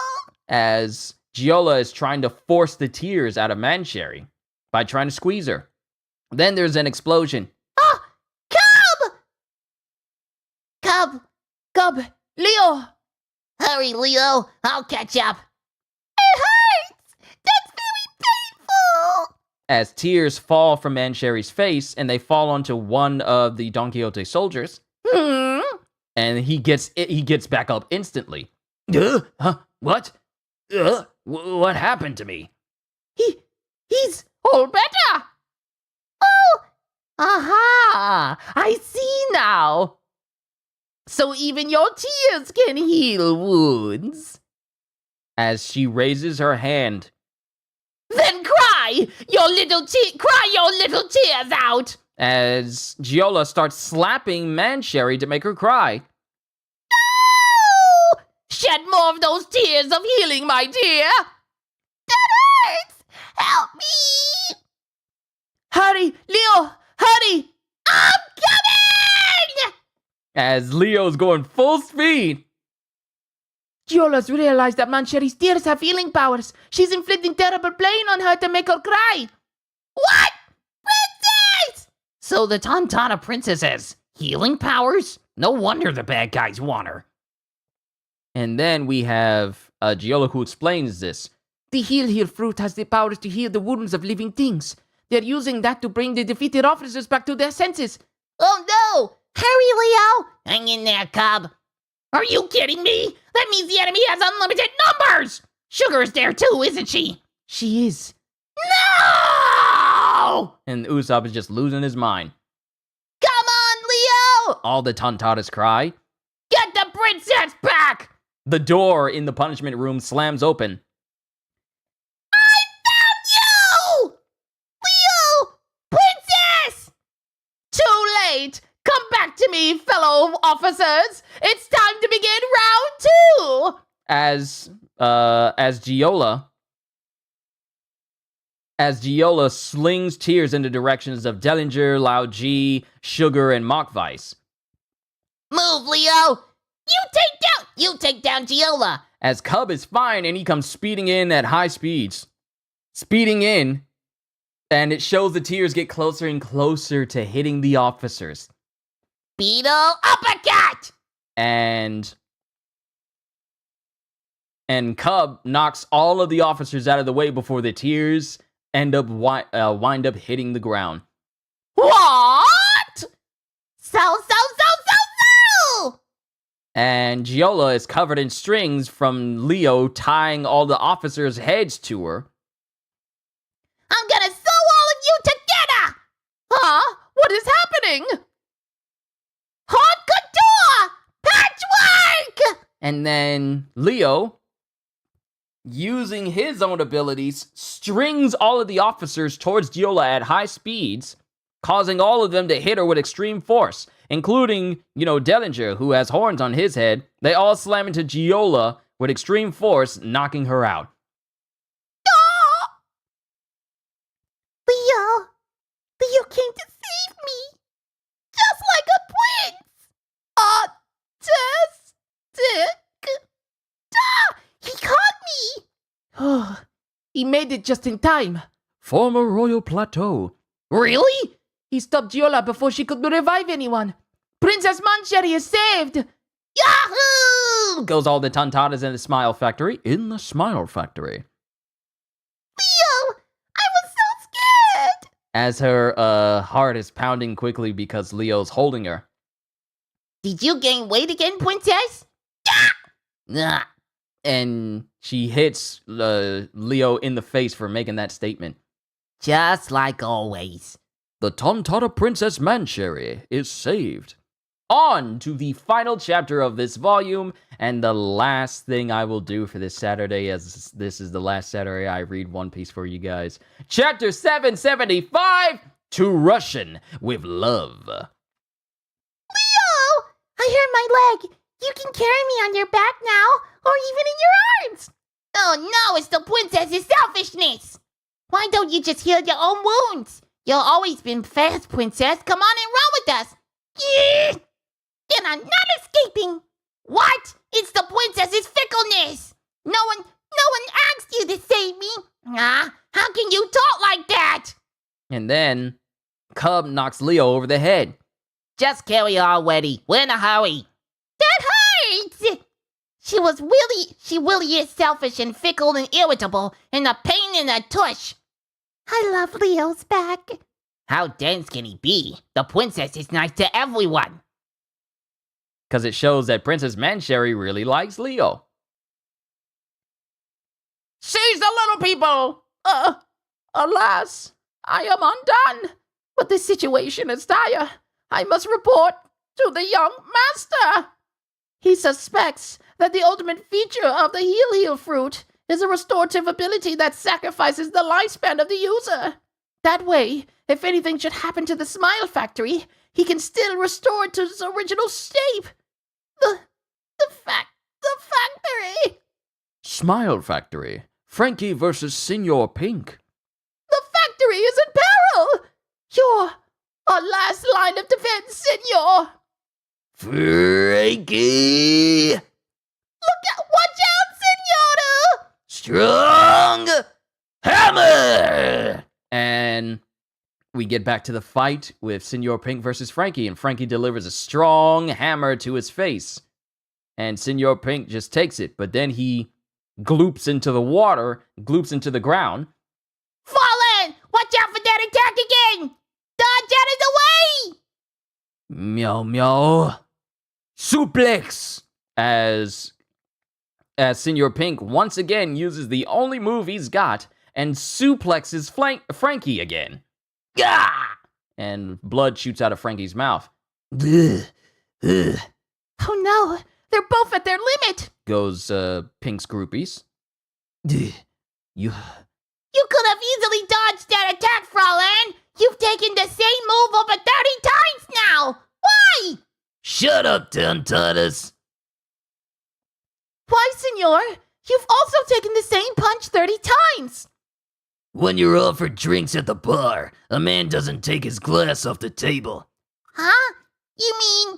As Giola is trying to force the tears out of Mancherry by trying to squeeze her. Then there's an explosion. Ah! Cub! Leo! Hurry, Leo. I'll catch up. It hurts! That's very painful! As tears fall from Mancherry's face and they fall onto one of the Don Quixote soldiers. And he gets back up instantly. What? What happened to me? He's all better! Oh! Aha! I see now! So even your tears can heal wounds. As she raises her hand. Then cry your little tears out! As Giola starts slapping Mancherry to make her cry. No! Shed more of those tears of healing, my dear! That hurts! Help me! Hurry, Leo! Hurry! I'm coming! As Leo's going full speed. Giola's realized that Mancheri's tears have healing powers. She's inflicting terrible pain on her to make her cry. What? Princess! So the Tontana princess has healing powers? No wonder the bad guys want her. And then we have Giola who explains this. The Heal Here fruit has the powers to heal the wounds of living things. They're using that to bring the defeated officers back to their senses. Oh no! Hurry, Leo! Hang in there, Cub. Are you kidding me? That means the enemy has unlimited numbers! Sugar is there too, isn't she? She is. No! And Usopp is just losing his mind. Come on, Leo! All the Tontatas cry. Get the princess back! The door in the punishment room slams open. I found you! Leo! Princess! Too late! Come back to me, fellow officers! It's time to begin round 2! As Giola slings tears in the directions of Dellinger, Lao G, Sugar, and Mockvice. Move, Leo! You take down Giola! As Cub is fine and he comes speeding in at high speeds. Speeding in, and it shows the tears get closer and closer to hitting the officers. Beetle uppercut! And Cub knocks all of the officers out of the way before the tears wind up hitting the ground. What? So! And Giola is covered in strings from Leo tying all the officers' heads to her. I'm gonna sew all of you together! Huh? What is happening? Haute couture! Patchwork! And then Leo, using his own abilities, strings all of the officers towards Giola at high speeds, causing all of them to hit her with extreme force, including, Dellinger, who has horns on his head. They all slam into Giola with extreme force, knocking her out. Leo came to save me, just like a prince. He caught me. Oh, he made it just in time. Former Royal Plateau. Really? He stopped Giola before she could revive anyone. Princess Mancheri is saved! Yahoo! Goes all the Tontatas in the Smile Factory. In the Smile Factory. Leo, I was so scared. As her heart is pounding quickly because Leo's holding her. Did you gain weight again, princess? Yeah. And she hits Leo in the face for making that statement. Just like always. The Tontata Princess Mancheri is saved. On to the final chapter of this volume, and the last thing I will do for this Saturday, as this is the last Saturday I read One Piece for you guys. Chapter 775, To Russian with Love. Leo! I hurt my leg. You can carry me on your back now, or even in your arms. Oh no, it's the princess's selfishness. Why don't you just heal your own wounds? You've always been fast, princess. Come on and run with us. Yeah. And I'm not escaping. What? It's the princess's fickleness. No one asked you to save me. How can you talk like that? And then Cub knocks Leo over the head. Just carry her already. We're in a hurry. That hurts. She really is selfish and fickle and irritable and a pain in the tush. I love Leo's back. How dense can he be? The princess is nice to everyone. Because it shows that Princess Mancheri really likes Leo. Seize the little people! Alas, I am undone. But the situation is dire. I must report to the young master. He suspects that the ultimate feature of the Heal fruit is a restorative ability that sacrifices the lifespan of the user. That way, if anything should happen to the Smile Factory, he can still restore it to its original shape. The factory. Smile Factory. Frankie versus Senor Pink. The factory is in peril! You're our last line of defense, senor! Frankie! Watch out, senora! Strong hammer! And we get back to the fight with Senor Pink versus Frankie, and Frankie delivers a strong hammer to his face. And Senor Pink just takes it, but then he gloops into the water, gloops into the ground. Fallen! Watch out for that attack again! Dodge out of the way! Meow meow. Suplex! As Senor Pink once again uses the only move he's got and suplexes Frankie again. Gah! And blood shoots out of Frankie's mouth. Oh no, they're both at their limit! Goes Pink's groupies. You could have easily dodged that attack, Fraulein! You've taken the same move over 30 times now! Why? Shut up, Tontatus. Why, senor? You've also taken the same punch 30 times! When you're offered drinks at the bar, a man doesn't take his glass off the table. Huh? You mean...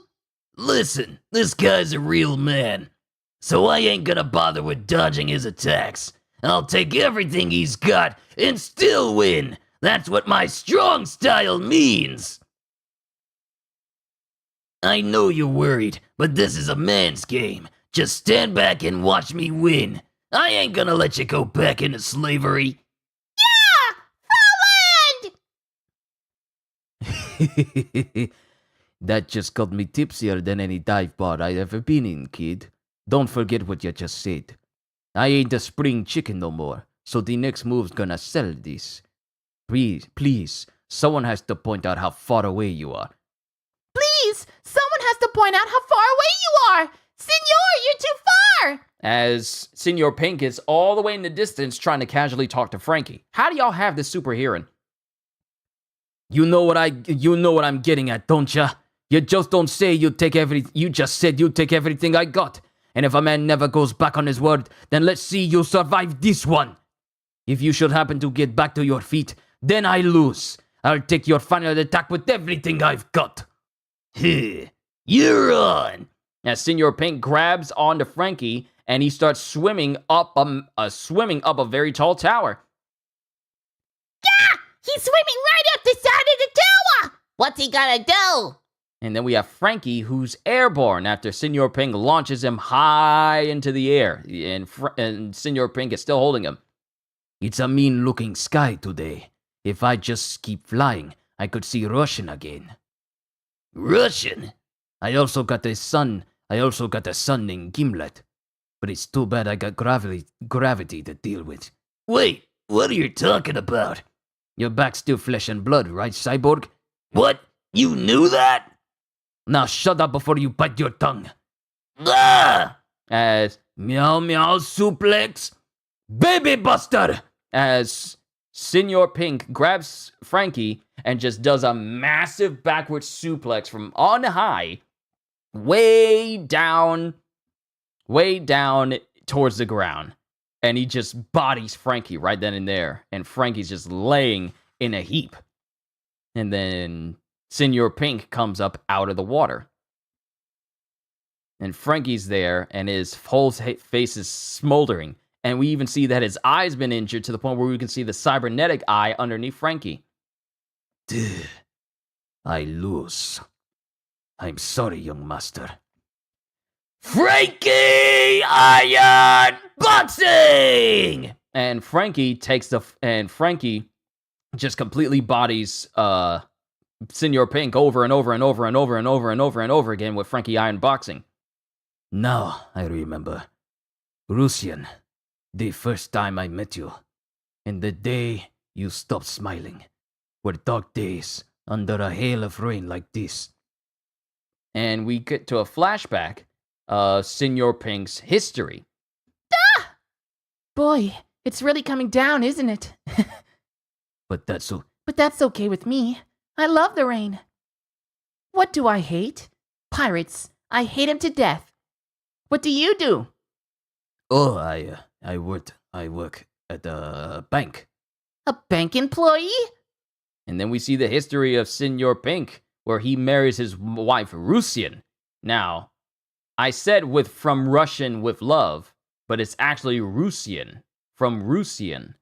Listen, this guy's a real man, so I ain't gonna bother with dodging his attacks. I'll take everything he's got and still win. That's what my strong style means. I know you're worried, but this is a man's game. Just stand back and watch me win. I ain't gonna let you go back into slavery. Fraulein! That just got me tipsier than any dive bar I ever been in, kid. Don't forget what you just said. I ain't a spring chicken no more, so the next move's gonna sell this. Please, someone has to point out how far away you are. Please, someone has to point out how far away you are! Senor, you're too far! As Senor Pink is all the way in the distance trying to casually talk to Frankie. How do y'all have this super hearing? You know what I'm getting at, don't ya? You just don't say you just said you'd take everything I got. And if a man never goes back on his word, then let's see you survive this one. If you should happen to get back to your feet, then I lose. I'll take your final attack with everything I've got. You're on. As Senor Pink grabs onto Frankie and he starts swimming up a very tall tower. Yeah! He's swimming right up the side of the tower! What's he gonna do? And then we have Frankie, who's airborne after Senor Pink launches him high into the air. And Senor Pink is still holding him. It's a mean-looking sky today. If I just keep flying, I could see Russian again. Russian? I also got a son named Gimlet. But it's too bad I got gravity to deal with. Wait, what are you talking about? Your back's still flesh and blood, right, Cyborg? What? You knew that? Now shut up before you bite your tongue. Ah! As Meow meow suplex. Baby buster! as Senor Pink grabs Frankie and just does a massive backward suplex from on high, way down towards the ground. And he just bodies Frankie right then and there. And Frankie's just laying in a heap. And then Senor Pink comes up out of the water. And Frankie's there, and his whole face is smoldering. And we even see that his eye's been injured to the point where we can see the cybernetic eye underneath Frankie. I lose. I'm sorry, young master. Frankie Iron Boxing! And Frankie just completely bodies Senor Pink over and over and over and over and over and over and over again with Frankie Iron Boxing. Now I remember. Russian, the first time I met you, and the day you stopped smiling, were dark days under a hail of rain like this. And we get to a flashback of Senor Pink's history. Ah! Boy, it's really coming down, isn't it? But that's okay with me. I love the rain. What do I hate? Pirates. I hate them to death. What do you do? Oh, I work at the bank. A bank employee? And then we see the history of Senor Pink, where he marries his wife, Rusian. Now, I said from Russian with love, but it's actually Rusian, from Rusian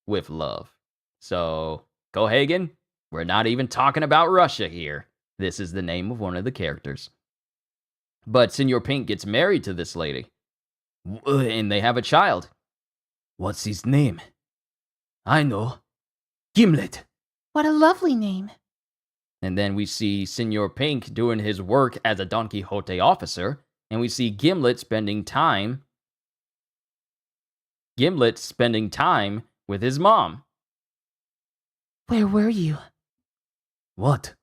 with love. So, Cohagen, we're not even talking about Russia here. This is the name of one of the characters. But Senor Pink gets married to this lady, and they have a child. What's his name? I know. Gimlet. What a lovely name. And then we see Senor Pink doing his work as a Don Quixote officer, and we see Gimlet spending time with his mom. Where were you? What?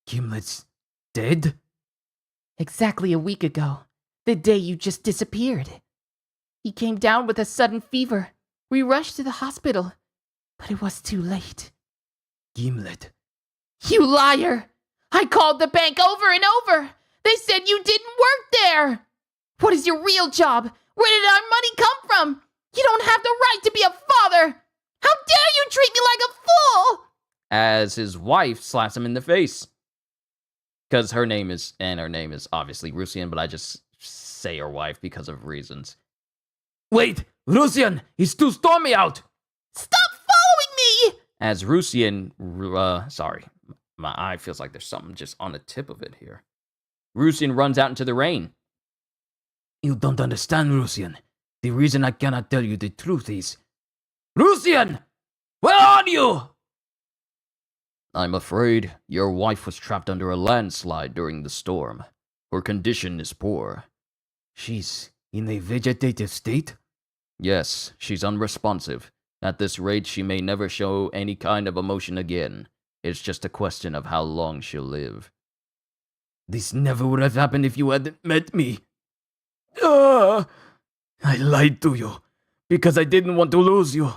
Gimlet's dead? Exactly a week ago, the day you just disappeared. He came down with a sudden fever. We rushed to the hospital, but it was too late. Gimlet. You liar! I called the bank over and over. They said you didn't work there. What is your real job? Where did our money come from? You don't have the right to be a father. How dare you treat me like a fool? As his wife slaps him in the face. Because her name is obviously Rusian, but I just say her wife because of reasons. Wait! Rusian! It's too stormy out! Stop following me! As Rusian, sorry, my eye feels like there's something just on the tip of it here. Rusian runs out into the rain. You don't understand, Rusian. The reason I cannot tell you the truth is... Rusian! Where are you? I'm afraid your wife was trapped under a landslide during the storm. Her condition is poor. She's in a vegetative state? Yes, she's unresponsive. At this rate, she may never show any kind of emotion again. It's just a question of how long she'll live. This never would have happened if you hadn't met me. I lied to you because I didn't want to lose you.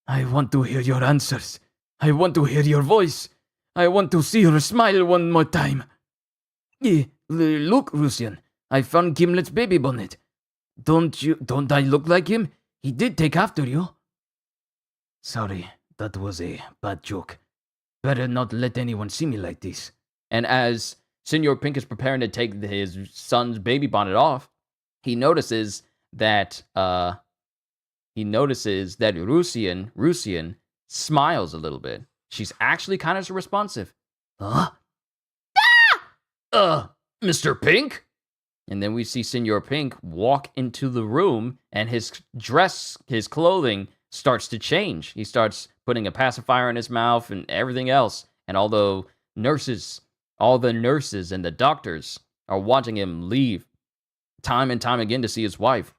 I want to hear your answers. I want to hear your voice. I want to see her smile one more time. Look, Rusian, I found Gimlet's baby bonnet. Don't I look like him? He did take after you. Sorry, that was a bad joke. Better not let anyone see me like this. And as Senor Pink is preparing to take his son's baby bonnet off, he notices that Rusian smiles a little bit. She's actually kind of responsive. Huh? Mr. Pink? And then we see Senor Pink walk into the room, and his clothing starts to change. He starts putting a pacifier in his mouth and everything else. And all the nurses and the doctors are watching him leave time and time again to see his wife.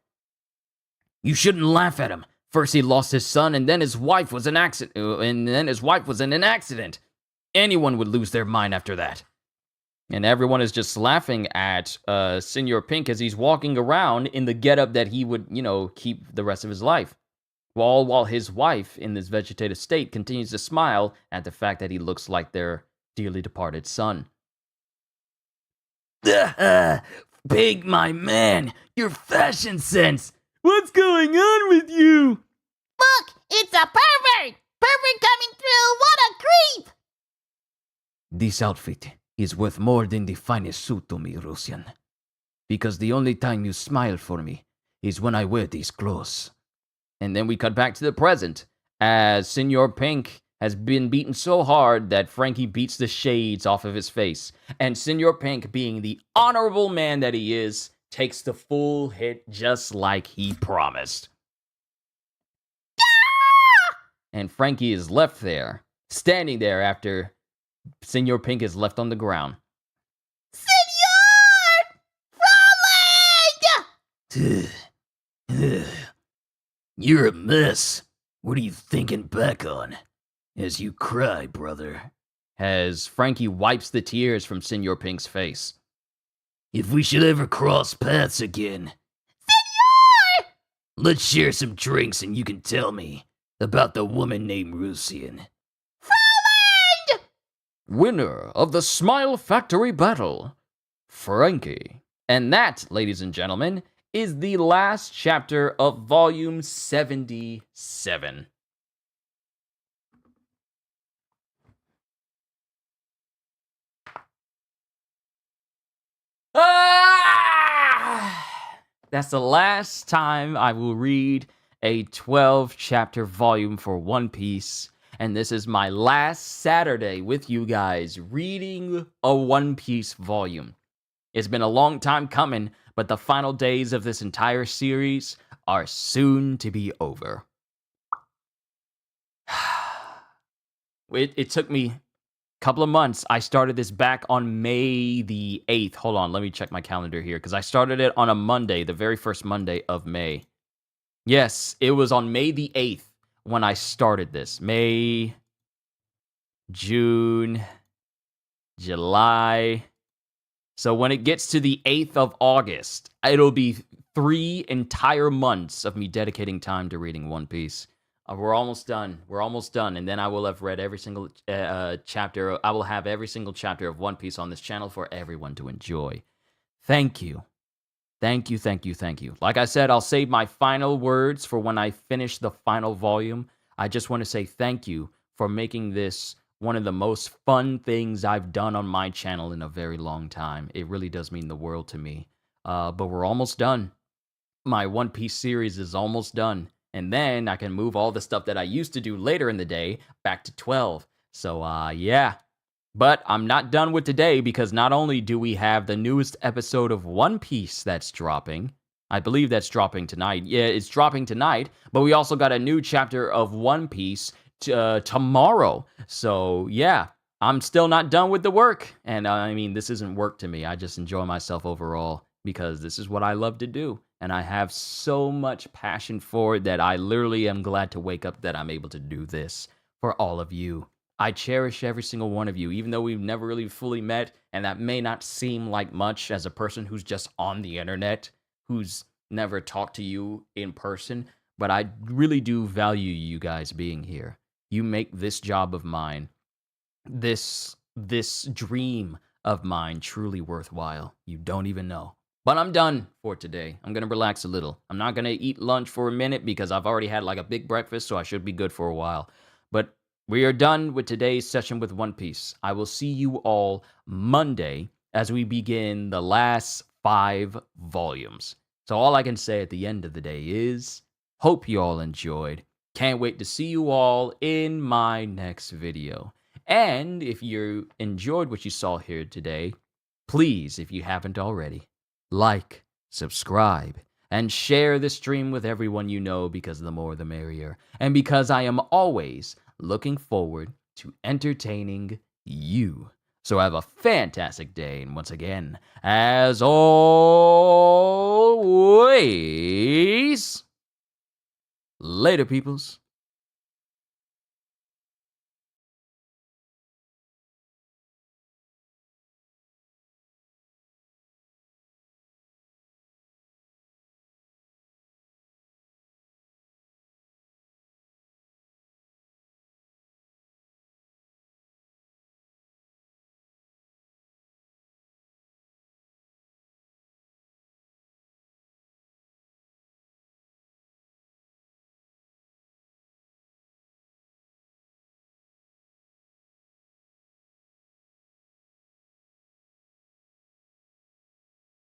You shouldn't laugh at him. First he lost his son, and then his wife was in an accident. Anyone would lose their mind after that. And everyone is just laughing at Senor Pink as he's walking around in the getup that he would, keep the rest of his life. While his wife, in this vegetative state, continues to smile at the fact that he looks like their dearly departed son. Pink, my man, your fashion sense. What's going on with you? Look, it's a pervert! Pervert coming through! What a creep! This outfit is worth more than the finest suit to me, Rusian. Because the only time you smile for me is when I wear these clothes. And then we cut back to the present, as Senor Pink has been beaten so hard that Frankie beats the shades off of his face. And Senor Pink, being the honorable man that he is, takes the full hit just like he promised. And Frankie is left there, standing there after Senor Pink is left on the ground. Senor! Frolic! You're a mess. What are you thinking back on? As you cry, brother. As Frankie wipes the tears from Senor Pink's face. If we should ever cross paths again, Senor! let's share some drinks and you can tell me about the woman named Rusian. Frolic! Winner of the Smile Factory Battle, Frankie. And that, ladies and gentlemen, is the last chapter of volume 77. That's the last time I will read a 12-chapter volume for One Piece. And this is my last Saturday with you guys reading a One Piece volume. It's been a long time coming, but the final days of this entire series are soon to be over. It took me a couple of months. I started this back on May the 8th. Hold on, let me check my calendar here, because I started it on a Monday, the very first Monday of May. Yes, it was on May the 8th when I started this. May, June, July. So when it gets to the 8th of August, it'll be 3 entire months of me dedicating time to reading One Piece. We're almost done. We're almost done. And then I will have read every single chapter. I will have every single chapter of One Piece on this channel for everyone to enjoy. Thank you. Thank you, thank you, thank you. Like I said, I'll save my final words for when I finish the final volume. I just want to say thank you for making this one of the most fun things I've done on my channel in a very long time. It really does mean the world to me. But we're almost done. My One Piece series is almost done. And then I can move all the stuff that I used to do later in the day back to 12. So, yeah. But I'm not done with today, because not only do we have the newest episode of One Piece that's dropping, I believe that's dropping tonight. Yeah, it's dropping tonight, but we also got a new chapter of One Piece tomorrow. So, yeah, I'm still not done with the work. And I mean, this isn't work to me. I just enjoy myself overall, because this is what I love to do. And I have so much passion for it that I literally am glad to wake up that I'm able to do this for all of you. I cherish every single one of you, even though we've never really fully met, and that may not seem like much as a person who's just on the internet, who's never talked to you in person, but I really do value you guys being here. You make this job of mine, this dream of mine, truly worthwhile. You don't even know. But I'm done for today. I'm going to relax a little. I'm not going to eat lunch for a minute, because I've already had like a big breakfast, so I should be good for a while. But we are done with today's session with One Piece. I will see you all Monday as we begin the last 5 volumes. So all I can say at the end of the day is, hope you all enjoyed. Can't wait to see you all in my next video. And if you enjoyed what you saw here today, please, if you haven't already, like, subscribe, and share this stream with everyone you know, because the more the merrier. And because I am always looking forward to entertaining you. So have a fantastic day, and once again, as always, later, peoples.